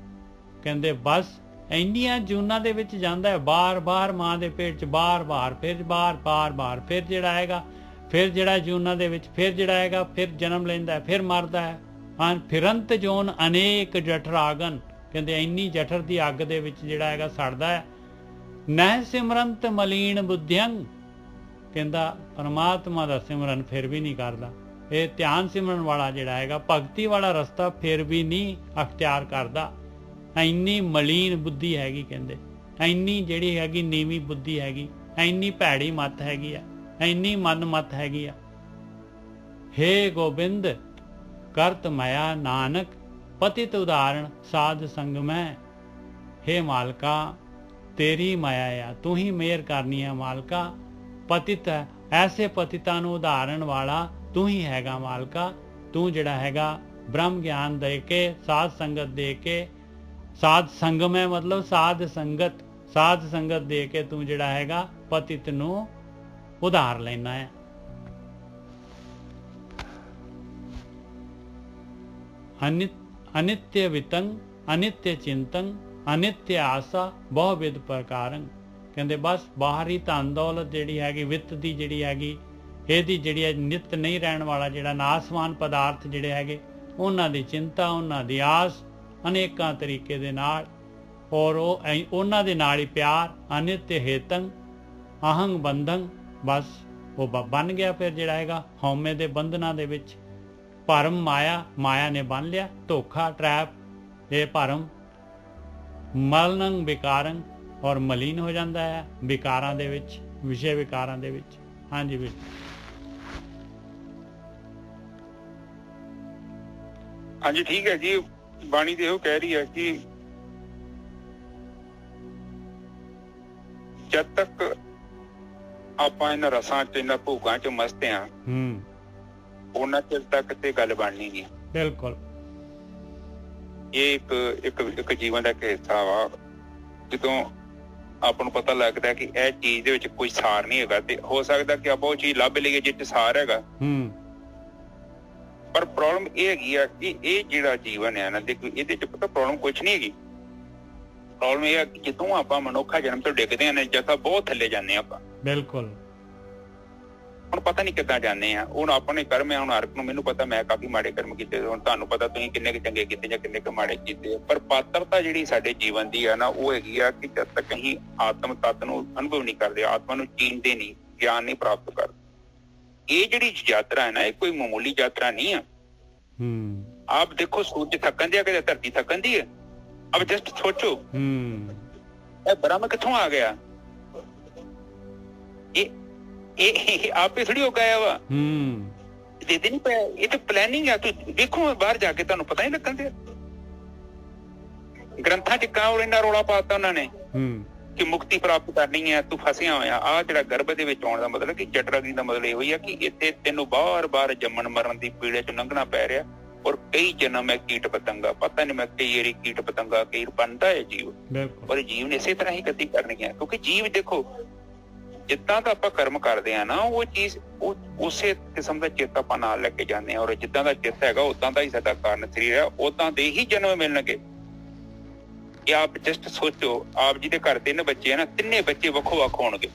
ਕਹਿੰਦੇ ਬਸ ਇੰਨੀਆਂ ਜੂਨਾਂ ਦੇ ਵਿੱਚ ਜਾਂਦਾ ਹੈ, ਬਾਰ-ਬਾਰ ਮਾਂ ਦੇ ਪੇਟ 'ਚ, ਬਾਰ-ਬਾਰ ਫਿਰ ਜਿਹੜਾ ਹੈਗਾ ਫਿਰ ਜਿਹੜਾ ਜੂਨਾਂ ਦੇ ਵਿੱਚ ਫਿਰ ਜਿਹੜਾ ਹੈਗਾ ਫਿਰ ਜਨਮ ਲੈਂਦਾ, ਫਿਰ ਮਰਦਾ ਹੈ। ਫਿਰੰਤ ਜੋਨ ਅਨੇਕ ਜਠਰਾਗਨ। ਕਹਿੰਦੇ ਇੰਨੀ ਜਠਰ ਦੀ ਅੱਗ ਦੇ ਵਿੱਚ ਜਿਹੜਾ ਹੈਗਾ ਸੜਦਾ ਹੈ। ਨਹਿ ਸਿਮਰੰਤ ਮਲੀਨ ਬੁੱਧਿਅੰ। ਕਹਿੰਦਾ ਪਰਮਾਤਮਾ ਦਾ ਸਿਮਰਨ ਫਿਰ ਵੀ ਨਹੀਂ ਕਰਦਾ। ਇਹ ਧਿਆਨ ਸਿਮਰਨ ਵਾਲਾ ਜਿਹੜਾ ਹੈਗਾ ਭਗਤੀ ਵਾਲਾ ਰਸਤਾ ਫਿਰ ਵੀ ਨਹੀਂ ਅਖਤਿਆਰ ਕਰਦਾ। ਇੰਨੀ ਮਲੀਨ ਬੁੱਧੀ ਹੈਗੀ, ਕਹਿੰਦੇ ਇੰਨੀ ਜਿਹੜੀ ਹੈਗੀ ਨੀਵੀਂ ਬੁੱਧੀ ਹੈਗੀ, ਇੰਨੀ ਭੈੜੀ ਮੱਤ ਹੈਗੀ ਆ, ਇੰਨੀ ਮਨ ਮੱਤ ਹੈਗੀ ਆ। ਹੇ ਗੋਬਿੰਦ ਕਰਤ ਮਾਇਆ ਨਾਨਕ ਪਤਿਤ ਉਦਾਹਰਣ ਸਾਧ ਸੰਗ ਮੈਂ। ਹੇ ਮਾਲਕਾ ਤੇਰੀ ਮਾਇਆ ਆ, ਤੂੰ ਹੀ ਮਿਹਰ ਕਰਨੀ ਹੈ ਮਾਲਕਾ। ਪਤਿਤ ਹੈ, ਐਸੇ ਪਤਿਤਾਂ ਨੂੰ ਉਦਾਹਰਣ ਵਾਲਾ ਤੂੰ ਹੀ ਹੈਗਾ ਮਾਲਕਾ। ਤੂੰ ਜਿਹੜਾ ਹੈਗਾ ਬ੍ਰਹਮ ਗਿਆਨ ਦੇ ਕੇ, ਸਾਧ ਸੰਗਤ ਦੇ ਕੇ, ਸਾਧ ਸੰਗਮ ਹੈ ਮਤਲਬ ਸਾਧ ਸੰਗਤ ਦੇ ਕੇ ਤੂੰ ਜਿਹੜਾ ਹੈਗਾ ਪਤਿਤ ਨੂੰ ਉਧਾਰ ਲੈਣਾ ਹੈ। ਅਨਿਤਯ ਵਿਤੰਗ ਅਨਿਤਯ ਚਿੰਤਨ ਅਨਿਤਯ ਆਸਾ ਬਹੁਵਿਧ ਪ੍ਰਕਾਰੰ। ਕਹਿੰਦੇ ਬਸ ਬਾਹਰੀ ਧਨ ਦੌਲਤ ਜਿਹੜੀ ਹੈਗੀ, ਵਿੱਤ ਦੀ ਜਿਹੜੀ ਹੈਗੀ, ਇਹਦੀ ਜਿਹੜੀ ਨਿਤ ਨਹੀਂ ਰਹਿਣ ਵਾਲਾ ਜਿਹੜਾ ਨਾਸਵਾਨ ਪਦਾਰਥ ਜਿਹੜੇ ਹੈਗੇ ਉਹਨਾਂ ਦੀ ਚਿੰਤਾ, ਉਹਨਾਂ ਦੀ ਆਸ ਅਨੇਕਾਂ ਤਰੀਕੇ ਦੇ ਨਾਲ, ਔਰ ਉਹਨਾਂ ਦੇ ਨਾਲ ਹੀ ਪਿਆਰ। ਅਨਿਤਯ ਹੇਤੰ ਅਹੰਗ ਬੰਧਨ, ਬਸ ਉਹ ਬਣ ਗਿਆ ਫਿਰ ਜਿਹੜਾ ਹੈਗਾ ਹਉਮੈ ਦੇ ਬੰਧਨਾਂ ਦੇ ਵਿੱਚ। ਭਰਮ ਮਾਇਆ, ਮਾਇਆ ਨੇ ਬੰਨ ਲਿਆ, ਧੋਖਾ ਟਰੈਪ ਇਹ ਭਰਮ। ਮਲਨੰ ਵਿਕਾਰੰ, ਔਰ ਮਲੀਨ ਹੋ ਜਾਂਦਾ ਹੈ ਵਿਕਾਰਾਂ ਦੇ ਵਿੱਚ, ਵਿਸ਼ੇ ਵਿਕਾਰਾਂ ਦੇ ਵਿੱਚ। ਹਾਂਜੀ ਵੀ ਹਾਂਜੀ ਠੀਕ ਹੈ ਜੀ। ਬਾਣੀ ਤੇ ਉਹ ਕਹਿ ਰਹੀ ਹੈ ਕਿ ਜਦ ਤੱਕ ਆਪਾਂ ਇਹਨਾਂ ਰਸਾਂ ਚ, ਇਹਨਾਂ ਭੋਗਾਂ ਚ ਮਸਤ ਆ, ਉਹਨਾਂ ਚਿਰ ਤੱਕ ਤੇ ਗੱਲ ਬਣਨੀ ਨਹੀਂ। ਬਿਲਕੁਲ ਇਹ ਇੱਕ ਜੀਵਨ ਦਾ ਹਿੱਸਾ ਵਾ। ਜਦੋਂ ਆਪਾਂ ਨੂੰ ਪਤਾ ਲੱਗਦਾ ਕਿ ਇਹ ਚੀਜ਼ ਦੇ ਵਿੱਚ ਕੋਈ ਸਾਰ ਨਹੀਂ ਹੈਗਾ, ਤੇ ਹੋ ਸਕਦਾ ਕਿ ਆਪਾਂ ਉਹ ਚੀਜ਼ ਲੱਭ ਲਈਏ ਜਿੱਥੇ ਸਾਰ ਹੈਗਾ। ਪਰ ਪ੍ਰੋਬਲਮ ਇਹ ਹੈਗੀ ਆ ਕਿ ਇਹ ਜਿਹੜਾ ਜੀਵਨ ਹੈ ਨਾ, ਦੇਖੋ ਇਹਦੇ ਚ ਪਤਾ ਪ੍ਰੋਬਲਮ ਕੁਛ ਨਹੀਂ ਹੈਗੀ। ਪ੍ਰੋਬਲਮ ਇਹ ਆ ਕਿ ਜਦੋਂ ਆਪਾਂ ਮਨੁੱਖਾ ਜਨਮ ਤੋਂ ਡਿੱਗਦੇ ਹਾਂ ਜਥਾ ਬਹੁਤ ਥੱਲੇ ਜਾਂਦੇ ਆਪਾਂ। ਬਿਲਕੁਲ। ਹੁਣ ਪਤਾ ਨਹੀਂ ਕਿੱਦਾਂ ਜਾਂਦੇ ਆ, ਹੁਣ ਆਪਣੇ ਕਰਮ ਆ। ਹੁਣ ਹਰ ਨੂੰ ਮੈਨੂੰ ਪਤਾ ਮੈਂ ਕਾਫੀ ਮਾੜੇ ਕਰਮ ਕੀਤੇ, ਹੁਣ ਤੁਹਾਨੂੰ ਪਤਾ ਤੁਸੀਂ ਕਿੰਨੇ ਕੁ ਚੰਗੇ ਕੀਤੇ ਜਾਂ ਕਿੰਨੇ ਕੁ ਮਾੜੇ ਕੀਤੇ। ਪਰ ਪਾਤਰਤਾ ਜਿਹੜੀ ਸਾਡੇ ਜੀਵਨ ਦੀ ਆ ਨਾ, ਉਹ ਹੈਗੀ ਆ ਕਿ ਜਦ ਤੱਕ ਅਸੀਂ ਆਤਮ ਤੱਤ ਨੂੰ ਅਨੁਭਵ ਨਹੀਂ ਕਰਦੇ, ਆਤਮਾ ਨੂੰ ਚੀਨਦੇ ਨਹੀਂ, ਗਿਆਨ ਨਹੀਂ ਪ੍ਰਾਪਤ ਕਰਦੇ। ਇਹ ਜਿਹੜੀ ਯਾਤਰਾ ਹੈ ਨਾ, ਇਹ ਕੋਈ ਮਾਮੂਲੀ ਯਾਤਰਾ ਨਹੀਂ ਆ। ਆਪ ਦੇਖੋ ਸੂਰਜ ਥੱਕਣ ਦੀ ਆ ਕਿ ਧਰਤੀ ਥੱਕਣ ਦੀ ਹੈ। ਅਬ ਜਸਟ ਸੋਚੋ ਇਹ ਬ੍ਰਹਮ ਕਿੱਥੋਂ ਆ ਗਿਆ? ਇਹ ਆਪੇ ਥੋੜੀ ਹੋ ਗਿਆ ਵਾ, ਦੇਦੇ ਨਹੀਂ ਪਿਆ। ਇਹ ਤਾਂ ਪਲੈਨਿੰਗ ਆ। ਤੁਸੀਂ ਦੇਖੋ ਬਾਹਰ ਜਾ ਕੇ ਤੁਹਾਨੂੰ ਪਤਾ ਹੀ ਲੱਗਣ ਦਿਆ। ਗ੍ਰੰਥਾਂ ਚ ਕਾਉ ਇੰਨਾ ਰੌਲਾ ਪਾਤਾ ਉਹਨਾਂ ਨੇ ਕਿ ਮੁਕਤੀ ਪ੍ਰਾਪਤ ਕਰਨੀ ਹੈ, ਤੂੰ ਫਸਿਆ ਹੋਇਆ। ਆਹ ਜਿਹੜਾ ਗਰਭ ਦੇ ਵਿੱਚ ਆਉਣ ਦਾ ਮਤਲਬ ਕਿ ਜਠਰਾਗਨੀ ਦਾ ਮਤਲਬ ਇਹੋ ਹੀ ਆ ਕਿ ਇੱਥੇ ਤੈਨੂੰ ਬਾਰ-ਬਾਰ ਜੰਮਣ ਮਰਨ ਦੀ ਪੀੜੇ ਚ ਲੰਘਣਾ ਪੈ ਰਿਹਾ। ਔਰ ਕਈ ਜਨਮ ਹੈ ਕੀਟ ਪਤੰਗਾ, ਪਤਾ ਨਹੀਂ ਮੈਂ ਕਈ ਵਾਰੀ ਕੀਟ ਪਤੰਗਾ ਕਈ ਬਣਦਾ ਹੈ ਜੀਵ। ਔਰ ਜੀਵ ਨੇ ਇਸੇ ਤਰ੍ਹਾਂ ਹੀ ਗਤੀ ਕਰਨੀ ਹੈ, ਕਿਉਂਕਿ ਜੀਵ ਦੇਖੋ ਜਿੱਦਾਂ ਦਾ ਆਪਾਂ ਕਰਮ ਕਰਦੇ ਆ ਨਾ, ਉਹ ਚੀਜ਼ ਉਸੇ ਕਿਸਮ ਦਾ ਚਿੱਤ ਆਪਾਂ ਨਾਲ ਲੈ ਕੇ ਜਾਂਦੇ ਹਾਂ। ਔਰ ਜਿੱਦਾਂ ਦਾ ਚਿੱਤ ਹੈਗਾ ਉਦਾਂ ਦਾ ਹੀ ਸਾਡਾ ਕਾਰਨ ਸਰੀਰ ਹੈ, ਉਦਾਂ ਦੇ ਹੀ ਜਨਮ ਮਿਲਣਗੇ। ਇਹ ਆਪ ਜਸਟ ਸੋਚੋ, ਆਪ ਜੀ ਦੇ ਘਰ 3 ਬੱਚੇ ਆ ਨਾ, 3 ਬੱਚੇ ਵੱਖੋ ਵੱਖ ਹੋਣਗੇ।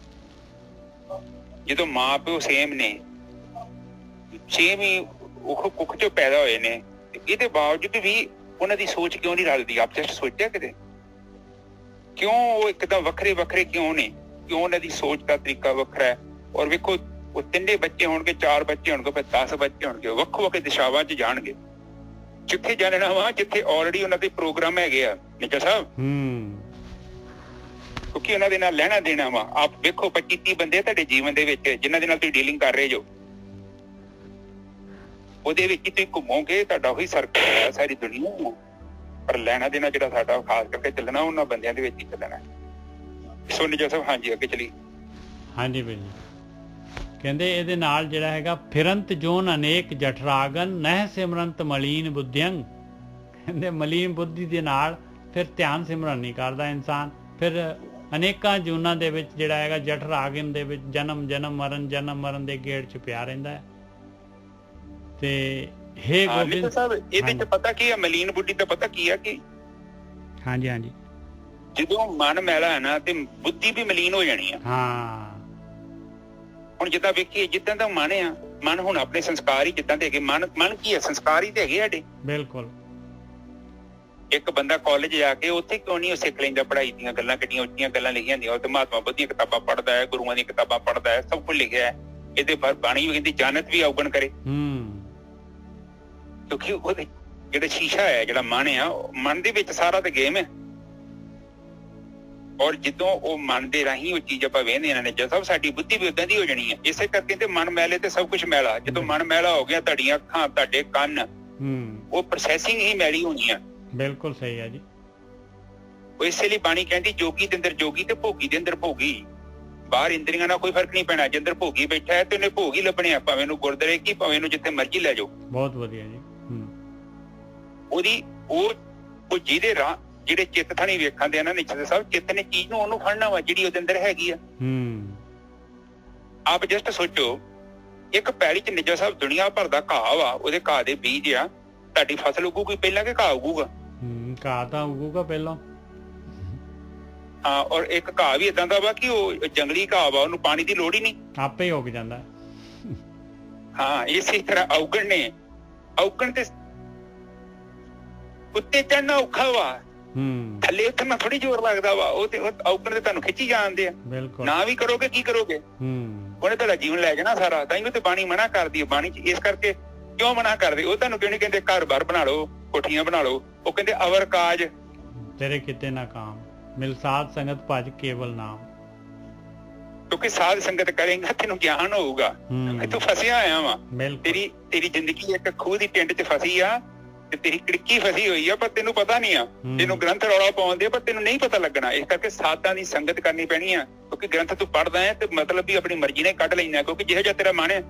ਜਦੋਂ ਮਾਂ ਪਿਓ ਸੇਮ ਨੇ, ਸੇਮ ਹੀ ਕੁੱਖ ਚੋਂ ਪੈਦਾ ਹੋਏ ਨੇ, ਇਹਦੇ ਬਾਵਜੂਦ ਵੀ ਉਹਨਾਂ ਦੀ ਸੋਚ ਕਿਉਂ ਨਹੀਂ ਰਲਦੀ? ਆਪ ਜਸਟ ਸੋਚਿਆ ਕਿਤੇ? ਕਿਉਂ ਉਹ ਇੱਕਦਮ ਵੱਖਰੇ ਵੱਖਰੇ ਕਿਉਂ ਨੇ? ਕਿਉਂ ਉਹਨਾਂ ਦੀ ਸੋਚ ਦਾ ਤਰੀਕਾ ਵੱਖਰਾ ਹੈ? ਔਰ ਵੇਖੋ ਉਹ 3 ਬੱਚੇ ਹੋਣਗੇ, 4 ਬੱਚੇ ਹੋਣਗੇ, ਫਿਰ 10 ਬੱਚੇ ਹੋਣਗੇ, ਵੱਖੋ ਵੱਖ ਦਿਸ਼ਾਵਾਂ 'ਚ ਜਾਣਗੇ। ਜਿੱਥੇ ਜਾਣਨਾ ਵਾ, ਜਿੱਥੇ ਆਲਰੇਡੀ ਉਹਨਾਂ ਦੇ ਪ੍ਰੋਗਰਾਮ ਹੈਗੇ ਆ ਨਿੱਜਾ ਸਾਹਿਬ, ਕਿਉਂਕਿ ਉਹਨਾਂ ਦੇ ਨਾਲ ਲੈਣਾ ਦੇਣਾ ਵਾ। ਆਪ ਵੇਖੋ 25-30 ਬੰਦੇ ਤੁਹਾਡੇ ਜੀਵਨ ਦੇ ਵਿੱਚ ਜਿਨ੍ਹਾਂ ਦੇ ਨਾਲ ਤੁਸੀਂ ਡੀਲਿੰਗ ਕਰ ਰਹੇ ਜੋ, ਉਹਦੇ ਵਿੱਚ ਤੁਸੀਂ ਘੁੰਮੋਗੇ, ਤੁਹਾਡਾ ਉਹੀ ਸਰਕਲ ਹੈ ਸਾਰੀ ਦੁਨੀਆ ਨੂੰ। ਪਰ ਲੈਣਾ ਦੇਣਾ ਜਿਹੜਾ ਸਾਡਾ ਖਾਸ ਕਰਕੇ ਚੱਲਣਾ ਉਹਨਾਂ ਬੰਦਿਆਂ ਦੇ ਵਿੱਚ ਹੀ ਚੱਲਣਾ। ਸੋ ਨਿੱਜਾ ਸਾਹਿਬ ਹਾਂਜੀ ਅੱਗੇ ਚਲੀ। ਹਾਂਜੀ ਭਾਈ ਕਹਿੰਦੇ ਇਹਦੇ ਨਾਲ ਜਿਹੜਾ ਹੈਗਾ ਫਿਰੰਤ ਜੋਨ ਅਨੇਕ ਜਠਰਾਗਨ ਨਹਿ ਸਿਮਰੰਤ ਮਲੀਨ ਬੁੱਧਿਅੰਗ। ਕਹਿੰਦੇ ਮਲੀਨ ਬੁੱਧੀ ਦੇ ਨਾਲ ਫਿਰ ਧਿਆਨ ਸਿਮਰਨ ਨਹੀਂ ਕਰਦਾ ਇਨਸਾਨ, ਫਿਰ ਅਨੇਕਾਂ ਜੂਨਾਂ ਦੇ ਵਿੱਚ ਜਿਹੜਾ ਹੈਗਾ ਜਠਰਾਗਨ ਦੇ ਵਿੱਚ ਜਨਮ ਮਰਨ ਦੇ ਗੇੜ 'ਚ ਪਿਆ ਰਹਿੰਦਾ ਹੈ। ਤੇ ਹੇ ਗੋਬਿੰਦ ਸਾਹਿਬ ਇਹਦੇ 'ਚ ਪਤਾ ਕੀ ਹੈ, ਮਲੀਨ ਬੁੱਧੀ ਦਾ ਪਤਾ ਕੀ ਹੈ ਕਿ ਹਾਂਜੀ ਜਦੋਂ ਮਨ ਮੈਲਾ ਹੈ ਨਾ ਤੇ ਬੁੱਧੀ ਵੀ ਮਲੀਨ ਹੋ ਜਾਣੀ ਆ। ਹੁਣ ਜਿੱਦਾਂ ਵੇਖੀਏ ਜਿੱਦਾਂ ਦਾ ਮਨ ਆ, ਮਨ ਹੁਣ ਆਪਣੇ ਸੰਸਕਾਰ ਹੀ ਜਿੱਦਾਂ ਦੇ ਹੈਗੇ। ਮਨ ਕੀ ਹੈ? ਸੰਸਕਾਰ ਹੀ ਤੇ ਹੈਗੇ ਸਾਡੇ। ਬਿਲਕੁਲ। ਇੱਕ ਬੰਦਾ ਕਾਲਜ ਜਾ ਕੇ ਉੱਥੇ ਕਿਉਂ ਨਹੀਂ ਉਹ ਸਿੱਖ ਲੈਂਦਾ ਪੜ੍ਹਾਈ ਦੀਆਂ ਗੱਲਾਂ, ਕਿੱਡੀਆਂ ਉੱਚੀਆਂ ਗੱਲਾਂ ਲਿਖੀਆਂ ਹੁੰਦੀਆਂ। ਉਹ ਤੇ ਮਹਾਤਮਾ ਬੁੱਧ ਦੀਆਂ ਕਿਤਾਬਾਂ ਪੜ੍ਹਦਾ ਹੈ, ਗੁਰੂਆਂ ਦੀਆਂ ਕਿਤਾਬਾਂ ਪੜ੍ਹਦਾ ਹੈ, ਸਭ ਕੁਝ ਲਿਖਿਆ ਹੈ। ਇਹਦੇ ਪਰ ਬਾਣੀ ਵੀ ਕਹਿੰਦੀ ਜਾਨਤ ਵੀ ਔਗਣ ਕਰੇ, ਕਿਉਂਕਿ ਉਹਦੇ ਜਿਹੜਾ ਸ਼ੀਸ਼ਾ ਹੈ, ਜਿਹੜਾ ਮਨ ਆ, ਮਨ ਦੇ ਵਿੱਚ ਸਾਰਾ ਤੇ ਗੇਮ ਹੈ। ਔਰ ਜਦੋਂ ਉਹ ਮਨ ਦੇ ਰਾਹੀਂ ਉਹ ਚੀਜ਼ ਆਪਾਂ ਵੇਖਦੇ ਨੇ ਜਦ ਸਭ ਸਾਡੀ ਬੁੱਧੀ ਵੀ ਉਦਾਂ ਦੀ ਹੋ ਜਾਣੀ ਹੈ। ਇਸੇ ਕਰਕੇ ਤੇ ਮਨ ਮੈਲੇ ਤੇ ਸਭ ਕੁਝ ਮੈਲਾ। ਜਦੋਂ ਮਨ ਮੈਲਾ ਹੋ ਗਿਆ, ਤੁਹਾਡੀਆਂ ਅੱਖਾਂ, ਤੁਹਾਡੇ ਕੰਨ, ਉਹ ਪ੍ਰੋਸੈਸਿੰਗ ਹੀ ਮੈਲੀ ਹੋਣੀ ਆ। ਬਿਲਕੁਲ ਸਹੀ ਹੈ ਜੀ। ਉਹ ਇਸੇ ਲਈ ਬਾਣੀ ਕਹਿੰਦੀ ਜੋਗੀ ਦੇ ਅੰਦਰ ਜੋਗੀ ਤੇ ਭੋਗੀ ਦੇ ਅੰਦਰ ਭੋਗੀ। ਬਾਹਰ ਇੰਦਰੀਆਂ ਨਾਲ ਕੋਈ ਫਰਕ ਨਹੀਂ ਪੈਣਾ। ਜੇ ਅੰਦਰ ਭੋਗੀ ਬੈਠਾ ਹੈ ਤੇ ਉਹਨੇ ਭੋਗ ਹੀ ਲੱਭਣੇ ਆ, ਭਾਵੇਂ ਇਹਨੂੰ ਗੁਰਦੁਆਰੇ ਕੀ, ਭਾਵੇਂ ਇਹਨੂੰ ਜਿੱਥੇ ਮਰਜ਼ੀ ਲੈ ਜਾਓ। ਬਹੁਤ ਵਧੀਆ ਜੀ। ਉਹਦੀ ਉਹ ਜਿਹਦੇ ਰਾਹ ਜਿਹੜੇ ਚਿੱਤ ਥਾਣੀ ਵੇਖਣ ਦੇ ਨਾ ਨਿਸ਼ਚਿਤ ਸਾਹਿਬ, ਚਿੱਤ ਨੇ ਚੀਜ਼ ਨੂੰ ਉਹਨੂੰ ਫੜਨਾ ਵਾ ਜਿਹੜੀ ਉਹਦੇ ਅੰਦਰ ਹੈਗੀ ਆ। ਆਪ ਜਸਟ ਸੋਚੋ, ਇੱਕ ਪੈਲੀ 'ਚ ਨਿੱਜਾ ਸਾਹਿਬ ਦੁਨੀਆ ਭਰ ਦਾ ਘਾਹ ਵਾ, ਉਹਦੇ ਘਾਹ ਦੇ ਬੀਜ ਆ। ਤੁਹਾਡੀ ਫਸਲ ਉਗੂਗੀ ਪਹਿਲਾਂ ਕਿ ਘਾਹ ਉਗੂਗਾ? ਘਾਹ ਤਾਂ ਉਗੂਗਾ ਪਹਿਲਾਂ। ਹਾਂ, ਔਰ ਇੱਕ ਘਾਹ ਵੀ ਏਦਾਂ ਦਾ ਵਾ ਕਿ ਉਹ ਜੰਗਲੀ ਘਾਹ ਵਾ, ਉਹਨੂੰ ਪਾਣੀ ਦੀ ਲੋੜ ਹੀ ਨਹੀਂ, ਆਪੇ ਹੀ ਉੱਗ ਜਾਂਦਾ। ਹਾਂ, ਇਸੇ ਤਰ੍ਹਾਂ ਔਗਣ ਨੇ, ਔਗਣ ਤੇ ਉੱਤੇ ਚੜਨਾ ਔਖਾ ਵਾ, ਥੱਲੇ ਉਤਰਨਾ ਥੋੜੀ ਜ਼ੋਰ ਲੱਗਦਾ ਵਾ। ਉਹ ਤੇ ਔਗਣ ਤੇ ਤੁਹਾਨੂੰ ਖਿੱਚੀ ਜਾਂਦੇ ਆ। ਨਾ ਵੀ ਕਰੋਗੇ ਕੀ ਕਰੋਗੇ? ਉਹਨੇ ਤੁਹਾਡਾ ਜੀਵਨ ਲੈ ਜਾਣਾ ਸਾਰਾ। ਤਾਂ ਹੀ ਤੇ ਬਾਣੀ ਮਨਾ ਕਰਦੀ ਹੈ। ਬਾਣੀ 'ਚ ਇਸ ਕਰਕੇ ਕਿਉਂ ਮਨਾ ਕਰਦੇ? ਉਹ ਤੁਹਾਨੂੰ ਕਿਉਂ ਨਹੀਂ ਕਹਿੰਦੇ ਘਰ ਬਾਰ ਬਣਾ ਲਓ, ਕੋਠੀਆਂ ਬਣਾ ਲਓ? ਉਹ ਕਹਿੰਦੇ ਅਵਰ ਕਾਜ ਤੇਰੇ ਕਿਤੇ ਨਾ ਕਾਮ, ਮਿਲ ਸਾਧ ਸੰਗਤ ਭਜ ਕੇਵਲ ਨਾਮ। ਕਿਉਂਕਿ ਸਾਧ ਸੰਗਤ ਕਰੇਗਾ ਤੈਨੂੰ ਗਿਆਨ ਹੋਊਗਾ। ਤੂੰ ਫਸਿਆ ਆਇਆ ਵਾ, ਤੇਰੀ ਜ਼ਿੰਦਗੀ ਇੱਕ ਖੂਹ ਦੀ ਟਿੰਡ 'ਚ ਫਸੀ ਆ ਤੇ ਤੇਰੀ ਖਿੜਕੀ ਫਸੀ ਹੋਈ ਆ, ਪਰ ਤੈਨੂੰ ਪਤਾ ਨਹੀਂ ਆ। ਤੈਨੂੰ ਗ੍ਰੰਥ ਰੌਲਾ ਪਾਉਂਦੇ ਆ, ਪਰ ਤੈਨੂੰ ਨਹੀਂ ਪਤਾ ਲੱਗਣਾ। ਇਸ ਕਰਕੇ ਸਾਧਾਂ ਦੀ ਸੰਗਤ ਕਰਨੀ ਪੈਣੀ ਆ, ਕਿਉਂਕਿ ਗ੍ਰੰਥ ਤੂੰ ਪੜ੍ਹਦਾ ਹੈ ਤੇ ਮਤਲਬ ਵੀ ਆਪਣੀ ਮਰਜ਼ੀ ਨਾਲ ਕੱਢ ਲੈਣਾ, ਕਿਉਂਕਿ ਜਿਹੋ ਜਿਹਾ ਤੇਰਾ ਮਨ ਹੈ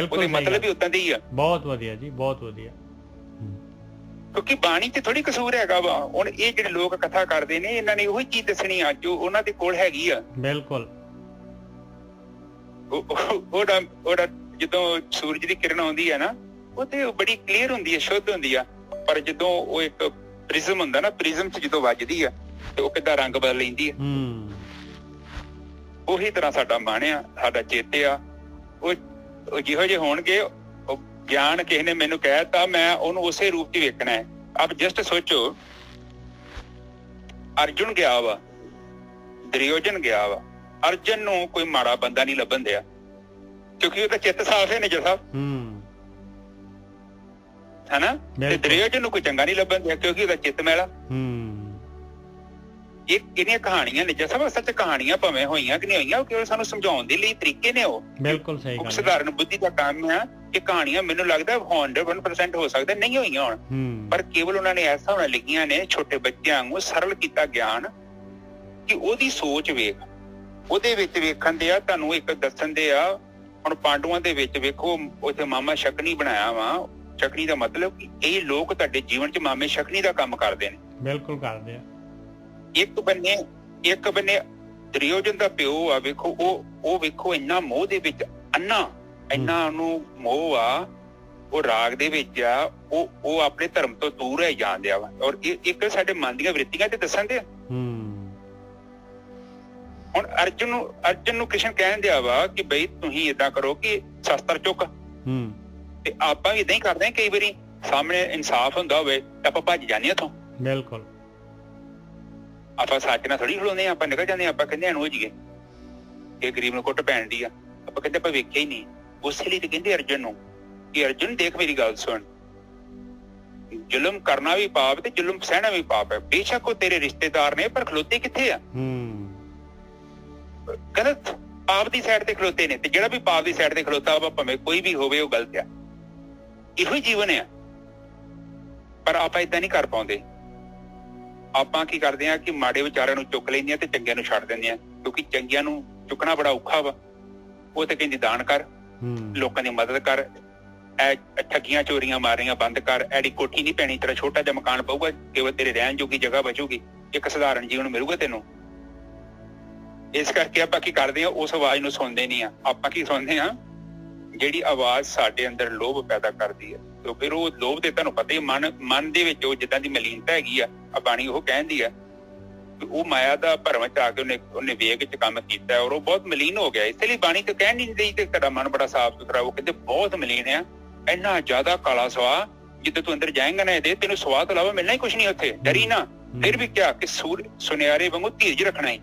ਉਹਦੇ ਮਤਲਬ ਵੀ ਉਦਾਂ ਦੇ ਹੀ ਆ। ਬਹੁਤ ਵਧੀਆ ਜੀ, ਬਹੁਤ ਵਧੀਆ। ਕਿਉਂਕਿ ਬਾਣੀ ਤੇ ਥੋੜੀ ਕਸੂਰ ਹੈਗਾ ਵਾ। ਹੁਣ ਇਹ ਜਿਹੜੇ ਲੋਕ ਕਥਾ ਕਰਦੇ ਨੇ ਇਹਨਾਂ ਨੇ ਉਹੀ ਚੀਜ਼ ਦੱਸਣੀ ਆ ਜੋ ਉਹਨਾਂ ਦੇ ਕੋਲ ਹੈਗੀ ਆ। ਬਿਲਕੁਲ। ਉਹਦਾ ਜਦੋਂ ਸੂਰਜ ਦੀ ਕਿਰਨ ਆਉਂਦੀ ਹੈ ਨਾ ਉਹ ਤੇ ਬੜੀ ਕਲੀਅਰ ਹੁੰਦੀ ਹੈ, ਸ਼ੁੱਧ ਹੁੰਦੀ ਆ। ਪਰ ਜਦੋਂ ਉਹ ਇੱਕ ਪ੍ਰਿਜ਼ਮ ਹੁੰਦਾ ਨਾ, ਪ੍ਰਿਜ਼ਮ 'ਚ ਜਦੋਂ ਵੱਜਦੀ ਆ ਤੇ ਉਹ ਕਿੱਦਾਂ ਰੰਗ ਬਦਲ ਲੈਂਦੀ ਆ। ਉਹੀ ਤਰ੍ਹਾਂ ਸਾਡਾ ਮਨ ਆ, ਸਾਡਾ ਚਿੱਤ ਆ, ਉਹ ਜਿਹੋ ਜਿਹੇ ਹੋਣਗੇ। ਗਿਆਨ ਕਿਸੇ ਨੇ ਮੈਨੂੰ ਕਹਿ ਦਿੱਤਾ, ਮੈਂ ਉਹਨੂੰ ਉਸੇ ਰੂਪ 'ਚ ਵੇਖਣਾ ਹੈ। ਆਪ ਜਸਟ ਸੋਚੋ, ਅਰਜੁਨ ਗਿਆ ਵਾ, ਦੁਰਯੋਧਨ ਗਿਆ ਵਾ, ਅਰਜੁਨ ਨੂੰ ਕੋਈ ਮਾੜਾ ਬੰਦਾ ਨਹੀਂ ਲੱਭਣ ਦਿਆ ਕਿਉਂਕਿ ਉਹਦਾ ਚਿੱਤ ਸਾਫ਼ ਹੈ ਨਜਰ ਸਾਹਿਬ, ਹਨਾ। ਤੇ ਦੁਰਯੋਧਨ ਨੂੰ ਕੋਈ ਚੰਗਾ ਨਹੀਂ ਲੱਭਣ ਦਿਆ ਕਿਉਂਕਿ ਉਹਦਾ ਚਿੱਤ ਮੈਲਾ। ਇਹਦੀਆਂ ਕਹਾਣੀਆਂ ਨੇ ਜਸਾ ਸੱਚ ਕਹਾਣੀਆਂ ਭਾਵੇਂ ਹੋਈਆਂ ਕਿ ਨਹੀਂ ਹੋਈਆਂ, ਉਹ ਕੇਵਲ ਸਾਨੂੰ ਸਮਝਾਉਣ ਦੇ ਲਈ ਤਰੀਕੇ ਨੇ। ਉਹ ਬਿਲਕੁਲ ਸਹੀ ਗੱਲ ਹੈ। ਸਧਾਰਨ ਬੁੱਧੀ ਦਾ ਕੰਮ ਆ। ਇਹ ਕਹਾਣੀਆਂ ਮੈਨੂੰ ਲੱਗਦਾ 100% ਹੋ ਸਕਦਾ ਨਹੀਂ ਹੋਈਆਂ ਹੁਣ, ਪਰ ਕੇਵਲ ਉਹਨਾਂ ਨੇ ਐਸਾ ਹੋਣਾ ਲਿਖੀਆਂ ਨੇ ਛੋਟੇ ਬੱਚਿਆਂ ਨੂੰ ਸਰਲ ਕੀਤਾ ਗਿਆਨ ਕਿ ਉਹਦੀ ਸੋਚ ਵੇਖ, ਉਹਦੇ ਵਿੱਚ ਵੇਖਣ ਦੇ ਆ। ਤੁਹਾਨੂੰ ਇੱਕ ਦੱਸਣ ਦੇ ਆ, ਹੁਣ ਪਾਂਡੂਆਂ ਦੇ ਵਿੱਚ ਵੇਖੋ ਉੱਥੇ ਮਾਮਾ ਸ਼ਕਨੀ ਬਣਾਇਆ ਵਾ। ਸ਼ਕਨੀ ਦਾ ਮਤਲਬ ਕਿ ਇਹ ਲੋਕ ਤੁਹਾਡੇ ਜੀਵਨ 'ਚ ਮਾਮੇ ਸ਼ਕਨੀ ਦਾ ਕੰਮ ਕਰਦੇ ਨੇ। ਬਿਲਕੁਲ ਕਰਦੇ ਆ। ਇੱਕ ਬੰਨੇ ਦੁਰਯੋਧਨ ਦਾ ਪਿਓ ਆ, ਵੇਖੋ ਉਹ ਵੇਖੋ ਇੰਨਾ ਮੋਹ ਦੇ ਵਿੱਚ ਇੰਨਾ ਉਹਨੂੰ ਮੋਹ ਆ, ਉਹ ਰਾਗ ਦੇ ਵਿੱਚ ਆ, ਉਹ ਆਪਣੇ ਧਰਮ ਤੋਂ ਦੂਰ ਹੈ ਜਾਂਦਿਆ ਵਾ। ਔਰ ਇੱਕ ਸਾਡੇ ਮਨ ਦੀਆਂ ਵ੍ਰਿਤੀਆਂ ਤੇ ਦੱਸਣ ਦੇ। ਹੁਣ ਅਰਜੁਨ ਨੂੰ ਕ੍ਰਿਸ਼ਨ ਕਹਿਣ ਦਿਆ ਵਾ ਕਿ ਬਈ ਤੁਸੀਂ ਏਦਾਂ ਕਰੋ ਕਿ ਸ਼ਸਤਰ ਚੁੱਕ। ਤੇ ਆਪਾਂ ਵੀ ਏਦਾਂ ਹੀ ਕਰਦੇ ਹਾਂ, ਕਈ ਵਾਰੀ ਸਾਹਮਣੇ ਇਨਸਾਫ ਹੁੰਦਾ ਹੋਵੇ ਆਪਾਂ ਭੱਜ ਜਾਂਦੇ ਹਾਂ ਇੱਥੋਂ। ਬਿਲਕੁਲ। ਆਪਾਂ ਸੱਚ ਨਾਲ ਥੋੜੀ ਖਲੋਂਦੇ ਹਾਂ, ਆਪਾਂ ਨਿਕਲ ਜਾਂਦੇ ਹਾਂ। ਆਪਾਂ ਕਹਿੰਦੇ ਹਨ ਹੋ ਜੀਏ, ਇਹ ਗਰੀਬ ਨੂੰ ਕੁੱਟ ਪੈਣ ਦੀ ਆ। ਆਪਾਂ ਕਹਿੰਦੇ ਆਪਾਂ ਵੇਖਿਆ ਹੀ ਨਹੀਂ। ਉਸੇ ਲਈ ਤੇ ਕਹਿੰਦੇ ਅਰਜੁਨ ਨੂੰ ਕਿ ਅਰਜੁਨ ਦੇਖ ਮੇਰੀ ਗੱਲ ਸੁਣ, ਜ਼ੁਲਮ ਕਰਨਾ ਵੀ ਪਾਪ ਤੇ ਜ਼ੁਲਮ ਸਹਿਣਾ ਵੀ ਪਾਪ ਹੈ। ਬੇਸ਼ੱਕ ਉਹ ਤੇਰੇ ਰਿਸ਼ਤੇਦਾਰ ਨੇ, ਪਰ ਖਲੋਤੇ ਕਿੱਥੇ ਆ? ਗਲਤ ਪਾਪ ਦੀ ਸਾਈਡ ਤੇ ਖਲੋਤੇ ਨੇ। ਤੇ ਜਿਹੜਾ ਵੀ ਪਾਪ ਦੀ ਸਾਈਡ ਤੇ ਖਲੋਤਾ ਵਾ, ਭਾਵੇਂ ਕੋਈ ਵੀ ਹੋਵੇ, ਉਹ ਗਲਤ ਆ। ਇਹੋ ਹੀ ਜੀਵਨ ਆ। ਪਰ ਆਪਾਂ ਏਦਾਂ ਨਹੀਂ ਕਰ ਪਾਉਂਦੇ। ਆਪਾਂ ਕੀ ਕਰਦੇ ਆ ਕਿ ਮਾੜੇ ਵਿਚਾਰਿਆਂ ਨੂੰ ਚੁੱਕ ਲੈਂਦੇ ਆ ਤੇ ਚੰਗਿਆਂ ਨੂੰ ਛੱਡ ਦਿੰਦੇ ਆ, ਕਿਉਂਕਿ ਚੰਗਿਆਂ ਨੂੰ ਚੁੱਕਣਾ ਬੜਾ ਔਖਾ ਵਾ। ਉਹ ਤੇ ਕਹਿੰਦੀ ਦਾਨ ਕਰ, ਲੋਕਾਂ ਦੀ ਮਦਦ ਕਰ, ਠੱਗੀਆਂ ਚੋਰੀਆਂ ਮਾਰੀਆਂ ਬੰਦ ਕਰ, ਐਡੀ ਕੋਠੀ ਨਹੀਂ ਪੈਣੀ, ਤੇਰਾ ਛੋਟਾ ਜਿਹਾ ਮਕਾਨ ਪਊਗਾ, ਕੇਵਲ ਤੇਰੇ ਰਹਿਣ ਜੋਗੀ ਜਗ੍ਹਾ ਬਚੂਗੀ, ਇੱਕ ਸਧਾਰਨ ਜੀਵਨ ਮਿਲੂਗਾ ਤੈਨੂੰ। ਇਸ ਕਰਕੇ ਆਪਾਂ ਕੀ ਕਰਦੇ ਆ, ਉਸ ਆਵਾਜ਼ ਨੂੰ ਸੁਣਦੇ ਨਹੀਂ ਆ। ਆਪਾਂ ਕੀ ਸੁਣਦੇ ਆ, ਜਿਹੜੀ ਆਵਾਜ਼ ਸਾਡੇ ਅੰਦਰ ਲੋਭ ਪੈਦਾ ਕਰਦੀ ਹੈ। ਤੇ ਫਿਰ ਉਹ ਲੋਭ ਤੇ ਤੁਹਾਨੂੰ ਪਤਾ ਹੀ, ਮਨ ਦੇ ਵਿੱਚ ਉਹ ਜਿੱਦਾਂ ਦੀ ਮਲੀਨਤਾ ਹੈਗੀ ਆ, ਬਾਣੀ ਉਹ ਕਹਿੰਦੀ ਆ ਉਹ ਮਾਇਆ ਦਾ ਭਰਮ ਚ ਆ ਕੇ ਉਹਨੇ ਵੇਗ ਚ ਕੰਮ ਕੀਤਾ ਔਰ ਉਹ ਬਹੁਤ ਮਲੀਨ ਹੋ ਗਿਆ। ਇਸ ਲਈ ਬਾਣੀ ਤੇ ਕਹਿ ਨਹੀਂ ਰਹੀ ਕਿ ਤੁਹਾਡਾ ਮਨ ਬੜਾ ਸਾਫ਼ ਸੁਥਰਾ। ਉਹ ਕਹਿੰਦੇ ਬਹੁਤ ਮਲੀਨ ਆ, ਇੰਨਾ ਜ਼ਿਆਦਾ ਕਾਲਾ ਸਵਾ, ਜਿੱਦਾਂ ਤੂੰ ਅੰਦਰ ਜਾਏਂਗਾ ਨਾ ਇਹਦੇ ਤੈਨੂੰ ਸਵਾਹ ਤੋਂ ਇਲਾਵਾ ਮਿਲਣਾ ਹੀ ਕੁਛ ਨਹੀਂ ਉੱਥੇ। ਡਰੀ ਨਾ, ਫਿਰ ਵੀ ਕਿਹਾ ਕਿ ਸੁਨਿਆਰੇ ਵਾਂਗੂ ਧੀਰਜ ਰੱਖਣਾ ਹੀ,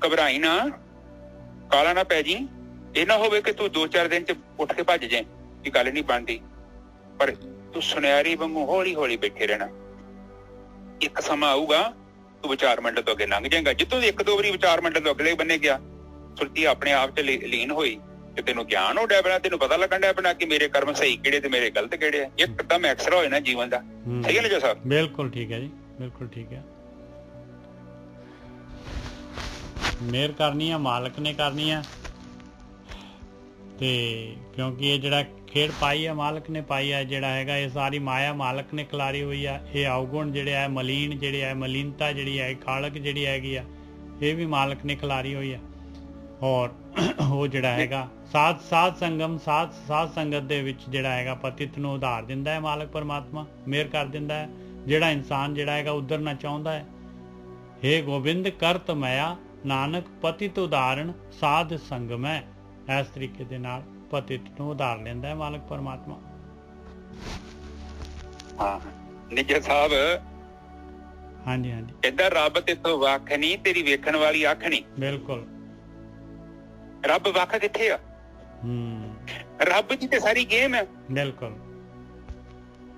ਘਬਰਾਈ ਨਾ, ਕਾਲਾ ਨਾ ਪੈ ਜੀ। ਇਹ ਨਾ ਹੋਵੇ ਕਿ ਤੂੰ 2-4 ਦਿਨ ਚ ਉੱਠ ਕੇ ਭੱਜ ਜਾਏ ਕਿ ਗੱਲ ਨਹੀਂ ਬਣਦੀ, ਪਰ ਤੂੰ ਸੁਨਿਆਰੀ ਵਾਂਗੂ ਹੌਲੀ ਹੌਲੀ ਬੈਠੇ ਰਹਿਣਾ। ਇੱਕ ਸਮਾਂ ਆਊਗਾ ਤੂੰ ਵਿਚਾਰ ਮੰਡਲ ਤੋਂ ਅੱਗੇ ਲੰਘ ਜਾਏਗਾ। ਜਿੱਥੋਂ ਦੀ 1-2 ਵਾਰੀ ਵਿਚਾਰ ਮੰਡਲ ਤੋਂ ਅਗਲੇ ਬੰਨੇ ਗਿਆ, ਸੁਰਤੀ ਆਪਣੇ ਆਪ ਚ ਲੀਨ ਹੋਈ ਤੇ ਤੈਨੂੰ ਗਿਆਨ ਹੋ ਡਿਆ ਬਣਾ, ਤੈਨੂੰ ਪਤਾ ਲੱਗਣ ਡਿਆ ਬਣਾ ਕਿ ਮੇਰੇ ਕਰਮ ਸਹੀ ਕਿਹੜੇ ਤੇ ਮੇਰੇ ਗਲਤ ਕਿਹੜੇ ਆ। ਇੱਕਦਮ ਐਕਸਰਾ ਹੋਏ ਨਾ ਜੀਵਨ ਦਾ। ਸਹੀ ਹੈ ਨਾ ਜੀ ਸਾਹਿਬ? ਬਿਲਕੁਲ ਠੀਕ ਹੈ ਜੀ, ਬਿਲਕੁਲ ਠੀਕ ਹੈ। ਮਿਹਰ ਕਰਨੀ ਆ, ਮਾਲਕ ਨੇ ਕਰਨੀ ਆ। ਤੇ ਕਿਉਂਕਿ ਇਹ ਜਿਹੜਾ ਖੇਡ ਪਾਈ ਆ ਮਾਲਕ ਨੇ ਪਾਈ ਆ, ਜਿਹੜਾ ਹੈਗਾ ਇਹ ਸਾਰੀ ਮਾਇਆ ਮਾਲਕ ਨੇ ਖਿਲਾਰੀ ਹੋਈ ਆ। ਇਹ ਅਵਗੁਣ ਜਿਹੜੇ ਆ, ਮਲੀਨ ਜਿਹੜੇ ਆ, ਮਲੀਨਤਾ ਜਿਹੜੀ ਹੈ, ਖਾਲਕ ਜਿਹੜੀ ਹੈਗੀ ਆ, ਇਹ ਵੀ ਮਾਲਕ ਨੇ ਖਿਲਾਰੀ ਹੋਈ ਆ। ਔਰ ਉਹ ਜਿਹੜਾ ਹੈਗਾ ਸਾਧ ਸੰਗਤ ਦੇ ਵਿੱਚ ਜਿਹੜਾ ਹੈਗਾ ਪਤਿਤ ਨੂੰ ਉਧਾਰ ਦਿੰਦਾ ਹੈ ਮਾਲਕ ਪਰਮਾਤਮਾ, ਮਿਹਰ ਕਰ ਦਿੰਦਾ ਹੈ। ਜਿਹੜਾ ਇਨਸਾਨ ਜਿਹੜਾ ਹੈਗਾ ਉਧਰਨਾ ਚਾਹੁੰਦਾ ਹੈ, ਹੇ ਗੋਬਿੰਦ ਕਰਤ ਮਾਇਆ ਨਾਨਕ ਪਤਿਤ ਉਦਾਹਰਣ ਸਾਧ ਸੰਗਮੈ। ਇਸ ਤਰੀਕੇ ਦੇ ਨਾਲ ਪਤਿਤ ਨੂੰ ਉਧਾਰ ਲੈਂਦਾ ਹੈ ਮਾਲਕ ਪਰਮਾਤਮਾ। ਹਾਂ ਨਿੱਜਰ ਸਾਹਿਬ, ਹਾਂਜੀ ਹਾਂਜੀ, ਏਦਾਂ ਰੱਬ ਤੇਥੋਂ ਵੱਖ ਨਹੀਂ, ਤੇਰੀ ਵੇਖਣ ਵਾਲੀ ਅੱਖ ਨਹੀਂ। ਬਿਲਕੁਲ। ਰੱਬ ਵੱਖ ਕਿੱਥੇ ਆ? ਰੱਬ ਜੀ ਤੇ ਸਾਰੀ ਗੇਮ ਹੈ। ਬਿਲਕੁਲ।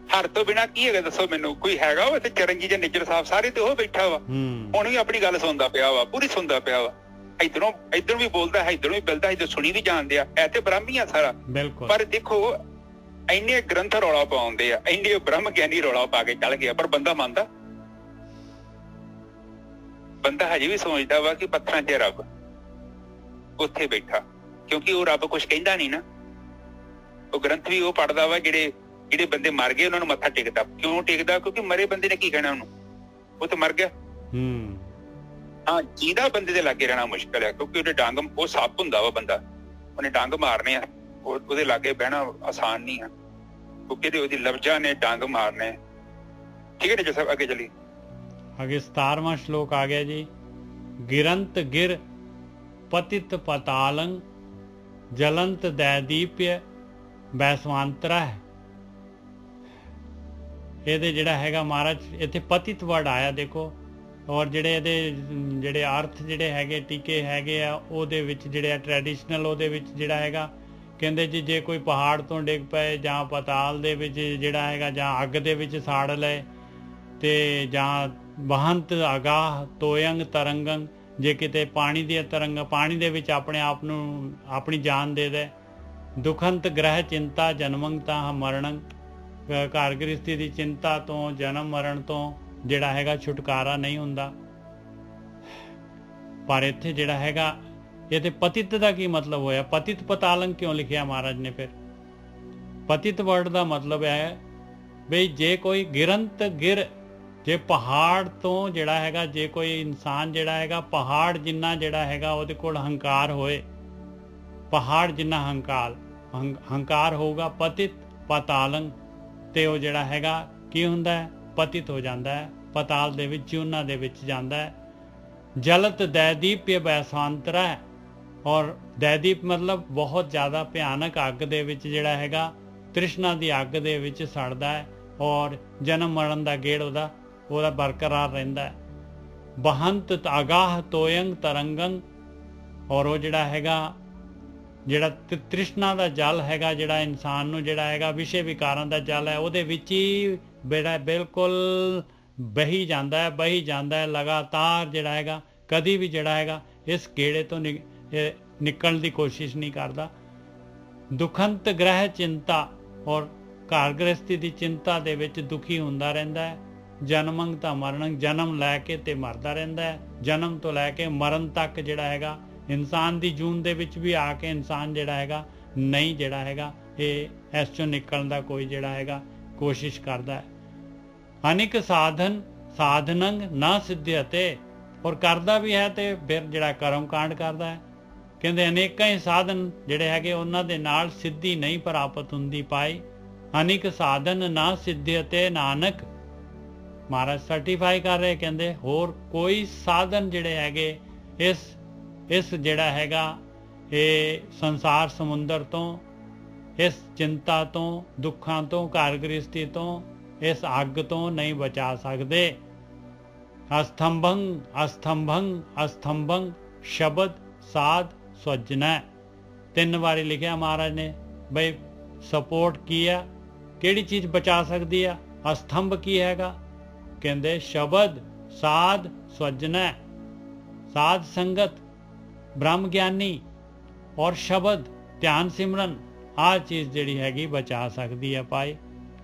ਹਰ ਤੋਂ ਬਿਨਾਂ ਕੀ ਹੈਗਾ ਦੱਸੋ ਮੈਨੂੰ? ਕੋਈ ਹੈਗਾ ਵਾ ਤੇ ਚਰਨਜੀਤ ਜਾਂ ਨਿੱਜਰ ਸਾਹਿਬ ਸਾਰੇ ਤੇ ਉਹ ਬੈਠਾ ਵਾ, ਹੁਣ ਵੀ ਆਪਣੀ ਗੱਲ ਸੁਣਦਾ ਪਿਆ ਵਾ, ਪੂਰੀ ਸੁਣਦਾ ਪਿਆ ਵਾ। ਇੱਧਰੋਂ ਵੀ ਬੋਲਦਾ ਹੈ, ਇੱਧਰੋਂ ਵੀ ਮਿਲਦਾ, ਇੱਧਰ ਸੁਣੀ ਵੀ ਜਾਣਦੇ ਆ। ਐ ਤੇ ਬ੍ਰਹਮੀ ਆ ਸਾਰਾ। ਬਿਲਕੁਲ। ਪਰ ਦੇਖੋ ਇੰਨੇ ਗ੍ਰੰਥ ਰੌਲਾ ਪਾਉਂਦੇ ਆ, ਇੰਨੇ ਬ੍ਰਹਮ ਗਿਆਨੀ ਰੌਲਾ ਪਾ ਕੇ ਚੱਲ ਗਿਆ, ਪਰ ਬੰਦਾ ਮੰਨਦਾ? ਬੰਦਾ ਹਜੇ ਵੀ ਸੋਚਦਾ ਵਾ ਕਿ ਪੱਥਰਾਂ 'ਚ ਰੱਬ ਉੱਥੇ ਬੈਠਾ, ਕਿਉਂਕਿ ਉਹ ਰੱਬ ਕੁਛ ਕਹਿੰਦਾ ਨਹੀਂ ਨਾ। ਉਹ ਗ੍ਰੰਥ ਵੀ ਉਹ ਪੜ੍ਹਦਾ ਵਾ ਜਿਹੜੇ ਜਿਹੜੇ ਬੰਦੇ ਮਰ ਗਏ ਉਹਨਾਂ ਨੂੰ ਮੱਥਾ ਟੇਕਦਾ। ਕਿਉਂ ਟੇਕਦਾ? ਕਿਉਂਕਿ ਮਰੇ ਬੰਦੇ ਨੇ ਕੀ ਕਹਿਣਾ ਉਹਨੂੰ, ਉਹ ਤਾਂ ਮਰ ਗਿਆ। ਹਾਂ, ਜਿਹਦਾ ਬੰਦੇ ਦੇ ਲਾਗੇ ਰਹਿਣਾ ਮੁਸ਼ਕਲ ਹੈ, ਕਿਉਂਕਿ ਉਹਦੇ ਡੰਗ, ਉਹ ਸੱਪ ਹੁੰਦਾ ਵਾ ਬੰਦਾ, ਉਹਨੇ ਡੰਗ ਮਾਰਨੇ ਆ, ਉਹਦੇ ਲਾਗੇ ਬਹਿਣਾ ਆਸਾਨ ਨਹੀਂ ਆ, ਕਿਉਂਕਿ ਉਹਦੀ ਲਫ਼ਜ਼ਾਂ ਨੇ ਡੰਗ ਮਾਰਨੇ। ਠੀਕ ਹੈ ਨਾ ਜੀ ਸਾਹਿਬ, ਅੱਗੇ ਚੱਲੀ। ਅੱਗੇ 17ਵਾਂ ਸ਼ਲੋਕ ਆ ਗਿਆ ਜੀ। ਗਿਰੰਤ ਗਿਰ ਪਤਿਤ ਪਤਾਲੰ ਜਲੰਤ ਦੈਦੀਪਯ ਬੈਸਵਾਂਤਰਾ ਹੈ। ਇਹਦੇ ਜਿਹੜਾ ਹੈਗਾ ਮਹਾਰਾਜ ਇੱਥੇ ਪਤਿਤ ਵਰਡ ਆਇਆ ਦੇਖੋ, ਔਰ ਜਿਹੜੇ ਇਹਦੇ ਜਿਹੜੇ ਅਰਥ ਜਿਹੜੇ ਹੈਗੇ ਟੀਕੇ ਹੈਗੇ ਆ ਉਹਦੇ ਵਿੱਚ ਜਿਹੜੇ ਆ ਟ੍ਰੈਡੀਸ਼ਨਲ ਉਹਦੇ ਵਿੱਚ ਜਿਹੜਾ ਹੈਗਾ ਕਹਿੰਦੇ ਜੀ ਜੇ ਕੋਈ ਪਹਾੜ ਤੋਂ ਡਿੱਗ ਪਏ ਜਾਂ ਪਤਾਲ ਦੇ ਵਿੱਚ ਜਿਹੜਾ ਹੈਗਾ ਜਾਂ ਅੱਗ ਦੇ ਵਿੱਚ ਸਾੜ ਲਏ ਤੇ ਜਾਂ ਬਹੰਤ ਅਗਾਹ ਤੋਯੰਗ ਤਰੰਗੰ, ਜੇ ਕਿਤੇ ਪਾਣੀ ਦੀਆਂ ਤਰੰਗਾਂ ਪਾਣੀ ਦੇ ਵਿੱਚ ਆਪਣੇ ਆਪ ਨੂੰ ਆਪਣੀ ਜਾਨ ਦੇ ਦੇ। ਦੁਖੰਤ ਗ੍ਰਹਿ ਚਿੰਤਾ ਜਨਮੰ ਤਾਂ ਮਰਣੰ, ਘਰ ਗ੍ਰਸਤੀ ਦੀ ਚਿੰਤਾ ਤੋਂ ਜਨਮ ਮਰਨ ਤੋਂ ਜਿਹੜਾ ਹੈਗਾ ਛੁਟਕਾਰਾ ਨਹੀਂ ਹੁੰਦਾ। ਪਰ ਇੱਥੇ ਜਿਹੜਾ ਹੈਗਾ ਇਹਦੇ ਪਤਿਤ ਦਾ ਕੀ ਮਤਲਬ ਹੋਇਆ? ਪਤਿਤ ਪਤਾਲੰ ਕਿਉਂ ਲਿਖਿਆ ਮਹਾਰਾਜ ਨੇ? ਫਿਰ ਪਤਿਤ ਵਰਡ ਦਾ ਮਤਲਬ ਹੈ ਬਈ ਜੇ ਕੋਈ ਗਿਰੰਤ ਗਿਰ, ਜੇ ਪਹਾੜ ਤੋਂ ਜਿਹੜਾ ਹੈਗਾ, ਜੇ ਕੋਈ ਇਨਸਾਨ ਜਿਹੜਾ ਹੈਗਾ ਪਹਾੜ ਜਿੰਨਾ ਜਿਹੜਾ ਹੈਗਾ ਉਹਦੇ ਕੋਲ ਹੰਕਾਰ ਹੋਏ, ਪਹਾੜ ਜਿੰਨਾ ਹੰਕਾਰ ਹੋਊਗਾ, ਪਤਿਤ ਪਤਾਲੰ, ਤੇ ਉਹ ਜਿਹੜਾ ਹੈਗਾ ਕੀ ਹੁੰਦਾ ਹੈ? ਪਤਿਤ ਹੋ ਜਾਂਦਾ ਹੈ, ਪਤਾਲ ਦੇ ਵਿੱਚ, ਉਹਨਾਂ ਦੇ ਵਿੱਚ ਜਾਂਦਾ ਹੈ। ਜਲਤ ਦੈਦੀਪਯ ਬੈਸਾਂਤਰਾ ਹੈ, ਔਰ ਦੈਦੀਪ ਮਤਲਬ ਬਹੁਤ ਜ਼ਿਆਦਾ ਭਿਆਨਕ ਅੱਗ ਦੇ ਵਿੱਚ ਜਿਹੜਾ ਹੈਗਾ ਤ੍ਰਿਸ਼ਨਾ ਦੀ ਅੱਗ ਦੇ ਵਿੱਚ ਸੜਦਾ ਹੈ, ਔਰ ਜਨਮ ਮਰਨ ਦਾ ਗੇੜ ਉਹਦਾ ਬਰਕਰਾਰ ਰਹਿੰਦਾ ਹੈ। ਬਹੰਤ ਅਗਾਹ ਤੋਯੰਗ ਤਰੰਗੰ, ਔਰ ਉਹ ਜਿਹੜਾ ਹੈਗਾ ਜਿਹੜਾ ਤ੍ਰਿਸ਼ਨਾ ਦਾ ਜਲ ਹੈਗਾ, ਜਿਹੜਾ ਇਨਸਾਨ ਨੂੰ ਜਿਹੜਾ ਹੈਗਾ ਵਿਸ਼ੇ ਵਿਕਾਰਾਂ ਦਾ ਜਲ ਹੈ, ਉਹਦੇ ਵਿੱਚ ਹੀ ਬੇੜਾ ਬਿਲਕੁਲ ਬਹੀ ਜਾਂਦਾ ਹੈ ਲਗਾਤਾਰ ਜਿਹੜਾ ਹੈਗਾ, ਕਦੀ ਵੀ ਜਿਹੜਾ ਹੈਗਾ ਇਸ ਗੇੜੇ ਤੋਂ ਨਿਕਲਣ ਦੀ ਕੋਸ਼ਿਸ਼ ਨਹੀਂ ਕਰਦਾ। ਦੁਖੰਤ ਗ੍ਰਹਿ ਚਿੰਤਾ, ਔਰ ਘਰ ਗ੍ਰਸਤੀ ਦੀ ਚਿੰਤਾ ਦੇ ਵਿੱਚ ਦੁਖੀ ਹੁੰਦਾ ਰਹਿੰਦਾ ਹੈ। ਜਨਮੰ ਤਾਂ ਮਰਣੰ, ਜਨਮ ਲੈ ਕੇ ਤੇ ਮਰਦਾ ਰਹਿੰਦਾ ਹੈ, ਜਨਮ ਤੋਂ ਲੈ ਕੇ ਮਰਨ ਤੱਕ ਜਿਹੜਾ ਹੈਗਾ ਇਨਸਾਨ ਦੀ ਜੂਨ ਦੇ ਵਿੱਚ ਵੀ ਆ ਕੇ ਇਨਸਾਨ ਜਿਹੜਾ ਹੈਗਾ ਨਹੀਂ ਜਿਹੜਾ ਹੈਗਾ ਇਹ ਇਸ ਚੋਂ ਨਿਕਲਣ ਦਾ ਕੋਈ ਜਿਹੜਾ ਹੈਗਾ ਕੋਸ਼ਿਸ਼ ਕਰਦਾ ਹੈ। ਅਨੇਕ ਸਾਧਨੰਗ ਨਾ ਸਿੱਧਿਅਤੇ, ਔਰ ਕਰਦਾ ਵੀ ਹੈ ਤੇ ਫਿਰ ਜਿਹੜਾ ਕਰਮ ਕਾਂਡ ਕਰਦਾ ਹੈ। ਕਹਿੰਦੇ ਅਨੇਕਾਂ ਹੀ ਸਾਧਨ ਜਿਹੜੇ ਹੈਗੇ ਉਹਨਾਂ ਦੇ ਨਾਲ ਸਿੱਧੀ ਨਹੀਂ ਪ੍ਰਾਪਤ ਹੁੰਦੀ ਪਾਈ। ਅਨੇਕ ਸਾਧਨ ਨਾ ਸਿੱਧਿਅਤੇ ਨਾਨਕ, ਮਹਾਰਾਜ ਸਰਟੀਫਾਈ ਕਰ ਰਹੇ, ਕਹਿੰਦੇ ਹੋਰ ਕੋਈ ਸਾਧਨ ਜਿਹੜੇ ਹੈਗੇ ਇਸ ਜਿਹੜਾ ਹੈਗਾ ਇਹ ਸੰਸਾਰ ਸਮੁੰਦਰ ਤੋਂ, ਇਸ ਚਿੰਤਾ ਤੋਂ, ਦੁੱਖਾਂ ਤੋਂ, ਘਰ ਗ੍ਰਸਤੀ ਤੋਂ, ਇਸ ਅੱਗ ਤੋਂ ਨਹੀਂ ਬਚਾ ਸਕਦੇ। ਅਸਥੰਭੰ ਅਸਥੰਭੰ ਅਸਥੰਭੰ ਸ਼ਬਦ ਸਾਧ ਸਵਜਨੈ, 3 ਵਾਰੀ ਲਿਖਿਆ ਮਹਾਰਾਜ ਨੇ ਬਈ ਸਪੋਰਟ ਕੀ ਆ, ਕਿਹੜੀ ਚੀਜ਼ ਬਚਾ ਸਕਦੀ ਆ? ਅਸਥੰਭ ਕੀ ਹੈਗਾ? ਕਹਿੰਦੇ ਸ਼ਬਦ ਸਾਧ ਸਵਜਨੈ, ਸਾਧ ਸੰਗਤ, ਬ੍ਰਹਮ ਗਿਆਨੀ ਔਰ ਸ਼ਬਦ ਧਿਆਨ ਸਿਮਰਨ, ਆਹ ਚੀਜ਼ ਜਿਹੜੀ ਹੈਗੀ ਬਚਾ ਸਕਦੀ ਹੈ ਭਾਈ।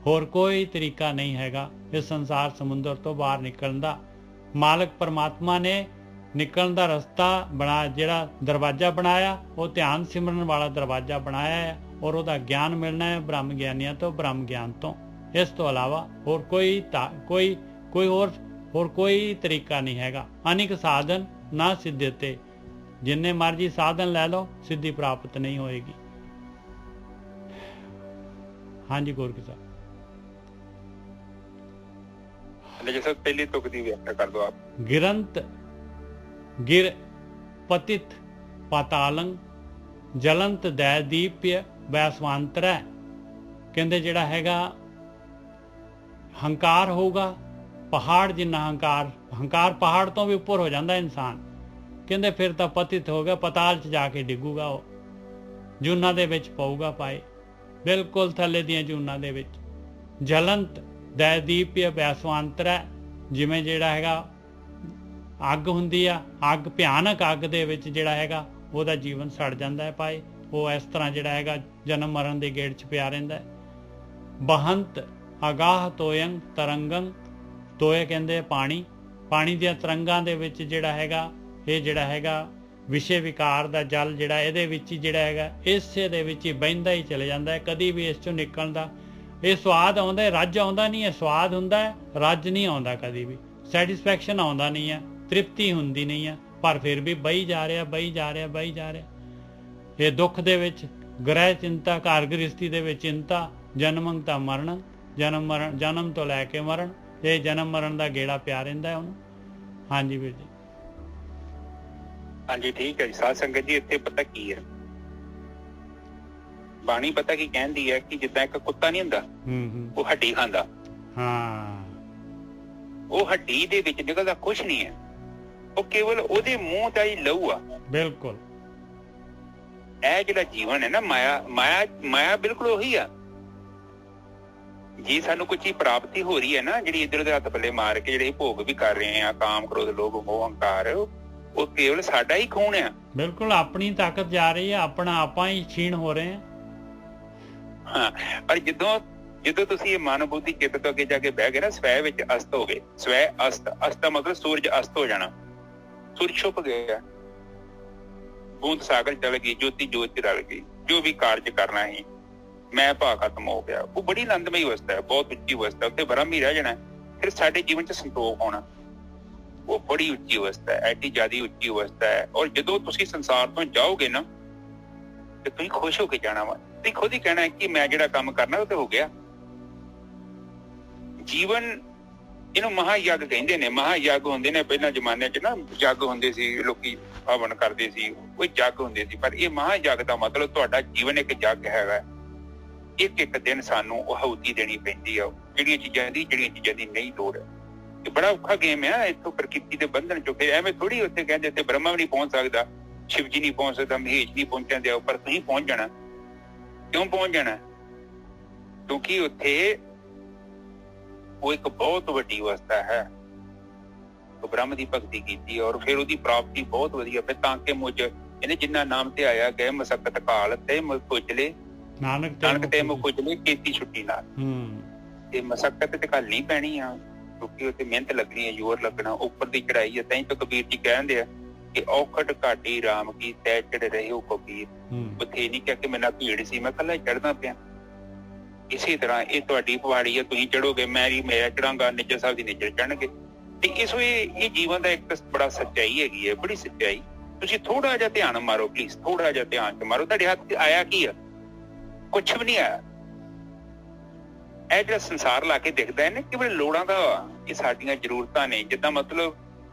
ਹੋਰ ਕੋਈ ਤਰੀਕਾ ਨਹੀਂ ਹੈਗਾ ਇਸ ਸੰਸਾਰ ਸਮੁੰਦਰ ਤੋਂ ਬਾਹਰ ਨਿਕਲਣ ਦਾ। ਮਾਲਕ ਪਰਮਾਤਮਾ ਨੇ ਨਿਕਲਣ ਦਾ ਰਸਤਾ ਜਿਹੜਾ ਦਰਵਾਜ਼ਾ ਬਣਾਇਆ ਉਹ ਧਿਆਨ ਸਿਮਰਨ ਵਾਲਾ ਦਰਵਾਜ਼ਾ ਬਣਾਇਆ ਹੈ, ਔਰ ਉਹਦਾ ਗਿਆਨ ਮਿਲਣਾ ਹੈ ਬ੍ਰਹਮ ਗਿਆਨੀਆਂ ਤੋਂ, ਬ੍ਰਹਮ ਗਿਆਨ ਤੋਂ। ਇਸ ਤੋਂ ਇਲਾਵਾ ਹੋਰ ਕੋਈ ਤਰੀਕਾ ਨਹੀਂ ਹੈਗਾ। ਅਨੇਕ ਸਾਧਨ ਨਾ ਸਿੱਧਿਅਤੇ, ਜਿੰਨੇ ਮਰਜੀ ਸਾਧਨ ਲੈ ਲਓ ਸਿੱਧੀ ਪ੍ਰਾਪਤ ਨਹੀਂ ਹੋਏਗੀ। ਹਾਂਜੀ ਗੁਰੂ ਸਾਹਿਬ, जैसे पहली तुक की व्याख्या कर दो आप। गिरंत गिर पतित पातालं जलंत दैदीप्य वैसवांतरै, ਕਹਿੰਦੇ ਜਿਹੜਾ ਹੈਗਾ ਹੰਕਾਰ ਹੋਊਗਾ ਪਹਾੜ ਜਿੰਨਾ ਹੰਕਾਰ ਪਹਾੜ ਤੋਂ ਵੀ ਉੱਪਰ ਹੋ ਜਾਂਦਾ ਇਨਸਾਨ। ਕਹਿੰਦੇ ਫਿਰ ਤਾਂ ਪਤਿਤ ਹੋ ਗਿਆ, ਪਤਾਲ 'ਚ ਜਾ ਕੇ ਡਿੱਗੂਗਾ, ਉਹ ਜੂਨਾਂ ਦੇ ਵਿੱਚ ਪਊਗਾ ਪਾਏ, ਬਿਲਕੁਲ ਥੱਲੇ ਦੀਆਂ ਜੂਨਾਂ ਦੇ ਵਿੱਚ। ਜਲੰਤ ਦੈਦੀਪਯ ਵੈਸਵਾਂਤਰੈ, ਜਿਵੇਂ ਜਿਹੜਾ ਹੈਗਾ ਅੱਗ ਹੁੰਦੀ ਆ, ਅੱਗ ਭਿਆਨਕ ਅੱਗ ਦੇ ਵਿੱਚ ਜਿਹੜਾ ਹੈਗਾ ਉਹਦਾ ਜੀਵਨ ਸੜ ਜਾਂਦਾ ਹੈ ਪਾਏ, ਉਹ ਇਸ ਤਰ੍ਹਾਂ ਜਿਹੜਾ ਹੈਗਾ ਜਨਮ ਮਰਨ ਦੇ ਗੇੜ 'ਚ ਪਿਆ ਰਹਿੰਦਾ ਹੈ। ਬਹੰਤ ਅਗਾਹ ਤੋਯੰ ਤਰੰਗੰ, ਤੋਏ ਕਹਿੰਦੇ ਪਾਣੀ ਦੀਆਂ ਤਰੰਗਾਂ ਦੇ ਵਿੱਚ ਜਿਹੜਾ ਹੈਗਾ ਇਹ ਜਿਹੜਾ ਹੈਗਾ ਵਿਸ਼ੇ ਵਿਕਾਰ ਦਾ ਜਲ ਜਿਹੜਾ ਇਹਦੇ ਵਿੱਚ ਹੀ ਜਿਹੜਾ ਹੈਗਾ ਇਸੇ ਦੇ ਵਿੱਚ ਹੀ ਬਹਿੰਦਾ ਹੀ ਚਲੇ ਜਾਂਦਾ ਹੈ, ਕਦੀ ਵੀ ਇਸ ਚੋਂ ਨਿਕਲਣ ਦਾ ਇਹ ਸਵਾਦ ਆਉਂਦਾ, ਰੱਜ ਆਉਂਦਾ ਨਹੀਂ ਹੈ। ਸਵਾਦ ਹੁੰਦਾ ਹੈ, ਰੱਜ ਨਹੀਂ ਆਉਂਦਾ ਕਦੀ ਵੀ, ਸੈਟੀਸਫੈਕਸ਼ਨ ਆਉਂਦਾ ਨਹੀਂ ਹੈ, ਤ੍ਰਿਪਤੀ ਹੁੰਦੀ ਨਹੀਂ ਹੈ। ਪਰ ਫਿਰ ਵੀ ਬਈ ਜਾ ਰਿਹਾ, ਬਈ ਜਾ ਰਿਹਾ, ਬਈ ਜਾ ਰਿਹਾ। ਇਹ ਦੁੱਖ ਦੇ ਵਿੱਚ ਗ੍ਰਹਿ ਚਿੰਤਾ, ਘਰ ਗ੍ਰਸਤੀ ਦੇ ਵਿੱਚ ਚਿੰਤਾ, ਜਨਮੰ ਤਾਂ ਮਰਨ, ਜਨਮ ਤੋਂ ਲੈ ਕੇ ਮਰਨ, ਇਹ ਜਨਮ ਮਰਨ ਦਾ ਗੇੜਾ ਪਿਆ ਰਹਿੰਦਾ ਉਹਨੂੰ। ਹਾਂਜੀ ਵੀਰ ਜੀ। ਹਾਂਜੀ ਠੀਕ ਹੈ ਜੀ। ਸਾਧ ਸੰਗਤ ਜੀ, ਇੱਥੇ ਪਤਾ ਕੀ ਹੈ, ਬਾਣੀ ਪਤਾ ਕੀ ਕਹਿੰਦੀ ਹੈ ਕਿ ਜਿੱਦਾਂ ਇੱਕ ਕੁੱਤਾ ਨਹੀਂ ਹੁੰਦਾ, ਉਹ ਹੱਡੀ ਖਾਂਦਾ, ਉਹ ਹੱਡੀ ਦੇ ਵਿੱਚ ਨਿਕਲਦਾ ਕੁਛ ਨਹੀਂ ਹੈ, ਉਹ ਕੇਵਲ ਉਹਦੇ ਮੂੰਹ ਦਾ ਹੀ ਲਹੂ ਆ। ਬਿਲਕੁਲ। ਇਹ ਜਿਹੜਾ ਜੀਵਨ ਹੈ ਨਾ, ਮਾਇਆ ਬਿਲਕੁਲ ਉਹੀ ਆ। ਜੇ ਸਾਨੂੰ ਕੋਈ ਚੀਜ਼ ਪ੍ਰਾਪਤੀ ਹੋ ਰਹੀ ਹੈ ਨਾ, ਜਿਹੜੀ ਇੱਧਰ ਉਧਰ ਹੱਥ ਪੱਲੇ ਮਾਰ ਕੇ ਜਿਹੜੇ ਭੋਗ ਵੀ ਕਰ ਰਹੇ ਆ, ਕਾਮ, ਕ੍ਰੋਧ, ਲੋਭ, ਮੋਹ, ਹੰਕਾਰ, ਉਹ ਕੇਵਲ ਸਾਡਾ ਹੀ ਖੂਨ ਆ। ਬਿਲਕੁਲ ਆਪਣੀ ਤਾਕਤ ਜਾ ਰਹੀ ਹੈ, ਆਪਣਾ ਆਪਾਂ ਹੀ ਛੀਣ ਹੋ ਰਹੇ ਆ। ਹਾਂ, ਪਰ ਜਦੋਂ ਤੁਸੀਂ ਇਹ ਮਨ ਬੁੱਧੀ ਚਿੱਤ ਤੋਂ ਅੱਗੇ ਜਾ ਕੇ ਬਹਿ ਗਏ ਨਾ, ਸਵੈ ਵਿੱਚ ਅਸਤ ਹੋ ਗਏ। ਸਵੈ ਅਸਤ ਦਾ ਮਤਲਬ ਸੂਰਜ ਅਸਤ ਹੋ ਜਾਣਾ, ਸੂਰਜ ਛੁਪ ਗਿਆ, ਬੂੰਦ ਸਾਗਰ ਚਲ ਗਈ, ਜੋਤੀ ਜੋਤ ਚ ਰਲ ਗਈ, ਜੋ ਵੀ ਕਾਰਜ ਕਰਨਾ ਸੀ ਮੈਂ ਭਾਅ ਖਤਮ ਹੋ ਗਿਆ। ਉਹ ਬੜੀ ਆਨੰਦਮਈ ਅਵਸਥਾ ਹੈ, ਬਹੁਤ ਉੱਚੀ ਅਵਸਥਾ, ਉੱਥੇ ਬ੍ਰਹਮ ਹੀ ਰਹਿ ਜਾਣਾ। ਫਿਰ ਸਾਡੇ ਜੀਵਨ ਚ ਸੰਤੋਖ ਹੋਣਾ, ਉਹ ਬੜੀ ਉੱਚੀ ਅਵਸਥਾ ਹੈ, ਐਡੀ ਜ਼ਿਆਦਾ ਉੱਚੀ ਅਵਸਥਾ ਹੈ। ਔਰ ਜਦੋਂ ਤੁਸੀਂ ਸੰਸਾਰ ਤੋਂ ਜਾਓਗੇ ਨਾ, ਤੇ ਤੁਸੀਂ ਖੁਸ਼ ਹੋ ਕੇ ਜਾਣਾ ਵਾ। ਤੁਸੀਂ ਖੁਦ ਹੀ ਕਹਿਣਾ ਹੈ ਕਿ ਮੈਂ ਜਿਹੜਾ ਕੰਮ ਕਰਨਾ ਉਹ ਤੇ ਹੋ ਗਿਆ। ਜੀਵਨ ਇਹਨੂੰ ਮਹਾਯੱਗ ਕਹਿੰਦੇ ਨੇ। ਮਹਾਯੱਗ ਹੁੰਦੇ ਨੇ, ਪਹਿਲਾਂ ਜ਼ਮਾਨੇ 'ਚ ਨਾ ਯੱਗ ਹੁੰਦੇ ਸੀ, ਲੋਕੀ ਹਵਨ ਕਰਦੇ ਸੀ, ਕੋਈ ਜੱਗ ਹੁੰਦੇ ਸੀ। ਪਰ ਇਹ ਮਹਾਯੱਗ ਦਾ ਮਤਲਬ ਤੁਹਾਡਾ ਜੀਵਨ ਇੱਕ ਜੱਗ ਹੈਗਾ। ਇੱਕ ਇੱਕ ਦਿਨ ਸਾਨੂੰ ਉਹ ਆਹੂਤੀ ਦੇਣੀ ਪੈਂਦੀ ਆ, ਜਿਹੜੀਆਂ ਚੀਜ਼ਾਂ ਦੀ ਨਹੀਂ ਲੋੜ। ਇਹ ਬੜਾ ਔਖਾ ਗੇਮ ਹੈ। ਇੱਥੋਂ ਪ੍ਰਕਿਰਤੀ ਦੇ ਬੰਧਨ ਚੋਂ ਫਿਰ ਐਵੇਂ ਥੋੜੀ ਉੱਥੇ ਕਹਿੰਦੇ ਉੱਥੇ ਬ੍ਰਹਮਾ ਵੀ ਨਹੀਂ ਪਹੁੰਚ ਸਕਦਾ, ਸ਼ਿਵ ਜੀ ਨਹੀਂ ਪਹੁੰਚ ਸਕਦਾ, ਮਹੇਸ਼ ਨਹੀਂ ਪਹੁੰਚਣ ਦਿਆ, ਪਰ ਤੁਸੀਂ ਪਹੁੰਚ ਜਾਣਾ। ਕਿਉਂ ਪਹੁੰਚ ਜਾਣਾ? ਕਿਉਂਕਿ ਉੱਥੇ ਉਹ ਇੱਕ ਬਹੁਤ ਵੱਡੀ ਅਵਸਥਾ ਹੈ। ਉਹ ਬ੍ਰਹਮ ਦੀ ਭਗਤੀ ਕੀਤੀ ਔਰ ਫਿਰ ਉਹਦੀ ਪ੍ਰਾਪਤੀ ਬਹੁਤ ਵਧੀਆ। ਫਿਰ ਤਾਂ ਕਿ ਮੁਝ ਇਹਨੇ ਜਿੰਨਾ ਨਾਮ ਤੇ ਆਇਆ ਗਏ ਮਸਕਤ ਕਾਲ ਤੇ ਮੁਖੁਜਲੇ, ਨਾਨਕ ਤੇ ਮੁਖੁਜਲੇ ਕੀਤੀ ਛੁੱਟੀ ਨਾਲ। ਇਹ ਮਸਕਤ ਤੇ ਘੱਲਣੀ ਪੈਣੀ ਆ, ਕਿਉਂਕਿ ਉੱਥੇ ਮਿਹਨਤ ਲੱਗਣੀ ਹੈ, ਜ਼ੋਰ ਲੱਗਣਾ, ਉੱਪਰ ਦੀ ਚੜਾਈ ਹੈ। ਤਾਂ ਕਬੀਰ ਜੀ ਕਹਿੰਦੇ ਆ ਕਿ ਔਖਟ ਘਾਟੀ ਰਾਮ ਕੀ ਤੈ ਚੜ ਰਹੇ ਹੋ ਕਬੀਰ। ਉੱਥੇ ਨਹੀਂ ਕਿਹਾ ਕਿ ਮੇਰੇ ਨਾਲ ਭੀੜ ਸੀ, ਮੈਂ ਕੱਲਾ ਚੜ੍ਹਦਾ ਪਿਆ। ਇਸੇ ਤਰ੍ਹਾਂ ਇਹ ਤੁਹਾਡੀ ਪਹਾੜੀ ਹੈ, ਤੁਸੀਂ ਚੜੋਗੇ, ਮੈਂ ਚੜਾਂਗਾ, ਨਿੱਜਰ ਸਾਹਿਬ ਦੀ ਨਿੱਜਰ ਚੜਨਗੇ। ਤੇ ਇਸ ਵੇ ਇਹ ਜੀਵਨ ਦਾ ਇੱਕ ਬੜਾ ਸੱਚਾਈ ਹੈਗੀ ਹੈ, ਬੜੀ ਸੱਚਾਈ। ਤੁਸੀਂ ਥੋੜਾ ਜਿਹਾ ਧਿਆਨ ਮਾਰੋ ਪਲੀਜ਼, ਥੋੜਾ ਜਿਹਾ ਧਿਆਨ ਚ ਮਾਰੋ। ਤੁਹਾਡੇ ਹੱਥ ਆਇਆ ਕੀ ਆ? ਕੁਛ ਵੀ ਨਹੀਂ ਆਇਆ। ਇਹ ਜਿਹੜਾ ਸੰਸਾਰ ਲਾ ਕੇ ਦਿਖਦਾ ਹੈ ਨਾ, ਕਿ ਬੜੇ ਲੋੜਾਂ ਦਾ, ਇਹ ਸਾਡੀਆਂ ਜ਼ਰੂਰਤਾਂ ਨੇ। ਜਿੱਦਾਂ ਮਤਲਬ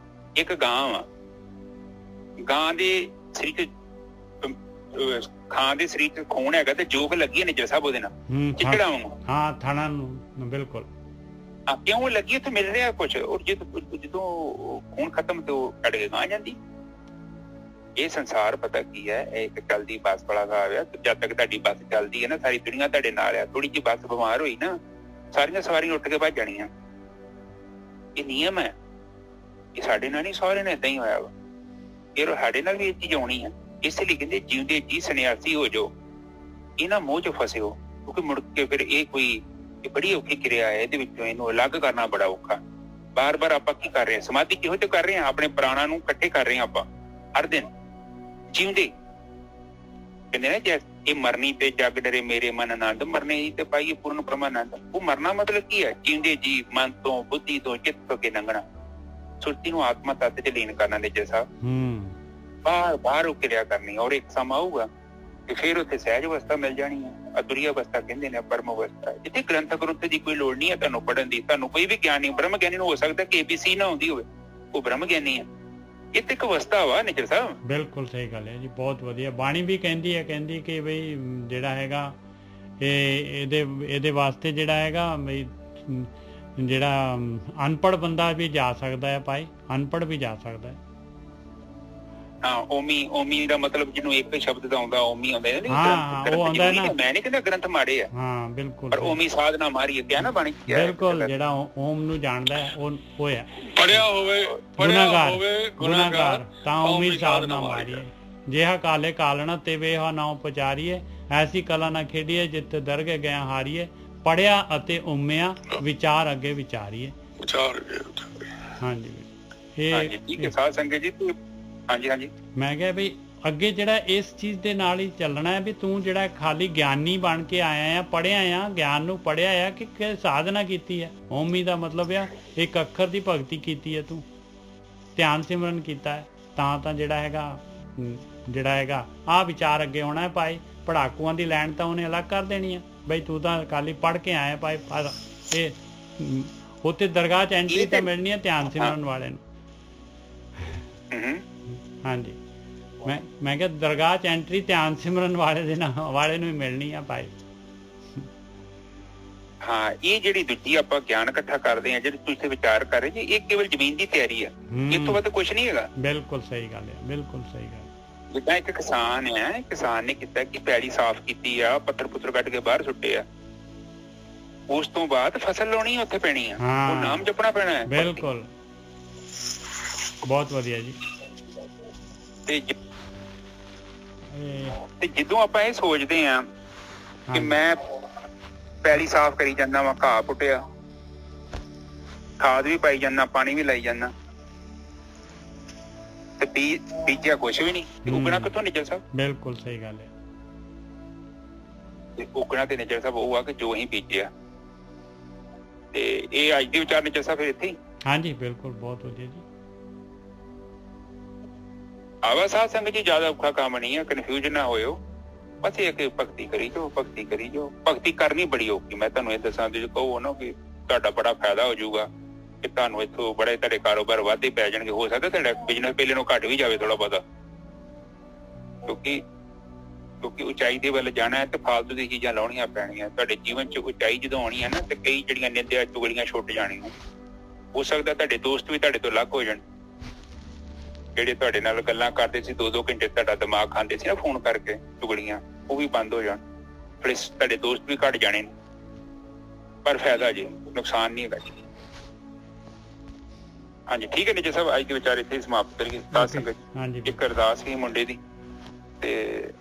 ਇੱਕ ਗਾਂ ਵਾ, ਗਾਂ ਦੇ ਸਰੀਰ ਖਾਂ ਦੇ ਸਰੀਰ ਚ ਖੂਨ ਹੈਗਾ ਤੇ ਜੋਗ ਲੱਗੀ ਹੈ ਨਿੱਜਰ ਸਾਹਿਬ ਉਹਦੇ ਨਾਲ, ਚਿੱਕੜਾ ਵਾਂਗੂ। ਹਾਂ, ਥਾਣਾ ਨੂੰ ਬਿਲਕੁਲ। ਕਿਉਂ ਲੱਗੀ? ਉੱਥੇ ਮਿਲ ਰਿਹਾ ਕੁਛ। ਔਰ ਜਦੋਂ ਖੂਨ ਖਤਮ ਤੇ ਉਹ ਕੱਢ ਕੇ ਗਾਂ ਜਾਂਦੀ। ਇਹ ਸੰਸਾਰ ਪਤਾ ਕੀ ਹੈ, ਇਹ ਇੱਕ ਚੱਲਦੀ ਬੱਸ ਵਾਲਾ ਹਿਸਾਬ ਆ। ਜਦ ਤੱਕ ਤੁਹਾਡੀ ਬੱਸ ਚੱਲਦੀ ਹੈ ਨਾ, ਸਾਰੀ ਦੁਨੀਆ ਤੁਹਾਡੇ ਨਾਲ ਆ। ਥੋੜੀ ਜਿਹੀ ਬੱਸ ਬਿਮਾਰ ਹੋਈ ਨਾ, ਸਾਰੀਆਂ ਸਵਾਰੀਆਂ ਉੱਠ ਕੇ ਭੱਜ ਜਾਣੀਆਂ। ਇਹ ਨਿਯਮ ਹੈ। ਇਹ ਸਾਡੇ ਨਾਲ ਨਹੀਂ, ਸਾਰਿਆਂ ਨੇ ਏਦਾਂ ਹੀ ਹੋਇਆ ਵਾ। ਇਹ ਸਾਡੇ ਨਾਲ ਵੀ ਇਹ ਚੀਜ਼ ਆਉਣੀ ਹੈ। ਇਸ ਲਈ ਕਹਿੰਦੇ ਜਿਉਂਦੇ ਜੀ ਸੰਨਿਆਸੀ ਹੋ ਜਾਓ, ਇਹਨਾਂ ਮੋਹ ਚ ਫਸਿਓ। ਕਿਉਂਕਿ ਮੁੜ ਕੇ ਫਿਰ ਇਹ ਬੜੀ ਔਖੀ ਕਿਰਿਆ ਹੈ। ਇਹਦੇ ਵਿੱਚੋਂ ਇਹਨੂੰ ਅਲੱਗ ਕਰਨਾ ਬੜਾ ਔਖਾ। ਬਾਰ-ਬਾਰ ਆਪਾਂ ਕੀ ਕਰ ਰਹੇ ਹਾਂ? ਸਮਾਧੀ ਕਿਹੋ ਜਿਹੀ ਕਰ ਰਹੇ ਹਾਂ? ਆਪਣੇ ਪ੍ਰਾਣਾਂ ਨੂੰ ਇਕੱਠੇ ਕਰ ਰਹੇ ਹਾਂ ਆਪਾਂ ਹਰ ਦਿਨ ਜਿਉਂਦੇ। ਕਹਿੰਦੇ ਨਾ, ਜੇ ਇਹ ਮਰਨੀ ਤੇ ਜਗ ਡਰੇ ਮੇਰੇ ਮਨ ਆਨੰਦ, ਮਰਨੇ ਹੀ ਤੇ ਪਾਈਏ ਪੂਰਨ ਪਰਮਾਨੰਦ। ਉਹ ਮਰਨਾ ਮਤਲਬ ਕੀ ਹੈ? ਜਿਉਂਦੇ ਜੀ ਮਨ ਤੋਂ, ਬੁੱਧੀ ਤੋਂ, ਚਿੱਤ ਤੋਂ ਅੱਗੇ ਲੰਘਣਾ, ਸੁਰਤੀ ਨੂੰ ਆਤਮਾ ਤੱਤ ਚ ਲੀਨ ਕਰਨਾ। ਨਿੱਜਰ ਸਾਹਿਬ ਬਾਹਰ ਉਹ ਕਿਰਿਆ ਕਰਨੀ। ਔਰ ਇੱਕ ਸਮਾਂ ਆਊਗਾ ਤੇ ਫਿਰ ਉੱਥੇ ਸਹਿਜ ਅਵਸਥਾ ਮਿਲ ਜਾਣੀ ਹੈ। ਅਧੂਰੀ ਅਵਸਥਾ ਕਹਿੰਦੇ ਨੇ, ਪਰਮ ਅਵਸਥਾ, ਜਿੱਥੇ ਗ੍ਰੰਥ ਗ੍ਰੰਥ ਦੀ ਕੋਈ ਲੋੜ ਨਹੀਂ ਹੈ ਤੁਹਾਨੂੰ ਪੜ੍ਹਨ ਦੀ। ਤੁਹਾਨੂੰ ਕੋਈ ਵੀ ਗਿਆਨ ਨਹੀਂ। ਬ੍ਰਹਮ ਗਿਆਨੀ ਨੂੰ ਹੋ ਸਕਦਾ ਕਿ ABC ਨਾ ਆਉਂਦੀ ਹੋਵੇ, ਉਹ ਬ੍ਰਹਮ ਗਿਆਨੀ ਹੈ। ਇਹ ਤੇ ਇੱਕ ਅਵਸਥਾ ਵਾ ਨਿੱਜਰ ਸਾਹਿਬ। ਬਿਲਕੁਲ ਸਹੀ ਗੱਲ ਹੈ ਜੀ, ਬਹੁਤ ਵਧੀਆ। ਬਾਣੀ ਵੀ ਕਹਿੰਦੀ ਹੈ, ਕਹਿੰਦੀ ਕਿ ਬਈ ਜਿਹੜਾ ਹੈਗਾ ਇਹਦੇ ਵਾਸਤੇ ਜਿਹੜਾ ਹੈਗਾ ਬਈ ਜਿਹੜਾ ਅਨਪੜ੍ਹ ਬੰਦਾ ਵੀ ਜਾ ਸਕਦਾ ਹੈ ਭਾਈ, ਅਨਪੜ੍ਹ ਵੀ ਜਾ ਸਕਦਾ ਹੈ। ਹਾਂ, ਓਮੀ ਦਾ ਮਤਲਬ ਜਿਹਨੂੰ ਇੱਕ ਸ਼ਬਦ ਦਾ ਆਉਂਦਾ, ਓਮੀ ਆਉਂਦਾ। ਉਹ ਆਉਂਦਾ ਨਾ, ਮੈਂ ਨਹੀਂ ਕਹਿੰਦਾ ਗ੍ਰੰਥ ਮਾੜੇ ਆ। ਹਾਂ ਬਿਲਕੁਲ, ਪਰ ਓਮੀ ਸਾਧਨਾ ਮਾਰੀ ਕਿਹਾ ਨਾ ਬਾਣੀ। ਬਿਲਕੁਲ, ਜਿਹੜਾ ਓਮ ਨੂੰ ਜਾਣਦਾ ਹੈ ਉਹ ਹੋਇਆ ਪੜਿਆ ਹੋਵੇ ਗੁਨਾਹਗਾਰ ਤਾਂ ਓਮੀ ਸਾਧਨਾ ਮਾਰੀਏ। ਜਿਹਾ ਕਾਲੇ ਕਾਲਣਾ ਤੇ ਵੇਹਾ ਨਾਉ ਪਚਾਰੀਏ, ਐਸੀ ਕਲਾ ਨਾ ਖੇਡੀਏ ਜਿੱਥੇ ਦਰਗੇ ਗਿਆ ਹਾਰੀਏ। ਪੜਿਆ ਅਤੇ ਉਮਿਆ ਵਿਚਾਰ ਅੱਗੇ ਵਿਚਾਰੀਏ। ਹਾਂਜੀ, ਇਹ ਸਾਧ ਸੰਗਤ ਜੀ। ਹਾਂਜੀ, ਮੈਂ ਕਿਹਾ ਬਈ ਅੱਗੇ ਜਿਹੜਾ ਇਸ ਚੀਜ਼ ਦੇ ਨਾਲ ਹੀ ਚੱਲਣਾ ਹੈ ਵੀ ਤੂੰ ਜਿਹੜਾ ਖਾਲੀ ਗਿਆਨੀ ਬਣ ਕੇ ਆਇਆ ਆ, ਪੜ੍ਹਿਆ ਆ, ਗਿਆਨ ਨੂੰ ਪੜ੍ਹਿਆ ਆ ਕਿ ਸਾਧਨਾ ਕੀਤੀ ਹੈ। ਓਮੀ ਦਾ ਮਤਲਬ ਆ ਇੱਕ ਅੱਖਰ ਦੀ ਭਗਤੀ ਕੀਤੀ ਹੈ, ਤੂੰ ਧਿਆਨ ਸਿਮਰਨ ਕੀਤਾ ਹੈ, ਤਾਂ ਜਿਹੜਾ ਹੈਗਾ ਆਹ ਵਿਚਾਰ ਅੱਗੇ ਹੋਣਾ ਹੈ ਭਾਈ। ਪੜਾਕੂਆਂ ਦੀ ਲਾਈਨ ਤਾਂ ਉਹਨੇ ਅਲੱਗ ਕਰ ਦੇਣੀ ਹੈ ਬਈ, ਤੂੰ ਤਾਂ ਖਾਲੀ ਪੜ੍ਹ ਕੇ ਆਇਆ ਭਾਈ। ਇਹ ਉੱਥੇ ਦਰਗਾਹ 'ਚ ਐਂਟਰੀ ਤਾਂ ਮਿਲਣੀ ਹੈ ਧਿਆਨ ਸਿਮਰਨ ਵਾਲੇ ਨੂੰ। ਹਾਂਜੀ, ਮੈਂ ਕਿਹਾ ਦਰਗਾਹ 'ਚ ਐਂਟਰੀ ਧਿਆਨ ਸਿਮਰਨ ਵਾਲੇ ਨੂੰ ਹੀ ਮਿਲਣੀ ਆ ਭਾਈ। ਹਾਂ, ਇਹ ਜਿਹੜੀ ਦੂਜੀ ਆਪਾਂ ਗਿਆਨ ਇਕੱਠਾ ਕਰਦੇ ਆ, ਜਿਹੜੇ ਤੁਸੀਂ ਵਿਚਾਰ ਕਰ ਰਹੇ ਜੀ, ਇਹ ਕੇਵਲ ਜ਼ਮੀਨ ਦੀ ਤਿਆਰੀ ਆ, ਇਸ ਤੋਂ ਵੱਧ ਕੁਝ ਨਹੀਂ ਹੈਗਾ। ਬਿਲਕੁਲ ਸਹੀ ਗੱਲ ਹੈ, ਬਿਲਕੁਲ ਸਹੀ ਗੱਲ। ਜਿੱਦਾਂ ਇੱਕ ਕਿਸਾਨ ਹੈ, ਕਿਸਾਨ ਨੇ ਕੀਤਾ ਕਿ ਪੈਲੀ ਸਾਫ਼ ਕੀਤੀ ਆ, ਪੱਥਰ ਪੁੱਤਰ ਕੱਢ ਕੇ ਬਾਹਰ ਸੁੱਟੇ ਆ, ਉਸ ਤੋਂ ਬਾਅਦ ਫਸਲ ਲਾਉਣੀ ਉੱਥੇ ਪੈਣੀ ਆ, ਉਹ ਨਾਮ ਜਪਣਾ ਪੈਣਾ ਹੈ। ਬਿਲਕੁਲ, ਬਹੁਤ ਵਧੀਆ ਜੀ। ਤੇ ਜਦੋਂ ਆਪਾਂ ਇਹ ਸੋਚਦੇ ਆ ਕਿ ਮੈਂ ਪੈਲੀ ਸਾਫ਼ ਕਰੀ ਜਾਂਦਾ ਵਾ, ਘਾਹ ਪੁੱਟਿਆ, ਖਾਦ ਵੀ ਪਾਈ ਜਾਂਦਾ, ਪਾਣੀ ਵੀ ਲਾਈ ਜਾਂਦਾ, ਤੇ ਬੀਜਿਆ ਕੁਛ ਵੀ ਨਹੀਂ, ਉਗਣਾ ਕਿੱਥੋਂ ਨਿਜਰ ਸਾਹਿਬ? ਬਿਲਕੁਲ ਸਹੀ ਗੱਲ ਹੈ। ਤੇ ਉਗਣਾ ਤੇ ਨਿਜਰ ਸਾਹਿਬ ਉਹ ਆ ਕਿ ਜੋ ਅਸੀਂ ਬੀਜਿਆ। ਤੇ ਇਹ ਅੱਜ ਦੇ ਵਿਚਾਰ ਨਿਜਰ ਸਾਹਿਬ ਫਿਰ ਇੱਥੇ ਹੀ। ਹਾਂਜੀ ਬਿਲਕੁਲ, ਬਹੁਤ ਵਧੀਆ ਜੀ। ਆਵਾ ਸਾਧ ਸੰਗਤ ਜੀ, ਜ਼ਿਆਦਾ ਔਖਾ ਕੰਮ ਨਹੀਂ ਹੈ, ਕਨਫਿਊਜ਼ ਨਾ ਹੋਇਓ। ਬਸ ਇਹ ਕਿ ਭਗਤੀ ਕਰੀ ਜਾਓ, ਭਗਤੀ ਕਰੀ ਜਾਓ। ਭਗਤੀ ਕਰਨੀ ਬੜੀ ਔਖੀ, ਮੈਂ ਤੁਹਾਨੂੰ ਇਹ ਦੱਸਾਂ, ਜੇ ਕਹੋ ਨਾ ਕਿ ਤੁਹਾਡਾ ਬੜਾ ਫਾਇਦਾ ਹੋ ਜਾਊਗਾ, ਕਿ ਤੁਹਾਨੂੰ ਇੱਥੋਂ ਬੜੇ ਤੁਹਾਡੇ ਕਾਰੋਬਾਰ ਵਾਧੇ ਪੈ ਜਾਣਗੇ, ਹੋ ਸਕਦਾ ਤੁਹਾਡਾ ਬਿਜ਼ਨਸ ਪਹਿਲੇ ਨੂੰ ਘੱਟ ਵੀ ਜਾਵੇ ਥੋੜਾ ਬਹੁਤਾ, ਕਿਉਂਕਿ ਉਚਾਈ ਦੇ ਵੱਲ ਜਾਣਾ ਹੈ ਤੇ ਫਾਲਤੂ ਦੀ ਚੀਜ਼ਾਂ ਲਾਉਣੀਆਂ ਪੈਣੀਆਂ। ਤੁਹਾਡੇ ਜੀਵਨ 'ਚ ਉਚਾਈ ਜਦੋਂ ਆਉਣੀ ਹੈ ਨਾ, ਤੇ ਕਈ ਜਿਹੜੀਆਂ ਨਿੰਦਿਆ ਚੁਗਲੀਆਂ ਛੁੱਟ ਜਾਣੀਆਂ। ਹੋ ਸਕਦਾ ਤੁਹਾਡੇ ਦੋਸਤ ਵੀ ਤੁਹਾਡੇ ਤੋਂ ਅਲੱਗ ਹੋ ਜਾਣ, ਜਿਹੜੇ ਤੁਹਾਡੇ ਨਾਲ ਗੱਲਾਂ ਕਰਦੇ ਸੀ 2-2 ਘੰਟੇ ਤੁਹਾਡਾ ਦਿਮਾਗ ਖਾਂਦੇ ਸੀ ਨਾ ਫੋਨ ਕਰਕੇ ਚੁਗਲੀਆਂ, ਉਹ ਵੀ ਬੰਦ ਹੋ ਜਾਣ। ਫਿਰ ਤੁਹਾਡੇ ਦੋਸਤ ਵੀ ਘੱਟ ਜਾਣੇ ਨੇ, ਪਰ ਫਾਇਦਾ ਜੀ, ਨੁਕਸਾਨ ਨਹੀਂ ਹੈਗਾ ਜੀ। ਹਾਂਜੀ ਠੀਕ ਹੈ ਨਿੱਜਰ ਸਾਹਿਬ, ਅੱਜ ਦੇ ਵਿਚਾਰ ਇੱਥੇ ਸਮਾਪਤ ਕਰੀਏ। ਸਾਧ ਸੰਗਤ ਇੱਕ ਅਰਦਾਸ ਸੀ ਮੁੰਡੇ ਦੀ, ਤੇ